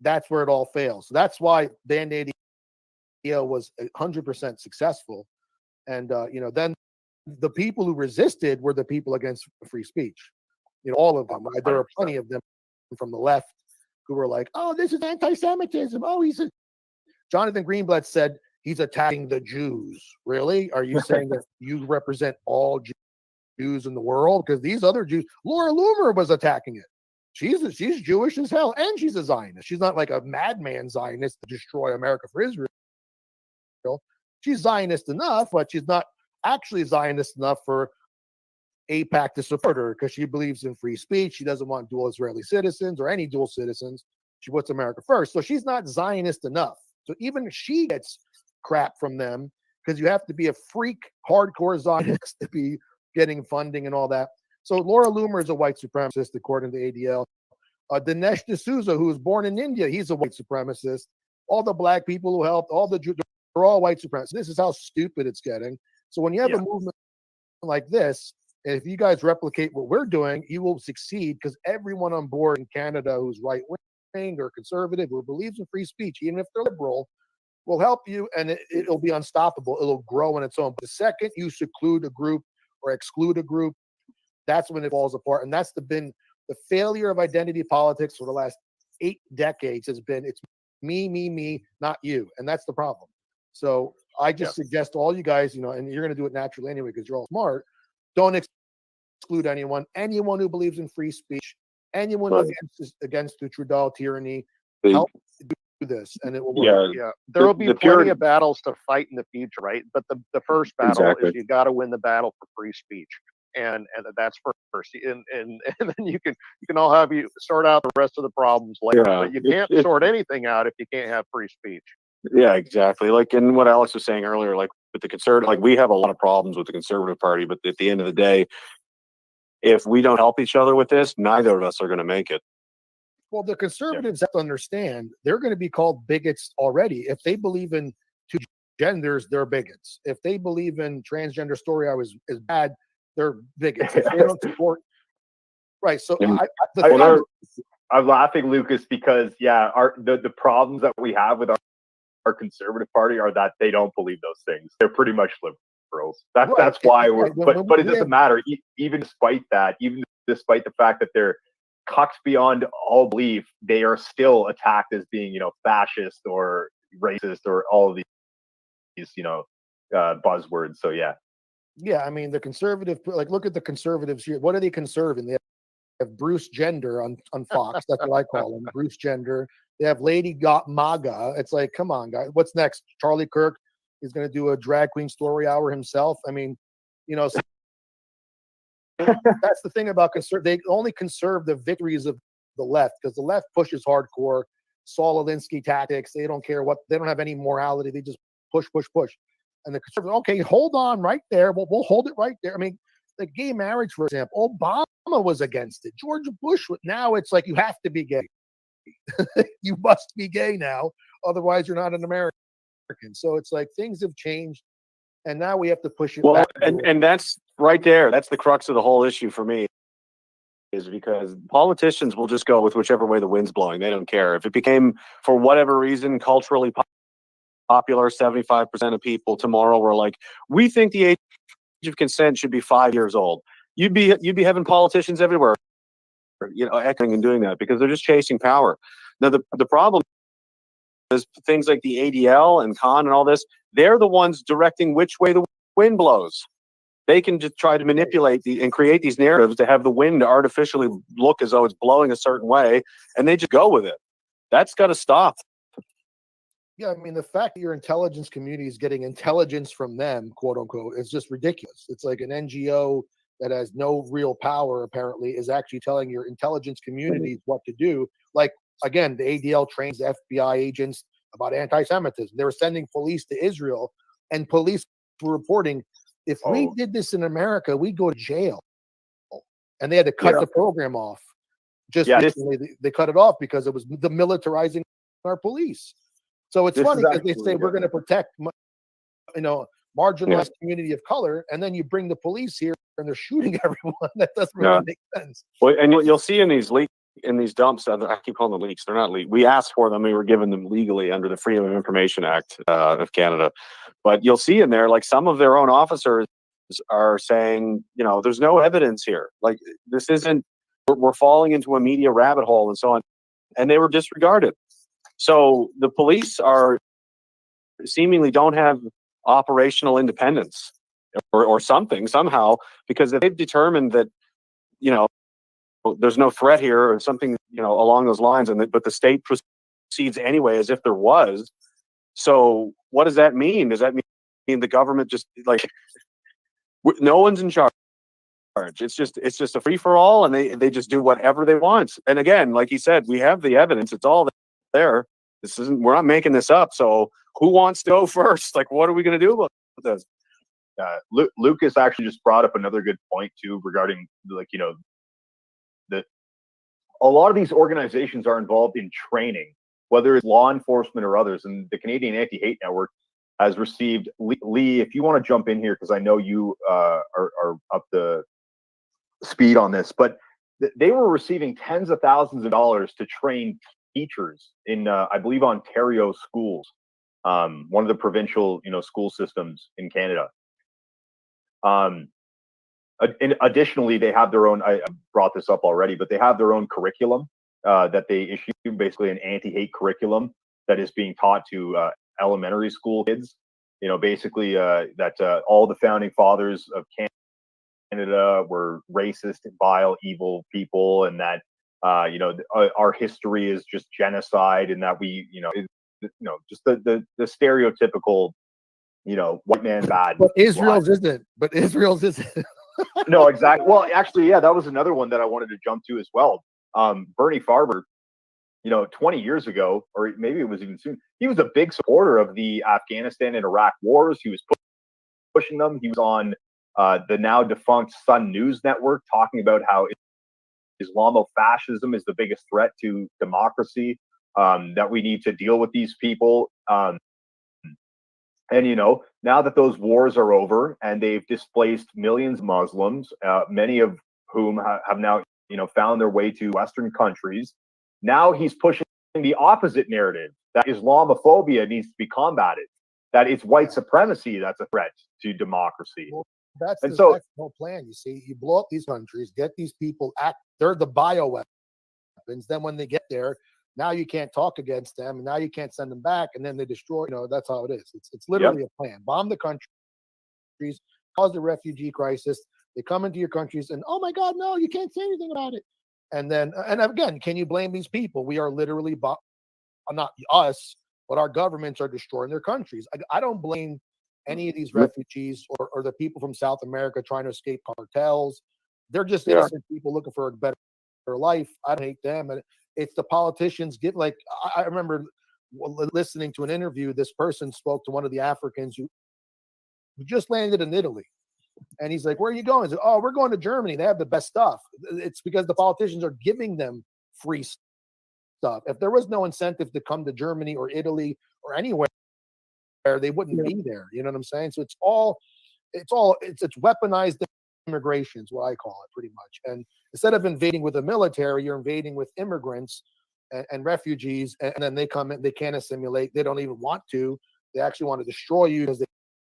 S9: that's where it all fails. So that's why Band ADL was 100% successful. And, then the people who resisted were the people against free speech. All of them. There are plenty of them from the left who were like, oh, this is anti-Semitism. Oh, Jonathan Greenblatt said he's attacking the Jews. Really? Are you saying that you represent all Jews in the world? Because these other Jews, Laura Loomer was attacking it. She's Jewish as hell, and she's a Zionist. She's not like a madman Zionist to destroy America for Israel. She's Zionist enough, but she's not actually Zionist enough for AIPAC to support her, because she believes in free speech. She doesn't want dual Israeli citizens or any dual citizens. She puts America first. So she's not Zionist enough. So even she gets crap from them, because you have to be a freak hardcore Zionist to be getting funding and all that. So Laura Loomer is a white supremacist, according to ADL. Dinesh D'Souza, who was born in India, he's a white supremacist. All the black people who helped, all the Jews, they're all white supremacists. This is how stupid it's getting. So when you have a movement like this, and if you guys replicate what we're doing, you will succeed, because everyone on board in Canada who's right-wing or conservative or believes in free speech, even if they're liberal, will help you, and it'll be unstoppable. It'll grow on its own. But the second you seclude a group or exclude a group, that's when it falls apart. And that's been the failure of identity politics for the last 8 decades has been, it's me, not you. And that's the problem. So I just suggest to all you guys, and you're going to do it naturally anyway, because you're all smart, don't exclude anyone who believes in free speech, anyone against the Trudeau tyranny, help do this, and it will work.
S11: There will be plenty of battles to fight in the future, right? But the first battle is you got to win the battle for free speech. And that's first, and then you can all have you sort out the rest of the problems later. But you can't sort anything out if you can't have free speech.
S8: Yeah, exactly. Like in what Alex was saying earlier, like with the conservative, like we have a lot of problems with the Conservative Party, but at the end of the day, if we don't help each other with this, neither of us are going to make it.
S9: Well, the conservatives have to understand they're going to be called bigots already. If they believe in two genders, they're bigots. If they believe in transgender story is bad, they're bigots. If they don't support, right? So
S12: I'm laughing, Lucas, because the problems that we have with our Conservative Party are that they don't believe those things. They're pretty much liberals. That's why we're. But it doesn't matter. Even despite that, even despite the fact that they're cucked beyond all belief, they are still attacked as being, fascist or racist or all of these, buzzwords. So yeah.
S9: Yeah, I mean, the conservative, like, look at the conservatives here. What are they conserving? They have Bruce Gender on Fox. That's what I call him, Bruce Gender. They have Lady MAGA. It's like, come on, guys. What's next? Charlie Kirk is going to do a drag queen story hour himself. I mean, that's the thing about they only conserve the victories of the left, because the left pushes hardcore Saul Alinsky tactics. They don't care they don't have any morality. They just push. And the conservatives, okay, hold on right there. We'll hold it right there. I mean, the gay marriage, for example, Obama was against it. George Bush, now it's like you have to be gay. You must be gay now. Otherwise, you're not an American. So it's like things have changed. And now we have to push it back.
S8: And that's right there. That's the crux of the whole issue for me, is because politicians will just go with whichever way the wind's blowing. They don't care. If it became, for whatever reason, culturally popular, 75% of people tomorrow were like, we think the age of consent should be 5 years old. You'd be having politicians everywhere, echoing and doing that because they're just chasing power. Now the problem is things like the ADL and Con and all this, they're the ones directing which way the wind blows. They can just try to manipulate and create these narratives to have the wind artificially look as though it's blowing a certain way, and they just go with it. That's got to stop.
S9: Yeah, I mean, the fact that your intelligence community is getting intelligence from them, quote unquote, is just ridiculous. It's like an NGO that has no real power, apparently, is actually telling your intelligence communities what to do. Like, again, the ADL trains FBI agents about anti-Semitism. They were sending police to Israel, and police were reporting, if we did this in America, we'd go to jail. And they had to cut the program off. Just recently, they cut it off because it was the militarizing our police. So it's funny because they say we're going to protect, marginalized community of color, and then you bring the police here and they're shooting everyone. That doesn't really make sense.
S8: Well, and you'll see in these dumps, I keep calling them leaks. They're not leaks. We asked for them. We were given them legally under the Freedom of Information Act of Canada. But you'll see in there, like, some of their own officers are saying, there's no evidence here. Like, this isn't, we're falling into a media rabbit hole and so on. And they were disregarded. So the police seemingly don't have operational independence or something somehow, because they've determined that, there's no threat here or something, along those lines, but the state proceeds anyway as if there was. So what does that mean? Does that mean the government just, like, no one's in charge? It's just a free for all, and they just do whatever they want. And again, like he said, we have the evidence. It's all there. We're not making this up. So who wants to go first? Like, what are we going to do about this?
S12: Lucas actually just brought up another good point too, regarding, like, a lot of these organizations are involved in training, whether it's law enforcement or others. And the Canadian Anti-Hate Network has received, Lee, if you want to jump in here, because I know you are up to speed on this, but they were receiving tens of thousands of dollars to train teachers in, I believe, Ontario schools, one of the provincial, school systems in Canada. Additionally, they have their own, I brought this up already, but they have their own curriculum that they issue, basically an anti-hate curriculum that is being taught to elementary school kids. Basically that all the founding fathers of Canada were racist, vile, evil people, and that our history is just genocide, and that we, just the stereotypical, white man bad.
S9: But Israel's isn't.
S12: No, exactly. Well, actually, yeah, that was another one that I wanted to jump to as well. Bernie Farber, 20 years ago, or maybe it was even soon, he was a big supporter of the Afghanistan and Iraq wars. He was pushing them. He was on the now defunct Sun News Network talking about how Islamofascism is the biggest threat to democracy, that we need to deal with these people. And, now that those wars are over and they've displaced millions of Muslims, many of whom have now, found their way to Western countries, now he's pushing the opposite narrative, that Islamophobia needs to be combated, that it's white supremacy that's a threat to democracy.
S9: Well, that's the whole plan. You see, you blow up these countries, get these people, they're the bioweapons. Then when they get there, now you can't talk against them, and now you can't send them back, and then they destroy. That's how it is. It's literally a plan. Bomb the countries, cause the refugee crisis. They come into your countries, and oh my God, no, you can't say anything about it. And then, and again, can you blame these people? We are literally, not us, but our governments are destroying their countries. I don't blame any of these refugees or the people from South America trying to escape cartels. They're just innocent people looking for a better life. I don't hate them. And it's the politicians I remember listening to an interview. This person spoke to one of the Africans who just landed in Italy. And he's like, where are you going? He's like, oh, we're going to Germany. They have the best stuff. It's because the politicians are giving them free stuff. If there was no incentive to come to Germany or Italy or anywhere, they wouldn't be there. You know what I'm saying? So it's weaponized immigration is what I call it, pretty much. And instead of invading with the military, you're invading with immigrants and refugees, and then they come in, they can't assimilate, they don't even want to. They actually want to destroy you because they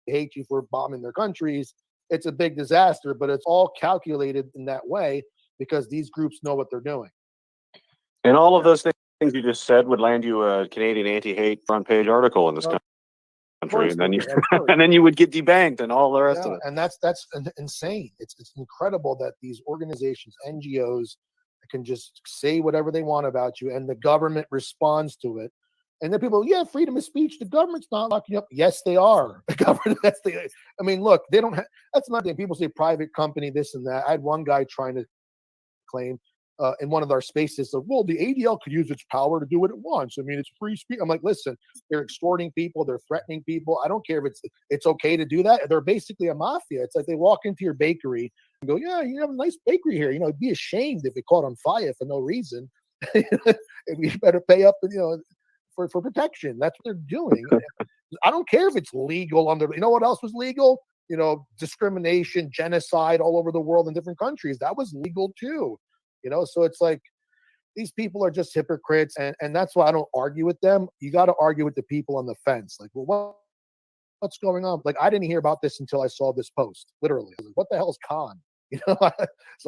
S9: hate you for bombing their countries. It's a big disaster, but it's all calculated in that way because these groups know what they're doing.
S8: And all of those things you just said would land you a Canadian anti-hate front page article in this country, and then you and then you would get debanked and all the rest of it.
S9: And that's insane. It's incredible that these organizations, NGOs, can just say whatever they want about you, and the government responds to it. And then people, yeah, freedom of speech. The government's not locking you up. Yes, they are. The government. I mean, look, they don't. That's not the people say private company, this and that. I had one guy trying to claim in one of our spaces, so, well, the ADL could use its power to do what it wants. I mean, it's free speech. I'm like, listen, they're extorting people, they're threatening people. I don't care if it's okay to do that. They're basically a mafia. It's like they walk into your bakery and go, yeah, you have a nice bakery here. You know, it'd be ashamed if it caught on fire for no reason. We better pay up, for protection. That's what they're doing. I don't care if it's legal under, you know what else was legal? Discrimination, genocide all over the world in different countries. That was legal too. So it's like these people are just hypocrites, and that's why I don't argue with them. You got to argue with the people on the fence. Like, well, what's going on? Like, I didn't hear about this until I saw this post. Literally, I was like, what the hell is con? So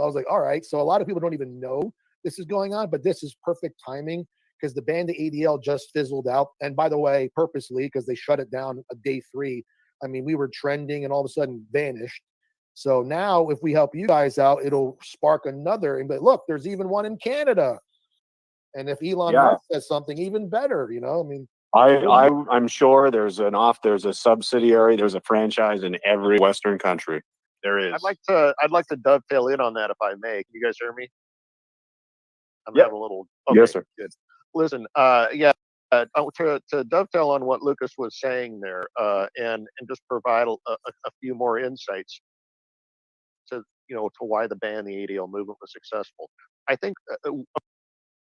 S9: I was like, all right. So a lot of people don't even know this is going on, but this is perfect timing because the band, the ADL, just fizzled out. And by the way, purposely, because they shut it down day 3. I mean, we were trending and all of a sudden vanished. So now if we help you guys out, it'll spark another. But look, there's even one in Canada. And if Elon Musk says something, even better, I mean.
S8: I'm sure there's a subsidiary, there's a franchise in every Western country.
S7: There is.
S11: I'd like to dovetail in on that if I may. Can you guys hear me? I'm having a little. Okay,
S8: yes, sir.
S11: Good. Listen, to dovetail on what Lucas was saying there, and just provide a few more insights to why the ban, the ADL movement was successful. I think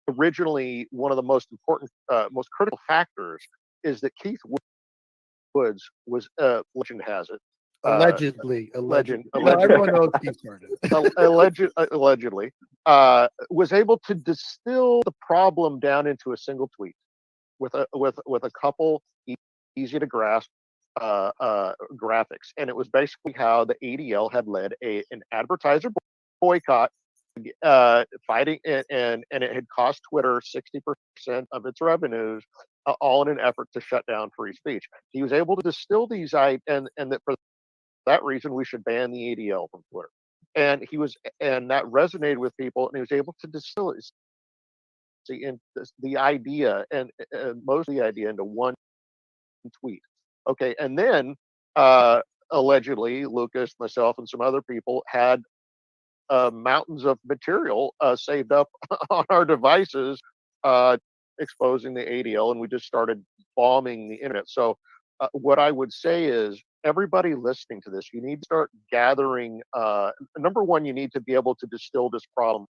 S11: originally one of the most important, most critical factors is that Keith Woods was, legend has it,
S9: Allegedly.
S11: Everyone knows Keith started. Allegedly, was able to distill the problem down into a single tweet with a couple easy to grasp graphics, and it was basically how the ADL had led an advertiser boycott, fighting, and it had cost Twitter 60% of its revenues, all in an effort to shut down free speech. He was able to distill these and that for that reason we should ban the ADL from Twitter, and that resonated with people, and he was able to distill it. The idea and most of the idea into one tweet. Okay, and then allegedly Lucas, myself, and some other people had mountains of material saved up on our devices exposing the ADL, and we just started bombing the internet. So what I would say is, everybody listening to this, you need to start gathering. Number one, you need to be able to distill this problem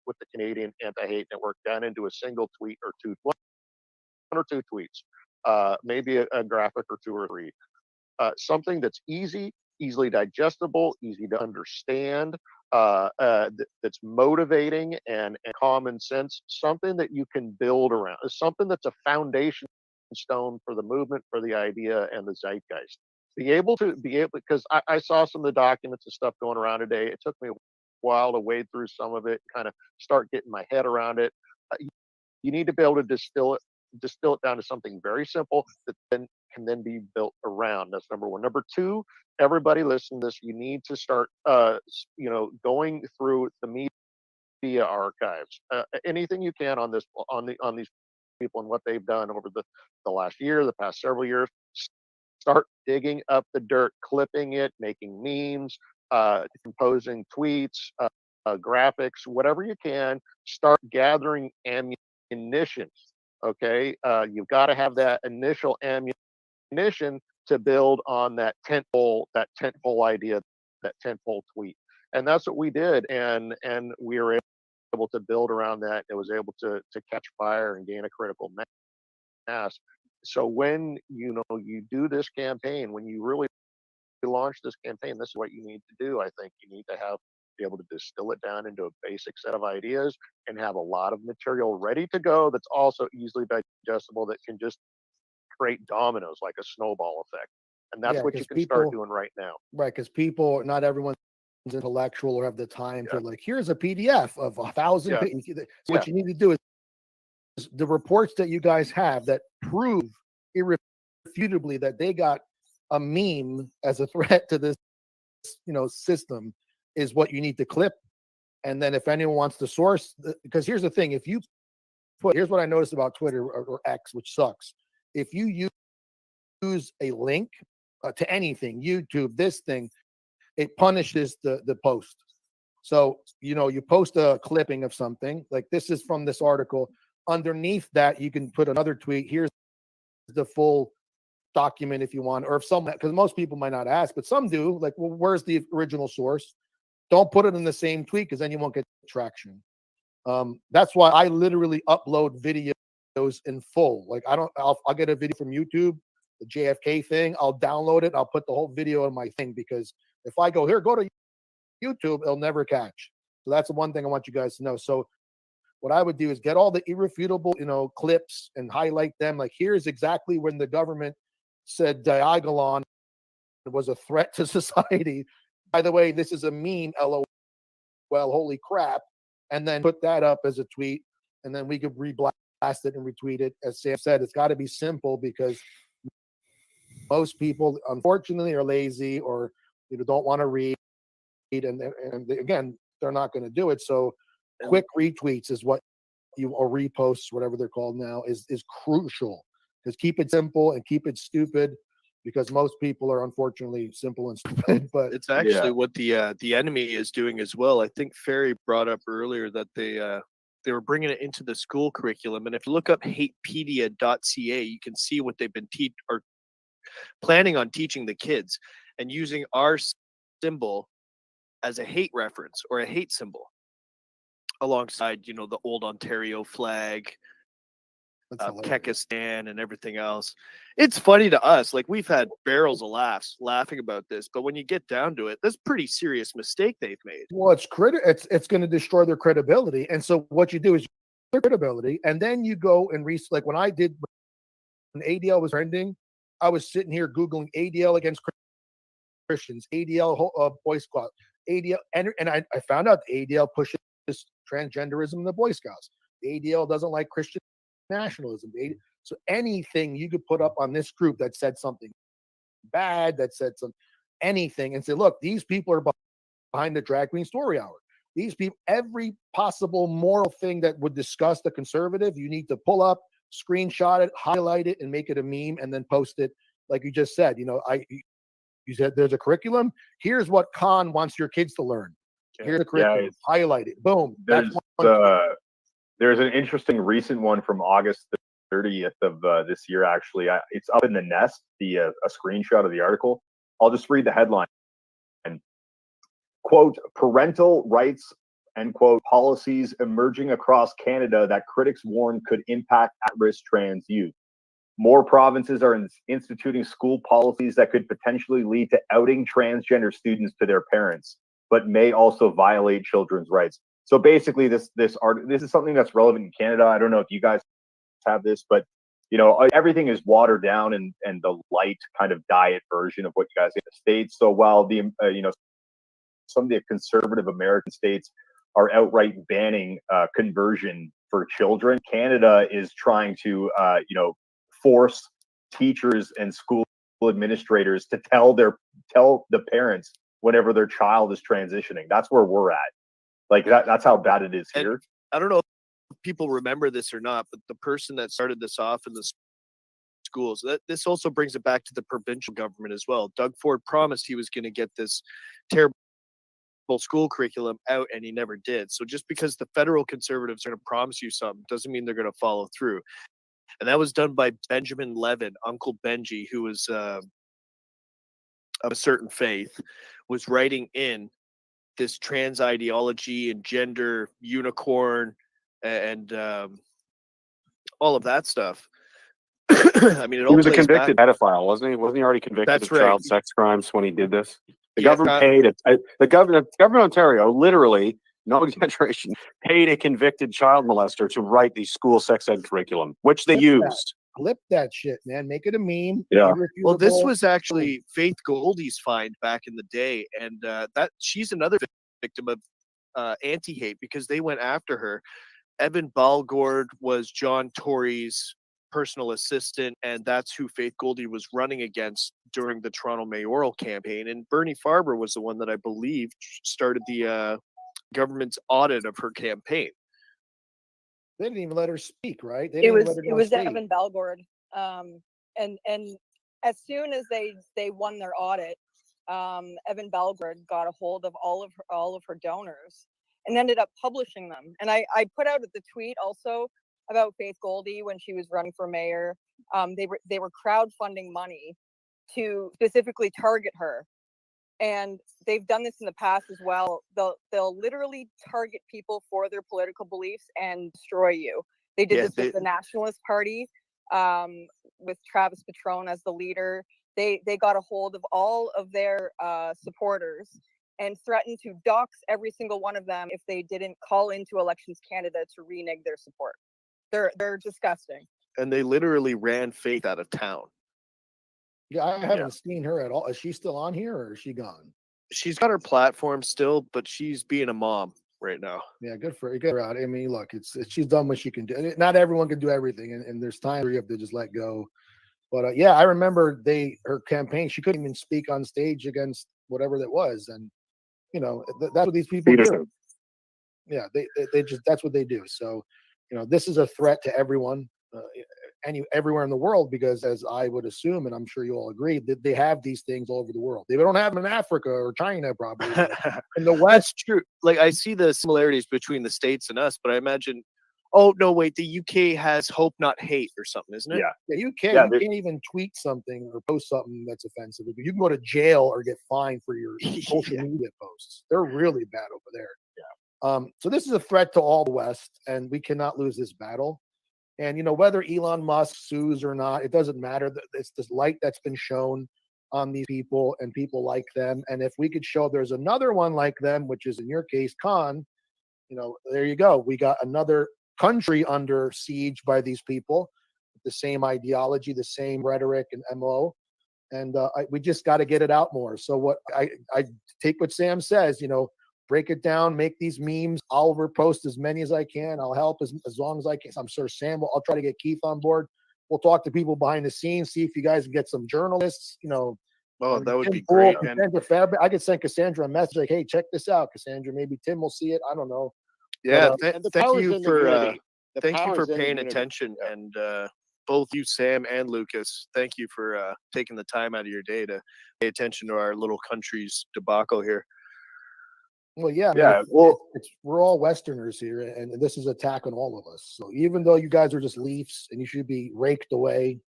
S11: with the Canadian Anti-Hate Network down into a single tweet or one or two tweets, maybe a graphic or 2 or 3, something that's easily digestible, easy to understand, that's motivating and common sense, something that you can build around, something that's a foundation stone for the movement, for the idea, and the zeitgeist. Because I saw some of the documents and stuff going around today. It took me a while to wade through some of it, kind of start getting my head around it. You need to be able to distill it down to something very simple that can then be built around. That's number one. Number two, everybody listen to this. You need to start, going through the media archives, anything you can on these people and what they've done over the last year, the past several years. Start digging up the dirt, clipping it, making memes, composing tweets, graphics, whatever you can. Start gathering ammunition. Okay, you've got to have that initial ammunition to build on that tentpole idea, that tentpole tweet, and that's what we did, and we were able to build around that. It was able to catch fire and gain a critical mass. So when you do this campaign, when you really to launch this campaign, this is what you need to do. I think you need to be able to distill it down into a basic set of ideas and have a lot of material ready to go that's also easily digestible, that can just create dominoes like a snowball effect. And that's what you can start doing right now.
S9: Right, because people, not everyone's intellectual or have the time to like, here's a PDF of 1,000 pages. What you need to do is the reports that you guys have that prove irrefutably that they got a meme as a threat to this, system, is what you need to clip. And then if anyone wants to source, because here's the thing, if you here's what I noticed about Twitter or X, which sucks. If you use a link to anything, YouTube, this thing, it punishes the post. So, you post a clipping of something, like this is from this article. Underneath that, you can put another tweet. Here's the full document if you want, or if some, because most people might not ask, but some do, like, well, where's the original source? Don't put it in the same tweet, because then you won't get traction. That's why I literally upload videos in full. Like I'll get a video from YouTube, the JFK thing, I'll download it, I'll put the whole video in my thing, because if I go to YouTube, it'll never catch. So that's the one thing I want you guys to know. So what I would do is get all the irrefutable, clips and highlight them. Like, here's exactly when the government said Diagolon was a threat to society. By the way, this is a meme, LOL, holy crap. And then put that up as a tweet, and then we could reblast it and retweet it. As Sam said, it's got to be simple, because most people, unfortunately, are lazy or don't want to read. And again, they're not going to do it. So quick retweets is what or reposts, whatever they're called now, is crucial. Just keep it simple and keep it stupid, because most people are unfortunately simple and stupid. But
S13: it's actually what the enemy is doing as well. I think Ferry brought up earlier that they were bringing it into the school curriculum, and if you look up hatepedia.ca, you can see what they've been planning on teaching the kids, and using our symbol as a hate reference or a hate symbol alongside the old Ontario flag, Kekistan, and everything else. It's funny to us, like, we've had barrels of laughing about this, but when you get down to it, that's a pretty serious mistake they've made.
S9: Well, it's going to destroy their credibility. And so what you do is their credibility, and then you go and like when ADL was trending, I was sitting here Googling ADL against Christians, ADL Boy Scout, ADL, and I found out the ADL pushes transgenderism in the Boy Scouts. The ADL doesn't like Christian nationalism. So anything you could put up on this group that said something bad, that said anything, and say, look, these people are behind the Drag Queen Story Hour. These people, every possible moral thing that would disgust a conservative, you need to pull up, screenshot it, highlight it, and make it a meme, and then post it. Like you just said, you said there's a curriculum. Here's what Khan wants your kids to learn. Here's the curriculum. Highlight it. Boom.
S12: There's an interesting recent one from August 30th of this year, actually. It's up in the Nest, a screenshot of the article. I'll just read the headline. And quote, parental rights, end quote, policies emerging across Canada that critics warn could impact at-risk trans youth. More provinces are instituting school policies that could potentially lead to outing transgender students to their parents, but may also violate children's rights. So basically, this is something that's relevant in Canada. I don't know if you guys have this, but everything is watered down and the light kind of diet version of what you guys in the States. So while the some of the conservative American states are outright banning conversion for children, Canada is trying to force teachers and school administrators to tell the parents whenever their child is transitioning. That's where we're at. Like that's how bad it is here.
S13: And I don't know if people remember this or not, but the person that started this off in the schools, this also brings it back to the provincial government as well. Doug Ford promised he was going to get this terrible school curriculum out, and he never did. So just because the federal conservatives are going to promise you something doesn't mean they're going to follow through. And that was done by Benjamin Levin, Uncle Benji, who was of a certain faith, was writing in this trans ideology and gender unicorn and all of that stuff. I mean, it all
S8: He was a
S13: plays
S8: convicted
S13: back.
S8: pedophile, wasn't he? Wasn't he already convicted
S13: That's
S8: of
S13: right.
S8: child sex crimes when he did this? The
S13: Yeah,
S8: government paid it. The government of Ontario, literally, no exaggeration, paid a convicted child molester to write the school sex ed curriculum, which they used.
S9: Flip that shit, man. Make it a meme.
S8: Yeah.
S13: Well, this was actually Faith Goldie's find back in the day, and that she's another victim of anti-hate because they went after her. Evan Balgord was John Tory's personal assistant, and that's who Faith Goldie was running against during the Toronto mayoral campaign. And Bernie Farber was the one that I believe started the government's audit of her campaign.
S9: They didn't even let her speak, right?
S14: It was Evan Balgord, and as soon as they won their audit, Evan Balgord got a hold of all of her donors and ended up publishing them. And I put out the tweet also about Faith Goldie when she was running for mayor. They were crowdfunding money to specifically target her. And they've done this in the past as well. They'll literally target people for their political beliefs and destroy you. They did this with the Nationalist Party, with Travis Patrone as the leader. They got a hold of all of their supporters and threatened to dox every single one of them if they didn't call into Elections Canada to renege their support. They're disgusting.
S13: And they literally ran Faith out of town.
S9: Yeah, I haven't seen her at all. Is she still on here or is she gone?
S13: She's got her platform still, but she's being a mom right now.
S9: Yeah, good for her. Get her out. I mean, look, she's done what she can do. Not everyone can do everything, and there's times where you have to just let go. But yeah, I remember her campaign. She couldn't even speak on stage against whatever that was, and that's what these people do. Yeah, they just that's what they do. So, this is a threat to everyone. Everywhere in the world, because as I would assume, and I'm sure you all agree, that they have these things all over the world. They don't have them in Africa or China, probably. In the West,
S13: that's true. Like I see the similarities between the States and us, but I imagine. Oh no, wait. The UK has hope, not hate, or something, isn't it?
S9: Yeah. You can't even tweet something or post something that's offensive. You can go to jail or get fined for your social media posts. They're really bad over there. Yeah. So this is a threat to all the West, and we cannot lose this battle. And, whether Elon Musk sues or not, it doesn't matter. It's this light that's been shown on these people and people like them. And if we could show there's another one like them, which is in your case, Khan, there you go. We got another country under siege by these people, with the same ideology, the same rhetoric and MO. And we just got to get it out more. So what I take what Sam says, break it down, make these memes. I'll repost as many as I can. I'll help as long as I can. I'm sure Sam I'll try to get Keith on board. We'll talk to people behind the scenes, see if you guys can get some journalists,
S13: Oh, that would be great.
S9: I could send Cassandra a message like, hey, check this out, Cassandra. Maybe Tim will see it. I don't know.
S13: Yeah,
S9: But,
S13: thank you for paying attention. And both you, Sam and Lucas, thank you for taking the time out of your day to pay attention to our little country's debacle here.
S9: Well, yeah. We're all Westerners here, and this is an attack on all of us. So even though you guys are just Leafs and you should be raked away,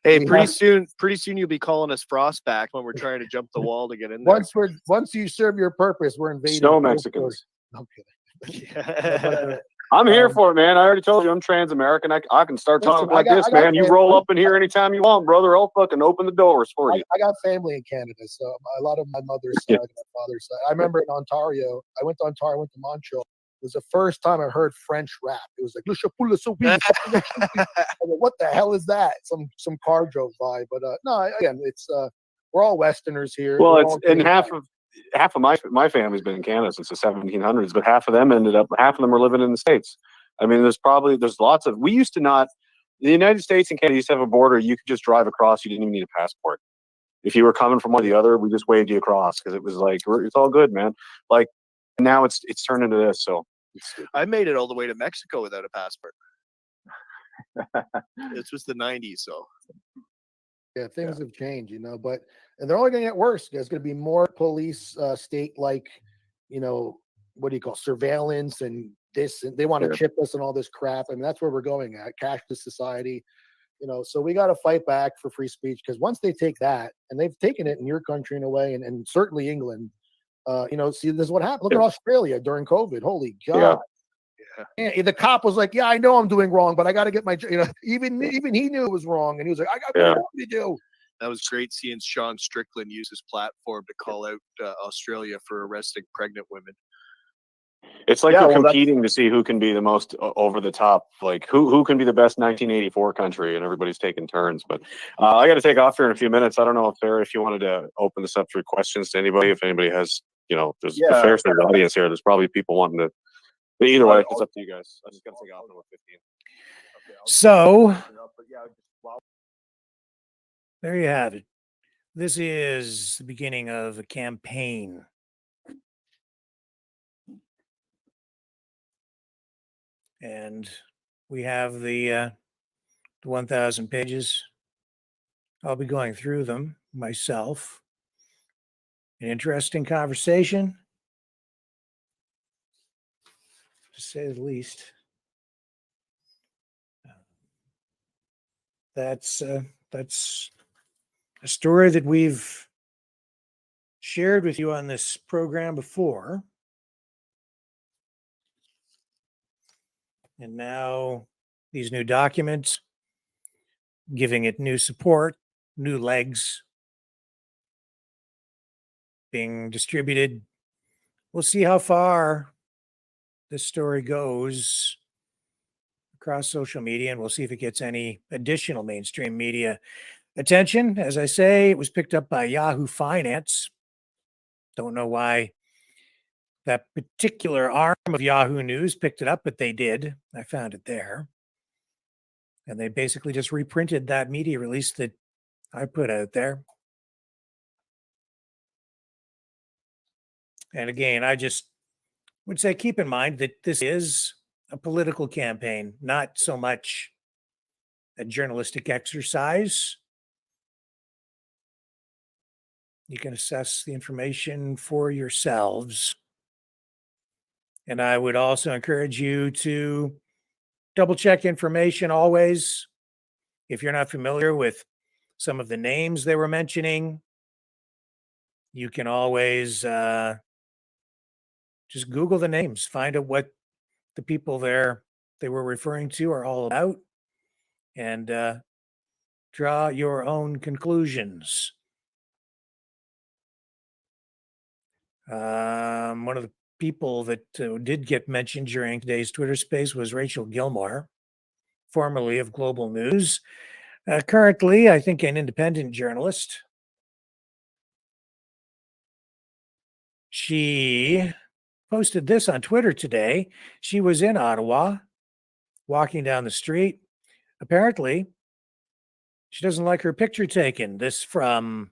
S13: hey, pretty soon you'll be calling us Frostback when we're trying to jump the wall to get in there.
S9: Once you serve your purpose, we're invading.
S8: Snow Mexicans.
S9: Okay.
S8: I'm here for it, man. I already told you I'm trans-American. I can start talking like this, man. You roll up in here anytime you want, brother. I'll fucking open the doors for you.
S9: I got family in Canada, so a lot of my mother's side and my father's side. I remember in Ontario, I went to Montreal. It was the first time I heard French rap. It was like, what the hell is that? Some car drove by. But no, again, it's we're all Westerners here.
S8: Well, half of my family's been in Canada since the 1700s, but half of them are living in the States. I mean, there's lots of, we used to not, the United States and Canada used to have a border. You could just drive across. You didn't even need a passport. If you were coming from one or the other, we just waved you across because it was like, it's all good, man. Like now it's turned into this. So
S13: I made it all the way to Mexico without a passport. This was the 90s. So
S9: yeah, things have changed, and they're only going to get worse. There's going to be more police state-like, what do you call surveillance and this, and they want to chip us and all this crap. I mean, that's where we're going at, cashless society, so we got to fight back for free speech, because once they take that, and they've taken it in your country in a way, and certainly England, see, this is what happened. Look at Australia during COVID. Holy God. And the cop was like, "Yeah, I know I'm doing wrong, but I got to get my," even he knew it was wrong, and he was like, "I got what to do."
S13: That was great seeing Sean Strickland use his platform to call out Australia for arresting pregnant women.
S8: It's like they're competing to see who can be the most over the top, like who can be the best 1984 country, and everybody's taking turns. But I got to take off here in a few minutes. I don't know if you wanted to open this up for questions to anybody. If anybody has, there's a fair sized audience here. There's probably people wanting to. But either way, it's up to you guys. I just got to take off in about 15.
S2: So there you have it. This is the beginning of a campaign. And we have the 1,000 pages. I'll be going through them myself. An interesting conversation, to say the least. That's a story that we've shared with you on this program before. And now these new documents, giving it new support, new legs, being distributed. We'll see how far this story goes across social media, and we'll see if it gets any additional mainstream media attention. As I say, it was picked up by Yahoo Finance. Don't know why that particular arm of Yahoo News picked it up, but they did. I found it there. And they basically just reprinted that media release that I put out there. And again, I just would say keep in mind that this is a political campaign, not so much a journalistic exercise. You can assess the information for yourselves. And I would also encourage you to double check information always. If you're not familiar with some of the names they were mentioning, you can always just Google the names, find out what the people there they were referring to are all about, and draw your own conclusions. One of the people that did get mentioned during today's Twitter space was Rachel Gilmore, formerly of Global News, currently, I think, an independent journalist. She posted this on Twitter today. She was in Ottawa, walking down the street. Apparently, she doesn't like her picture taken. This from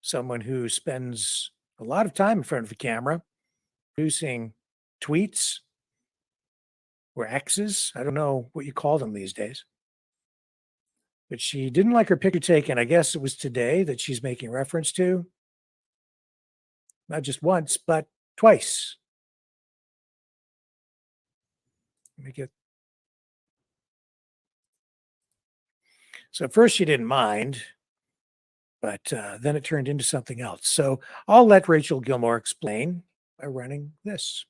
S2: someone who spends a lot of time in front of the camera, producing tweets or X's. I don't know what you call them these days. But she didn't like her picture taken. I guess it was today that she's making reference to. Not just once, but twice. Let me get. So at first she didn't mind, but then it turned into something else. So I'll let Rachel Gilmore explain by running this.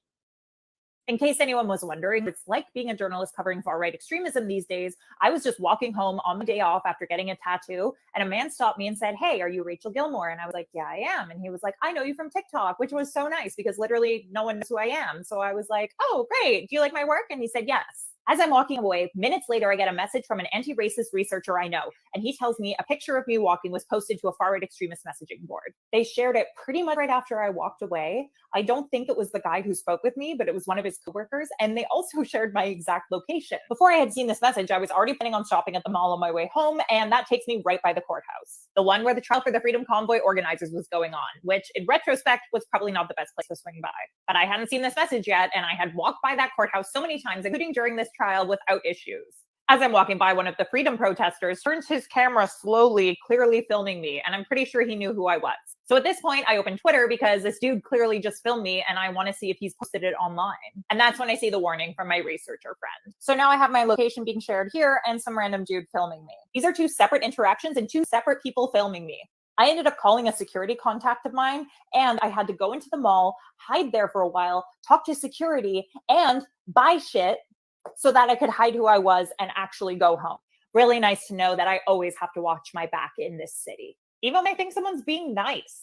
S15: In case anyone was wondering, it's like being a journalist covering far-right extremism these days. I was just walking home on my day off after getting a tattoo, and a man stopped me and said, "Hey, are you Rachel Gilmore?" And I was like, "Yeah, I am." And he was like, "I know you from TikTok," which was so nice because literally no one knows who I am. So I was like, "Oh, great. Do you like my work?" And he said, "Yes." As I'm walking away, minutes later, I get a message from an anti-racist researcher I know, and he tells me a picture of me walking was posted to a far-right extremist messaging board. They shared it pretty much right after I walked away. I don't think it was the guy who spoke with me, but it was one of his coworkers, and they also shared my exact location. Before I had seen this message, I was already planning on stopping at the mall on my way home, and that takes me right by the courthouse, the one where the trial for the Freedom Convoy organizers was going on, which in retrospect was probably not the best place to swing by. But I hadn't seen this message yet, and I had walked by that courthouse so many times, including during this trial, without issues. As I'm walking by, one of the freedom protesters turns his camera slowly, clearly filming me, and I'm pretty sure he knew who I was. So at this point, I open Twitter because this dude clearly just filmed me, and I want to see if he's posted it online. And that's when I see the warning from my researcher friend. So now I have my location being shared here and some random dude filming me. These are two separate interactions and two separate people filming me. I ended up calling a security contact of mine, and I had to go into the mall, hide there for a while, talk to security, and buy shit so that I could hide who I was and actually go home. Really nice to know that I always have to watch my back in this city, even when I think someone's being nice.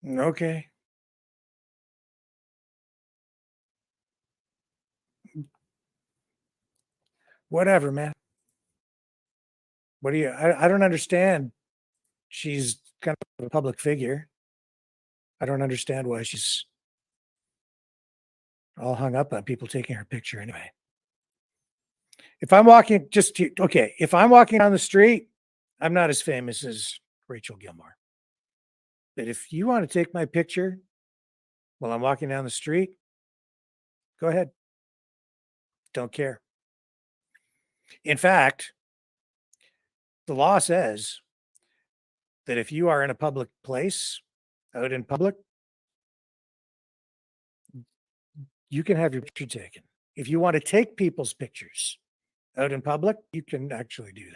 S2: Okay. Whatever, man. What do you, I don't understand. She's kind of a public figure. I don't understand why she's all hung up on people taking her picture anyway. If I'm walking if I'm walking down the street, I'm not as famous as Rachel Gilmore. But if you want to take my picture while I'm walking down the street, go ahead. Don't care. In fact, the law says that if you are in a public place, out in public, you can have your picture taken. If you want to take people's pictures out in public, you can actually do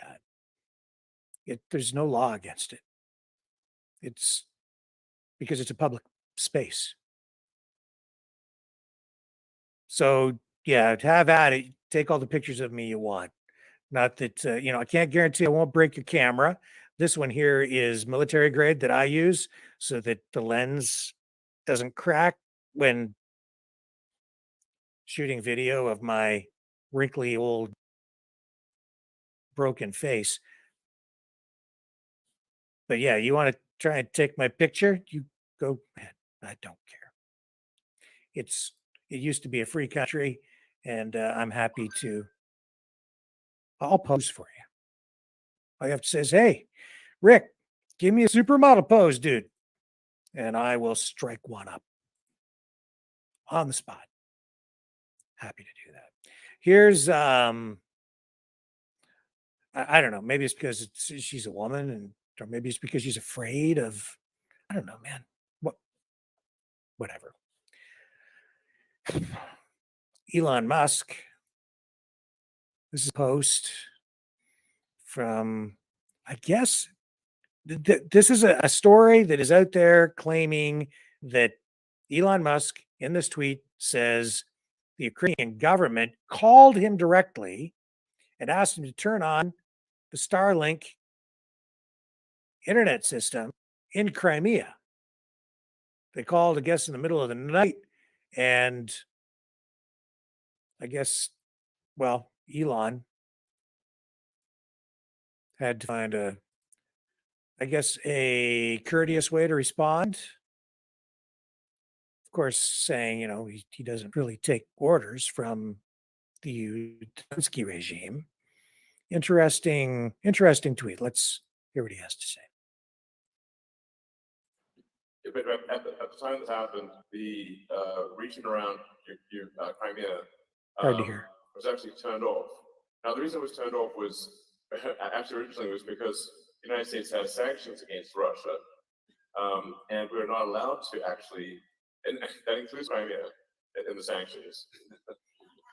S2: that. There's no law against it. It's because it's a public space. So yeah, have at it. Take all the pictures of me you want. Not that, I can't guarantee I won't break your camera. This one here is military grade that I use so that the lens doesn't crack when shooting video of my wrinkly old broken face. But yeah, you want to try and take my picture? You go ahead. I don't care. It used to be a free country, and I'm happy to. I'll pose for you. All you have to say is, hey, Rick, give me a supermodel pose, dude. And I will strike one up on the spot. Happy to do that. Here's, I don't know, maybe it's because she's a woman, and or maybe it's because she's afraid of, I don't know, man. Whatever. Elon Musk. This is a post from, I guess, this is a story that is out there claiming that Elon Musk in this tweet says the Ukrainian government called him directly and asked him to turn on the Starlink internet system in Crimea. They called, I guess, in the middle of the night, and I guess, well, Elon had to find a courteous way to respond. Of course, saying, he doesn't really take orders from the Zelensky regime. Interesting tweet. Let's hear what he has to say.
S16: But at the time this happened, the region around Crimea
S2: Hard to hear.
S16: was actually turned off. Now, the reason it was turned off was actually originally was because the United States had sanctions against Russia, and we were not allowed to actually, and that includes Crimea in the sanctions,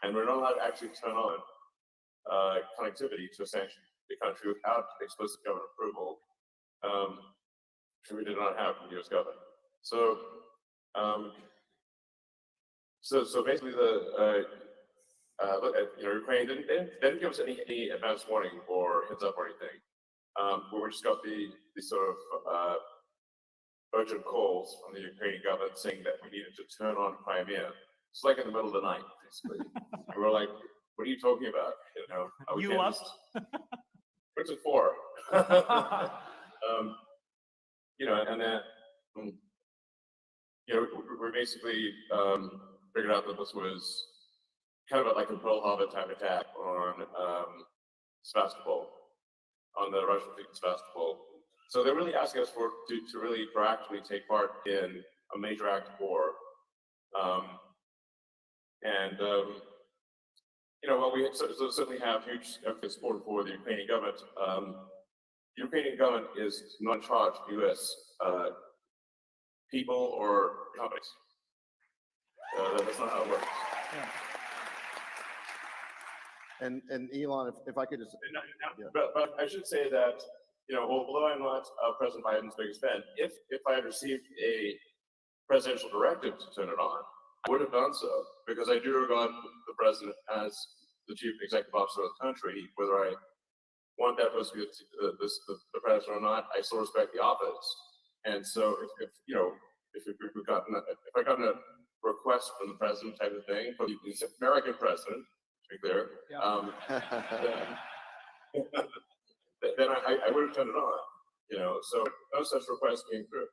S16: and we're not allowed to actually turn on connectivity to a sanctioned country without explicit government approval. We did not have from the U.S. government. So, so basically, Ukraine didn't give us any advance warning or heads up or anything. We just got the sort of urgent calls from the Ukrainian government saying that we needed to turn on Crimea. It's like in the middle of the night, basically. And we're like, "What are you talking about?
S17: You up?
S16: What's it for?" And then, we basically figured out that this was kind of like a Pearl Harbor type attack on Sebastopol, on the Russian fleet in Sebastopol. So they're really asking us to really proactively take part in a major act of war. While we certainly have huge support for the Ukrainian government, the Ukrainian government is not in charge of U.S. People or companies. That's not how it works.
S8: And Elon, if I could just,
S16: but I should say that, although I'm not President Biden's biggest fan, if I had received a presidential directive to turn it on, I would have done so, because I do regard the president as the chief executive officer of the country. Whether I want that person to be the president or not, I still respect the office. And so if I gotten a request from the president type of thing, but he's an American president, to be clear, then I would have turned it on. So no such request came through.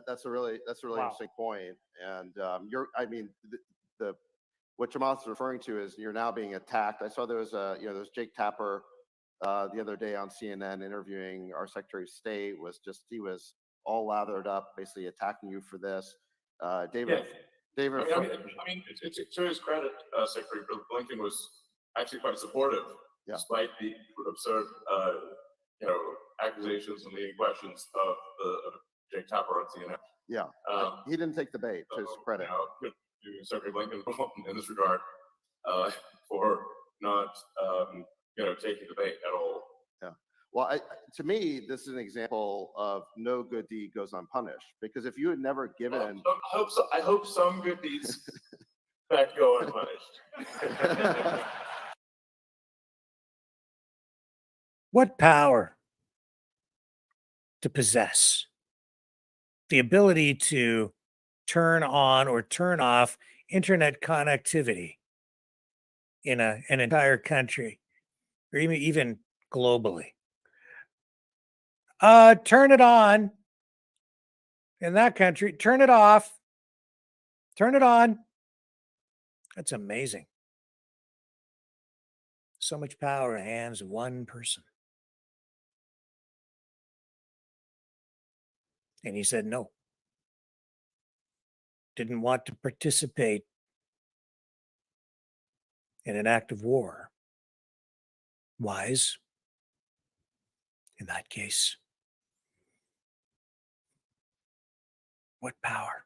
S8: That's a really interesting point. And what Jamal's referring to is you're now being attacked. I saw there was Jake Tapper the other day on CNN interviewing our Secretary of State. He was all lathered up, basically attacking you for this. David.
S16: To his credit, Secretary Blinken was actually quite supportive, despite the absurd, accusations and leading questions of Jake Tapper on CNN.
S8: Yeah, he didn't take the bait, to his credit.
S16: Secretary Blinken in this regard for not, taking the bait at all.
S8: Yeah. Well, to me, this is an example of no good deed goes unpunished. Because if you had never given,
S16: I hope some good deeds that go unpunished.
S2: What power to possess the ability to turn on or turn off internet connectivity in an entire country, or even globally. Turn it on in that country, turn it off, turn it on. That's amazing. So much power in the hands of one person. And he said no. Didn't want to participate in an act of war. Wise in that case. What power?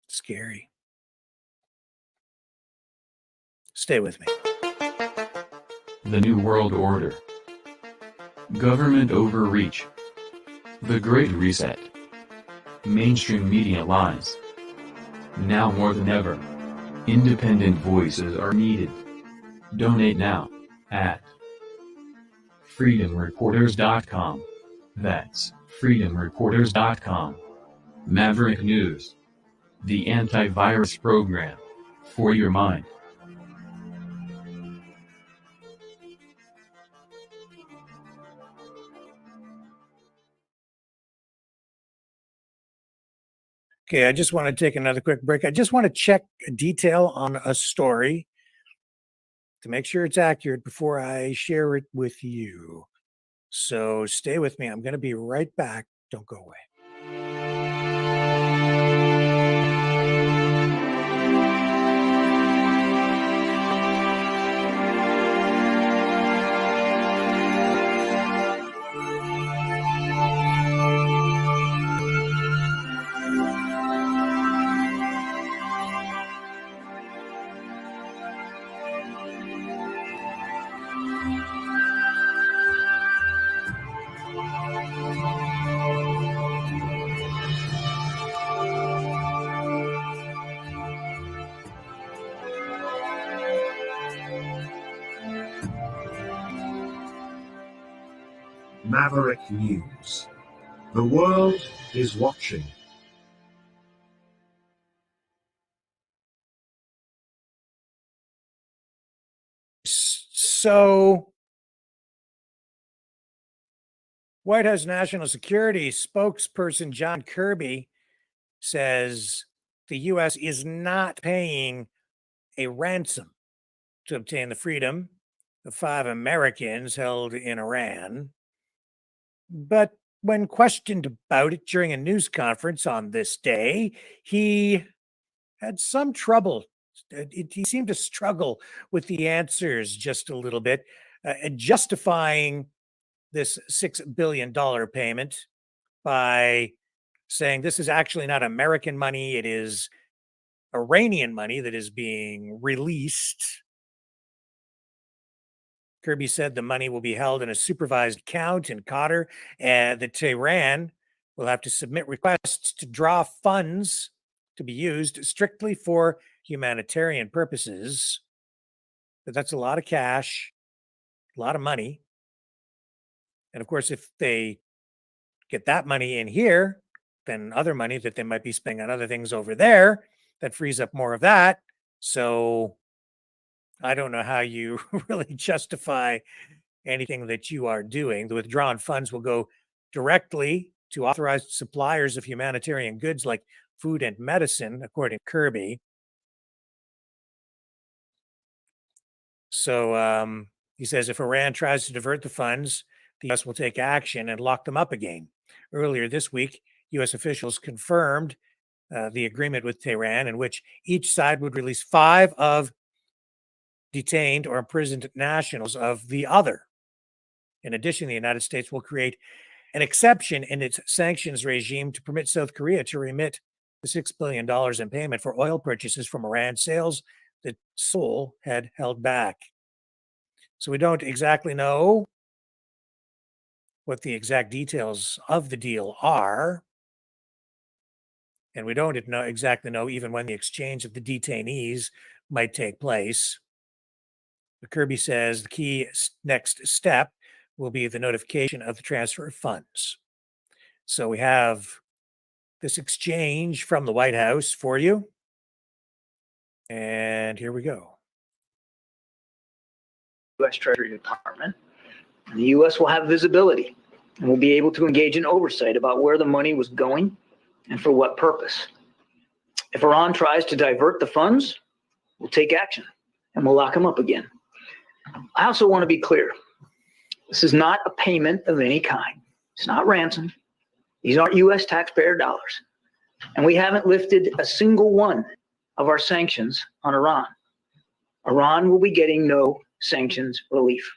S2: Scary. Stay with me.
S6: The New World Order. Government overreach. The Great Reset. Mainstream media lies. Now more than ever, independent voices are needed. Donate now at freedomreporters.com. That's freedomreporters.com. Maverick News. The antivirus program for your mind.
S2: Okay, I just want to take another quick break. I just want to check a detail on a story to make sure it's accurate before I share it with you. So stay with me. I'm going to be right back. Don't go away.
S3: Maverick News. The world is watching.
S2: So, White House National Security spokesperson John Kirby says the U.S. is not paying a ransom to obtain the freedom of 5 Americans held in Iran. But when questioned about it during a news conference on this day, he had some trouble. He seemed to struggle with the answers just a little bit, justifying this $6 billion payment by saying this is actually not American money. It is Iranian money that is being released. Kirby said the money will be held in a supervised account in Qatar, and that Tehran will have to submit requests to draw funds to be used strictly for humanitarian purposes. But that's a lot of cash, a lot of money. And of course, if they get that money in here, then other money that they might be spending on other things over there, that frees up more of that. So I don't know how you really justify anything that you are doing. The withdrawn funds will go directly to authorized suppliers of humanitarian goods like food and medicine, according to Kirby. So he says if Iran tries to divert the funds, the U.S. will take action and lock them up again. Earlier this week, U.S. officials confirmed the agreement with Tehran, in which each side would release 5 of detained or imprisoned nationals of the other. In addition, the United States will create an exception in its sanctions regime to permit South Korea to remit the $6 billion in payment for oil purchases from Iran sales that Seoul had held back. So we don't exactly know what the exact details of the deal are. And we don't exactly know even when the exchange of the detainees might take place. But Kirby says the key next step will be the notification of the transfer of funds. So we have this exchange from the White House for you. And here we go.
S17: U.S. Treasury Department. And the U.S. will have visibility and will be able to engage in oversight about where the money was going and for what purpose. If Iran tries to divert the funds, we'll take action and we'll lock them up again. I also want to be clear. This is not a payment of any kind. It's not ransom. These aren't U.S. taxpayer dollars. And we haven't lifted a single one of our sanctions on Iran. Iran will be getting no sanctions relief.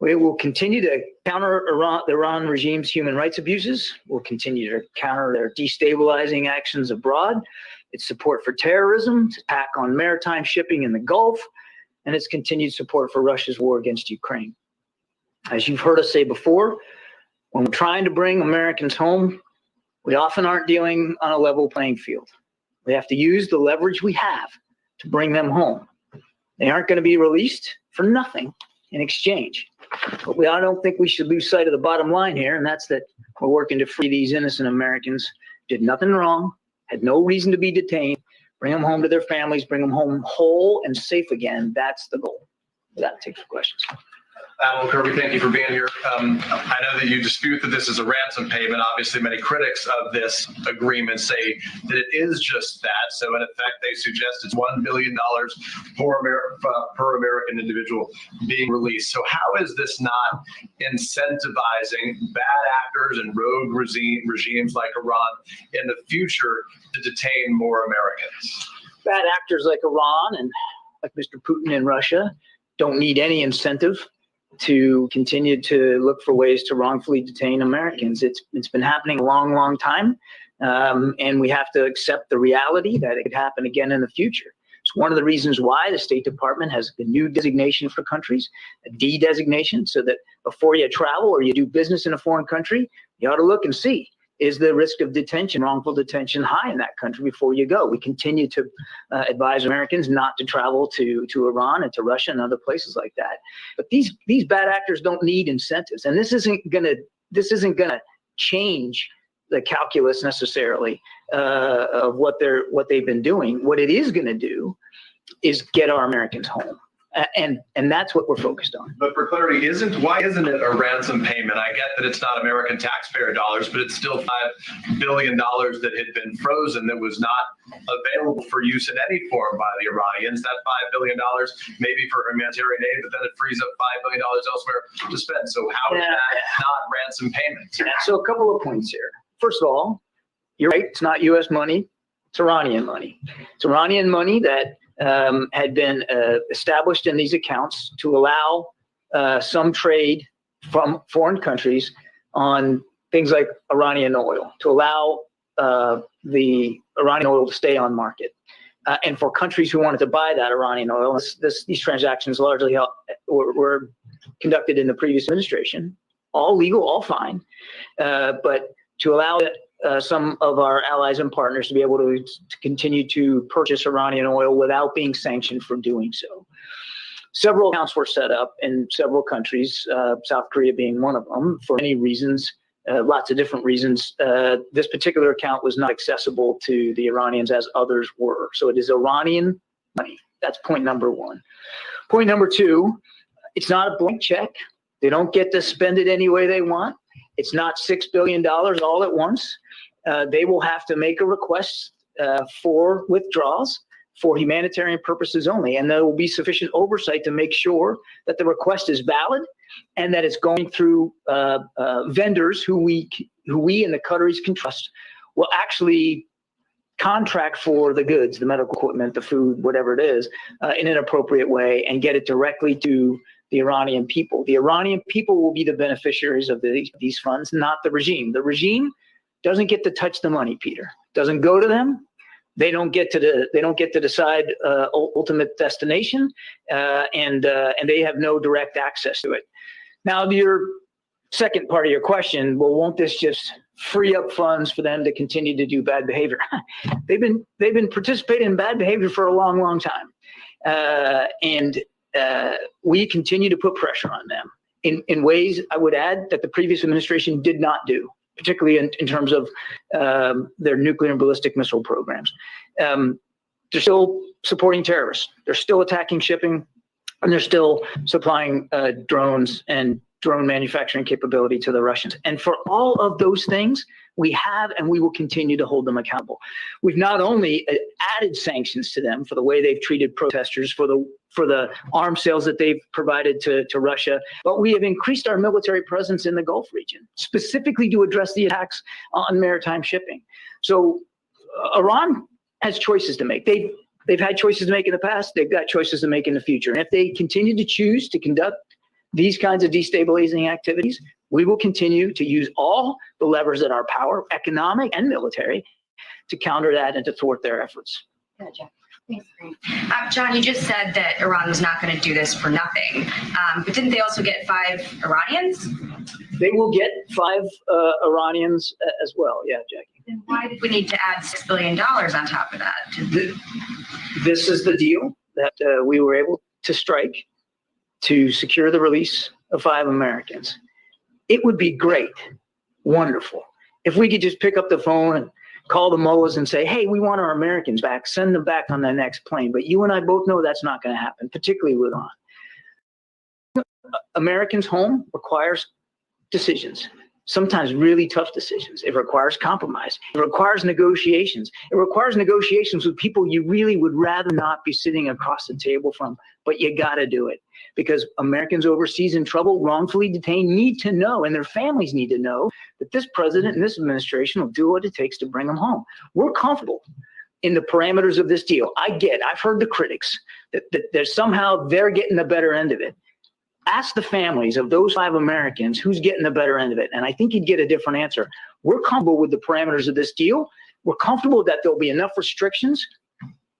S17: We will continue to counter the Iran regime's human rights abuses. We'll continue to counter their destabilizing actions abroad, its support for terrorism, its attack on maritime shipping in the Gulf, and its continued support for Russia's war against Ukraine. As you've heard us say before, when we're trying to bring Americans home, we often aren't dealing on a level playing field. We have to use the leverage we have to bring them home. They aren't going to be released for nothing in exchange. But I don't think we should lose sight of the bottom line here, and that's that we're working to free these innocent Americans who did nothing wrong, had no reason to be detained, bring them home to their families, bring them home whole and safe again. That's the goal. That takes questions.
S18: Admiral Kirby, thank you for being here. I know that you dispute that this is a ransom payment. Obviously, many critics of this agreement say that it is just that. So, in effect, they suggest it's $1 billion per American individual being released. So, how is this not incentivizing bad actors and rogue regimes like Iran in the future to detain more Americans?
S17: Bad actors like Iran and like Mr. Putin in Russia don't need any incentive to continue to look for ways to wrongfully detain Americans. It's been happening a long, long time, and we have to accept the reality that it could happen again in the future. It's one of the reasons why the State Department has a new designation for countries, a D designation, so that before you travel or you do business in a foreign country, you ought to look and see, is the risk of detention, wrongful detention, high in that country before you go? We continue to advise Americans not to travel to Iran and to Russia and other places like that. But these bad actors don't need incentives, and this isn't gonna change the calculus necessarily of what they've been doing. What it is going to do is get our Americans home. And that's what we're focused on.
S18: But for clarity, why isn't it a ransom payment? I get that it's not American taxpayer dollars, but it's still $5 billion that had been frozen that was not available for use in any form by the Iranians. That $5 billion maybe for humanitarian aid, but then it frees up $5 billion elsewhere to spend. So how is that not ransom payment?
S17: So a couple of points here. First of all, you're right, it's not U.S. money, it's Iranian money. It's Iranian money that had been established in these accounts to allow some trade from foreign countries on things like Iranian oil, to allow the Iranian oil to stay on market. and for countries who wanted to buy that Iranian oil. These transactions largely were conducted in the previous administration, all legal, all fine, but to allow some of our allies and partners to be able to continue to purchase Iranian oil without being sanctioned for doing so. Several accounts were set up in several countries, South Korea being one of them, for many reasons, lots of different reasons. This particular account was not accessible to the Iranians as others were. So it is Iranian money. That's point number one. Point number two, it's not a blank check. They don't get to spend it any way they want. It's not $6 billion all at once. They will have to make a request for withdrawals for humanitarian purposes only, and there will be sufficient oversight to make sure that the request is valid and that it's going through vendors who we and the Qataris can trust will actually contract for the goods, the medical equipment, the food, whatever it is, in an appropriate way and get it directly to the Iranian people. The Iranian people will be the beneficiaries of these funds, not the regime. The regime doesn't get to touch the money, Peter. Doesn't go to them. They don't get to decide ultimate destination, and they have no direct access to it. Now, your second part of your question, well, won't this just free up funds for them to continue to do bad behavior? They've been participating in bad behavior for a long, long time, and we continue to put pressure on them in ways, I would add, that the previous administration did not do, particularly in terms of their nuclear and ballistic missile programs. They're still supporting terrorists. They're still attacking shipping, and they're still supplying drones and drone manufacturing capability to the Russians. And for all of those things, we have and we will continue to hold them accountable. We've not only added sanctions to them for the way they've treated protesters, for the arms sales that they've provided to Russia, but we have increased our military presence in the Gulf region, specifically to address the attacks on maritime shipping. So Iran has choices to make. They've had choices to make in the past. They've got choices to make in the future. And if they continue to choose to conduct these kinds of destabilizing activities, we will continue to use all the levers in our power, economic and military, to counter that and to thwart their efforts.
S19: Gotcha. Thanks, Frank. John, you just said that Iran was not going to do this for nothing, but didn't they also get 5 Iranians?
S17: They will get 5 Iranians as well. Yeah, Jackie.
S19: Then why did we need to add $6 billion on top of that?
S17: This is the deal that we were able to strike to secure the release of 5 Americans. It would be great, wonderful, if we could just pick up the phone and call the mullahs and say, hey, we want our Americans back, send them back on the next plane. But you and I both know that's not going to happen, particularly with Iran. Americans home requires decisions, sometimes really tough decisions. It requires compromise. It requires negotiations. It requires negotiations with people you really would rather not be sitting across the table from, but you got to do it. Because Americans overseas in trouble, wrongfully detained, need to know, and their families need to know, that this president and this administration will do what it takes to bring them home. We're comfortable in the parameters of this deal. I've heard the critics that somehow they're getting the better end of it. Ask the families of those 5 Americans who's getting the better end of it, and I think you'd get a different answer. We're comfortable with the parameters of this deal. We're comfortable that there'll be enough restrictions,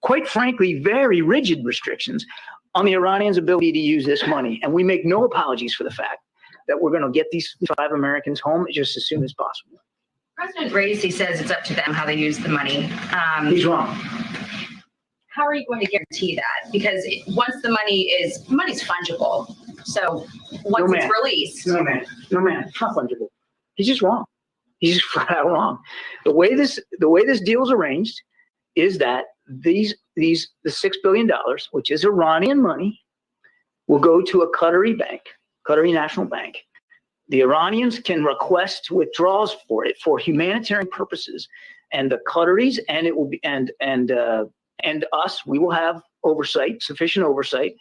S17: quite frankly, very rigid restrictions, on the Iranians' ability to use this money. And we make no apologies for the fact that we're going to get these 5 Americans home just as soon as possible.
S19: President Raisi says it's up to them how they use the money.
S17: He's wrong.
S19: How are you going to guarantee that? Because once the money's fungible. So once it's released.
S17: No, man. It's not fungible. He's just wrong. He's just flat out wrong. The way this deal is arranged is that the $6 billion, which is Iranian money, will go to a Qatari bank, Qatari National Bank. The Iranians can request withdrawals for it for humanitarian purposes, and the Qataris and it will be and us, we will have oversight, sufficient oversight,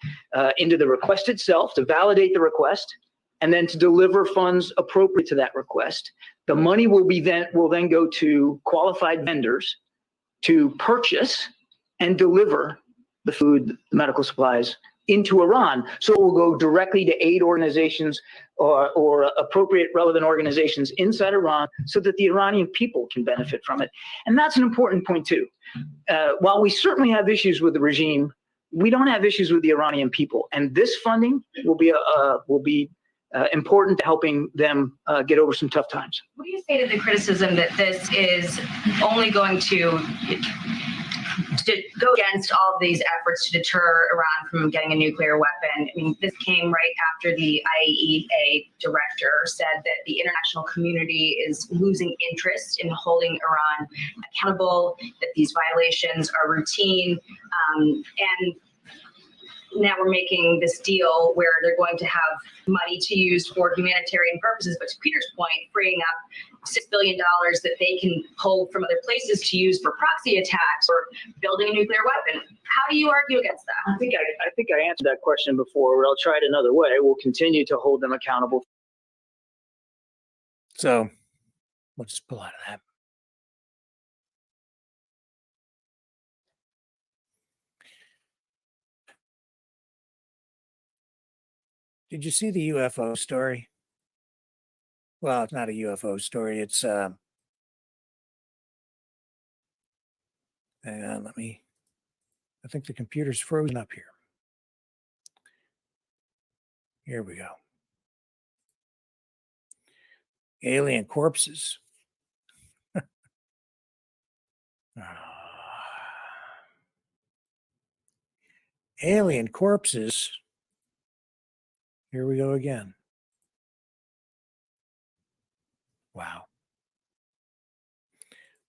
S17: into the request itself to validate the request, and then to deliver funds appropriate to that request. The money will then go to qualified vendors to purchase and deliver the food, the medical supplies, into Iran. So it will go directly to aid organizations or appropriate relevant organizations inside Iran so that the Iranian people can benefit from it. And that's an important point too. While we certainly have issues with the regime, we don't have issues with the Iranian people. And this funding will be important to helping them get over some tough times.
S19: What do you say to the criticism that this is only going to go against all of these efforts to deter Iran from getting a nuclear weapon? I mean, this came right after the IAEA director said that the international community is losing interest in holding Iran accountable, that these violations are routine, and now we're making this deal where they're going to have money to use for humanitarian purposes, but to Peter's point, freeing up $6 billion that they can pull from other places to use for proxy attacks or building a nuclear weapon. How do you argue against that?
S17: I think I answered that question before, but I'll try it another way. We'll continue to hold them accountable.
S2: So we'll just pull out of that. Did you see the UFO story? Well, it's not a UFO story. It's hang on, I think the computer's frozen up here. Here we go. Alien corpses. Alien corpses. Here we go again. Wow.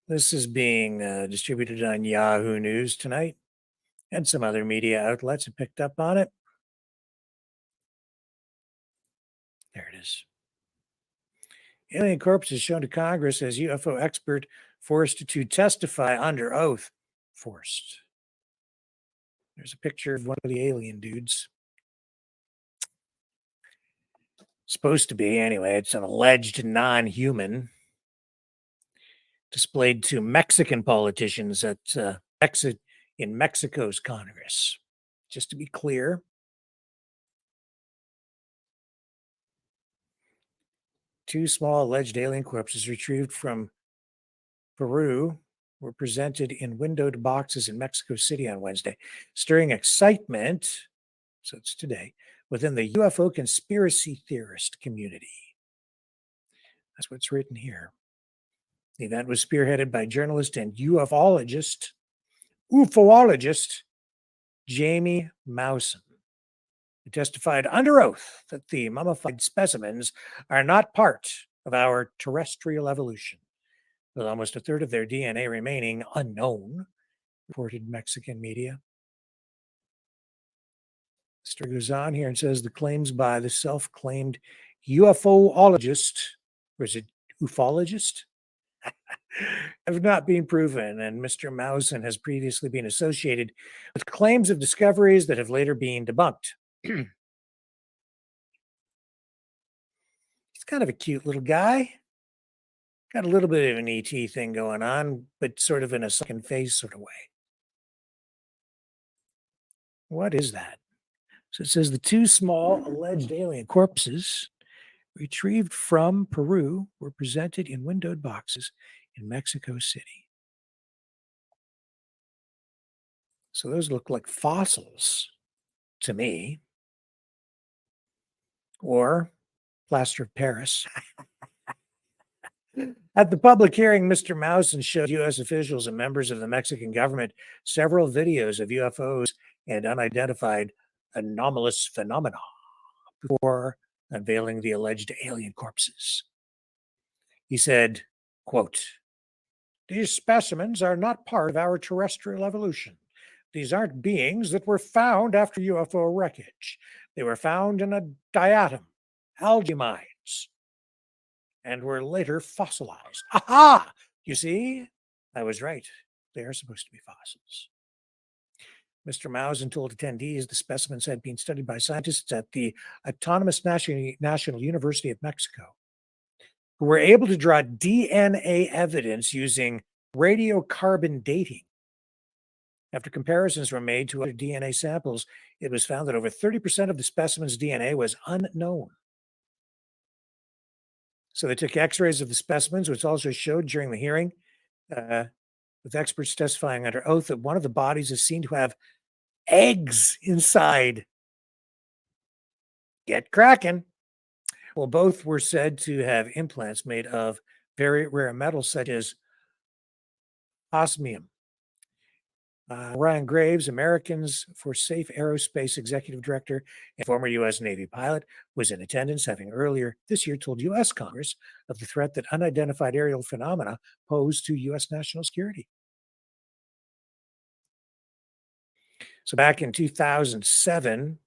S2: This is being distributed on Yahoo News tonight, and some other media outlets have picked up on it. There it is. Alien corpses shown to Congress as UFO expert forced to testify under oath. Forced. There's a picture of one of the alien dudes. Supposed to be, anyway. It's an alleged non-human displayed to Mexican politicians at in Mexico's Congress. Just to be clear, two small alleged alien corpses retrieved from Peru were presented in windowed boxes in Mexico City on Wednesday, stirring excitement, so it's today, within the UFO conspiracy theorist community. That's what's written here. The event was spearheaded by journalist and ufologist Jamie Mawson, who testified under oath that the mummified specimens are not part of our terrestrial evolution, with almost a third of their DNA remaining unknown, reported Mexican media. The story goes on here and says the claims by the self-claimed UFOologist, or is it ufologist? have not been proven, and Mr. Mawson has previously been associated with claims of discoveries that have later been debunked. He's kind of a cute little guy. Got a little bit of an ET thing going on, but sort of in a second phase sort of way. What is that? So it says the two small alleged alien corpses retrieved from Peru were presented in windowed boxes in Mexico City. So those look like fossils to me, or plaster of Paris. At the public hearing, Mr. Mawson showed U.S. officials and members of the Mexican government several videos of UFOs and unidentified anomalous phenomena before unveiling the alleged alien corpses. He said, quote, "These specimens are not part of our terrestrial evolution. These aren't beings that were found after UFO wreckage. They were found in a diatom, algae mines, and were later fossilized. Aha! You see, I was right. They are supposed to be fossils." Mr. Mawson told attendees the specimens had been studied by scientists at the Autonomous National University of Mexico, who were able to draw DNA evidence using radiocarbon dating After comparisons were made to other DNA samples, it was found that over 30% of the specimen's DNA was unknown. So they took x-rays of the specimens, which also showed during the hearing, with experts testifying under oath, that one of the bodies is seen to have eggs inside. Get cracking. Well, both were said to have implants made of very rare metals such as osmium. Ryan Graves, Americans for Safe Aerospace Executive Director and former U.S. Navy pilot, was in attendance, having earlier this year told U.S. Congress of the threat that unidentified aerial phenomena pose to U.S. national security. So back in 2007,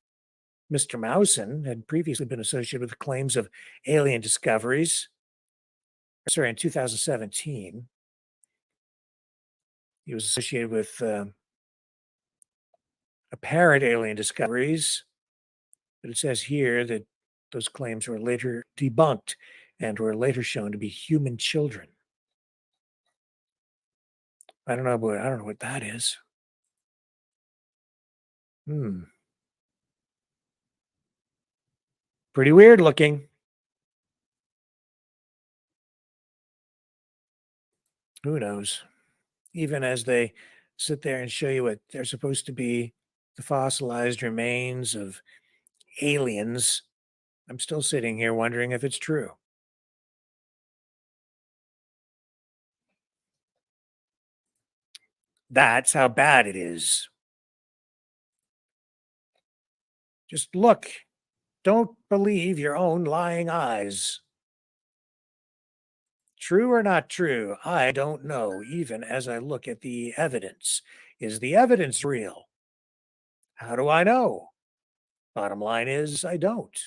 S2: Mr. Mousen had previously been associated with claims of alien discoveries. Sorry, in 2017, he was associated with apparent alien discoveries, but it says here that those claims were later debunked and were later shown to be human children. I don't know what that is. Pretty weird looking. Who knows? Even as they sit there and show you what they're supposed to be, the fossilized remains of aliens, I'm still sitting here wondering if it's true. That's how bad it is. Just look. Don't believe your own lying eyes. True or not true, I don't know, even as I look at the evidence. Is the evidence real? How do I know? Bottom line is, I don't.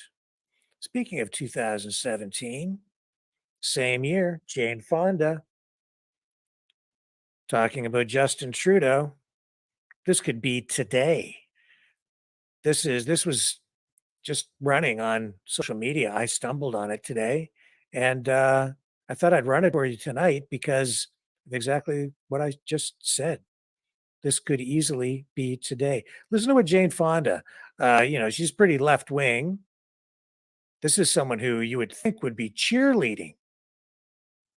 S2: Speaking of 2017, same year, Jane Fonda talking about Justin Trudeau. This could be today. This was just running on social media. I stumbled on it today, and I thought I'd run it for you tonight because of exactly what I just said. This could easily be today. Listen to what Jane Fonda, she's pretty left wing. This is someone who you would think would be cheerleading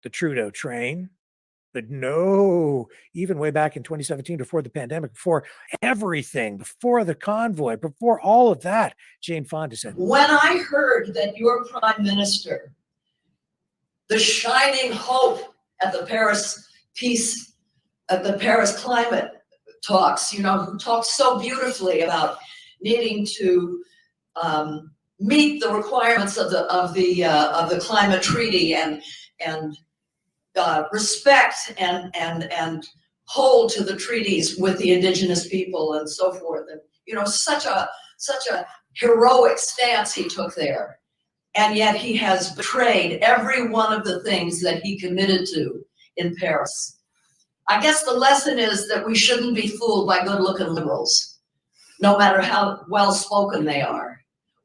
S2: the Trudeau train. But no, even way back in 2017, before the pandemic, before everything, before the convoy, before all of that, Jane Fonda said,
S20: when I heard that your prime minister, the shining hope at the Paris peace, at the Paris climate talks, who talked so beautifully about needing to meet the requirements of the climate treaty and respect and hold to the treaties with the indigenous people and so forth. And such a heroic stance he took there. And yet he has betrayed every one of the things that he committed to in Paris. I guess the lesson is that we shouldn't be fooled by good-looking liberals, no matter how well-spoken they are.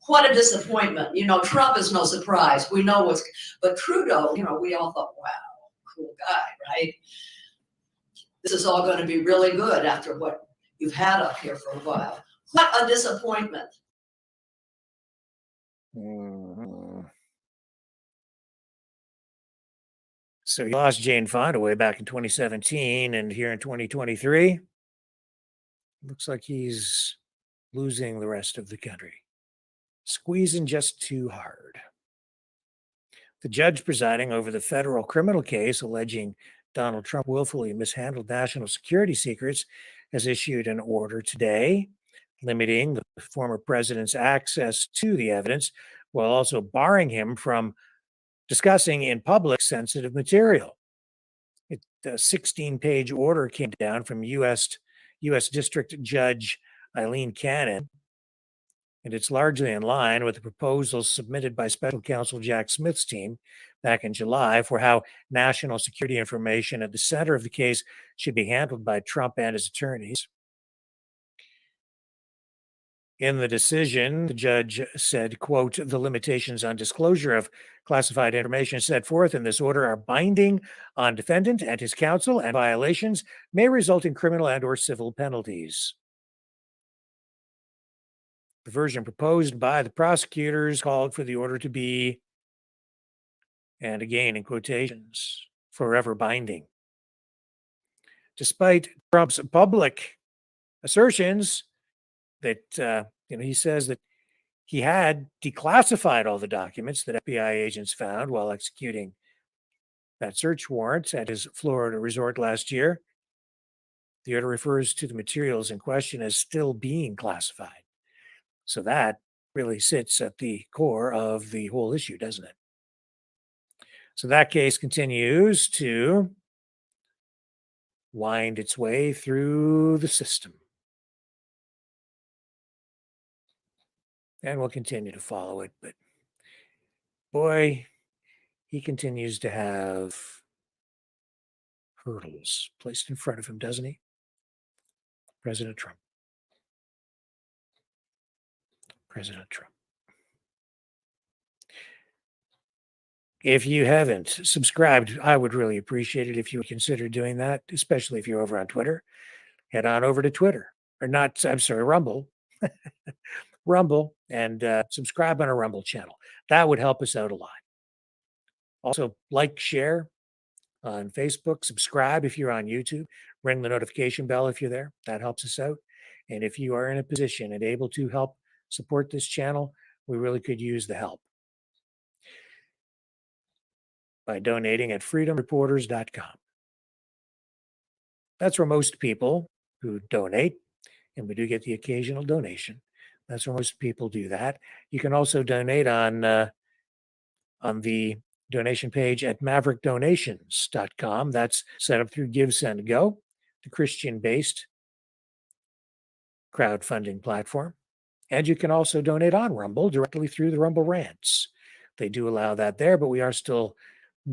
S20: What a disappointment. Trump is no surprise. We know but Trudeau, we all thought, wow, cool guy, right? This is all going to be really good after what you've had up here for a while. What a disappointment.
S2: So he lost Jane Fonda way back in 2017, and here in 2023, looks like he's losing the rest of the country. Squeezing just too hard. The judge presiding over the federal criminal case alleging Donald Trump willfully mishandled national security secrets has issued an order today limiting the former president's access to the evidence while also barring him from discussing in public sensitive material. A 16-page order came down from U.S. District Judge Eileen Cannon, and it's largely in line with the proposals submitted by Special Counsel Jack Smith's team back in July for how national security information at the center of the case should be handled by Trump and his attorneys. In the decision, the judge said, quote, the limitations on disclosure of classified information set forth in this order are binding on defendant and his counsel, and violations may result in criminal and or civil penalties. The version proposed by the prosecutors called for the order to be, and again in quotations, forever binding. Despite Trump's public assertions that, he says that he had declassified all the documents that FBI agents found while executing that search warrant at his Florida resort last year. The order refers to the materials in question as still being classified. So that really sits at the core of the whole issue, doesn't it? So that case continues to wind its way through the system. And we'll continue to follow it. But boy, he continues to have hurdles placed in front of him, doesn't he? President Trump. President Trump. If you haven't subscribed, I would really appreciate it if you would consider doing that, especially if you're over on Twitter. Head on over to Twitter, or not, I'm sorry, Rumble. Rumble, and subscribe on our Rumble channel. That would help us out a lot. Also, like, share on Facebook, subscribe if you're on YouTube, ring the notification bell if you're there. That helps us out. And if you are in a position and able to help support this channel, we really could use the help by donating at freedomreporters.com. That's where most people who donate, and we do get the occasional donation, that's where most people do that. You can also donate on the donation page at maverickdonations.com. That's set up through Give, Send, Go, the Christian-based crowdfunding platform. And you can also donate on Rumble directly through the Rumble Rants. They do allow that there, but we are still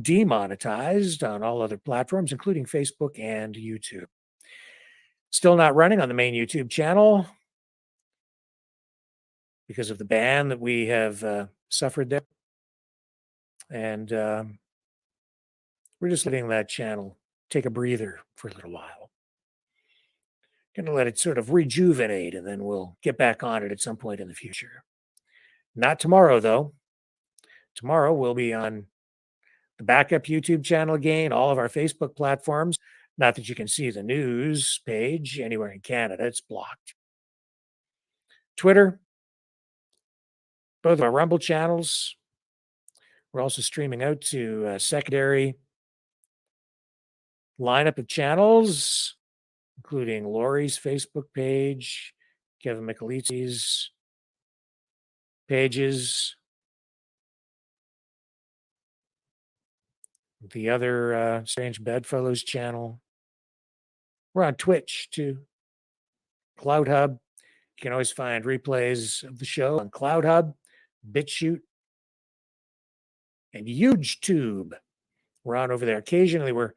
S2: demonetized on all other platforms, including Facebook and YouTube. Still not running on the main YouTube channel because of the ban that we have suffered there. And we're just letting that channel take a breather for a little while. Going to let it sort of rejuvenate, and then we'll get back on it at some point in the future. Not tomorrow, though. Tomorrow we'll be on the backup YouTube channel again, all of our Facebook platforms. Not that you can see the news page anywhere in Canada. It's blocked. Twitter, both of our Rumble channels. We're also streaming out to a secondary lineup of channels, including Lori's Facebook page, Kevin Michelizzi's pages, the other Strange Bedfellows channel. We're on Twitch too. Cloud Hub. You can always find replays of the show on Cloud Hub, BitChute, and HugeTube. We're on over there. Occasionally, we're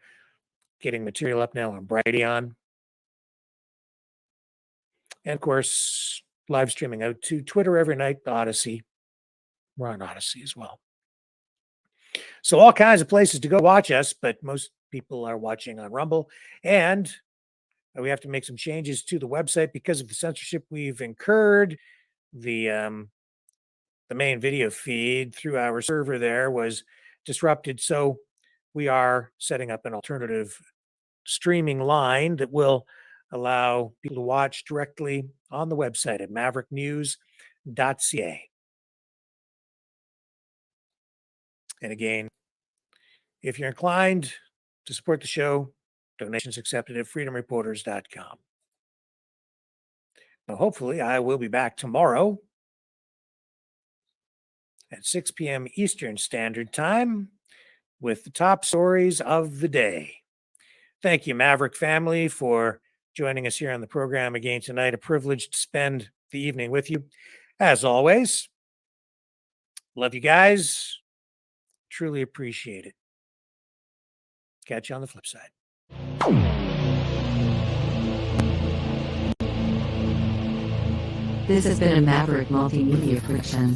S2: getting material up now on Brighteon. And of course, live streaming out to Twitter every night, Odyssey. We're on Odyssey as well. So all kinds of places to go watch us, but most people are watching on Rumble. And we have to make some changes to the website because of the censorship we've incurred. The main video feed through our server there was disrupted. So we are setting up an alternative streaming line that will allow people to watch directly on the website at mavericknews.ca. And again, if you're inclined to support the show, donations accepted at freedomreporters.com. Now, hopefully, I will be back tomorrow at 6 p.m. Eastern Standard Time with the top stories of the day. Thank you, Maverick family, for joining us here on the program again tonight. A privilege to spend the evening with you. As always, love you guys. Truly appreciate it. Catch you on the flip side.
S21: This has been a Maverick Multimedia production.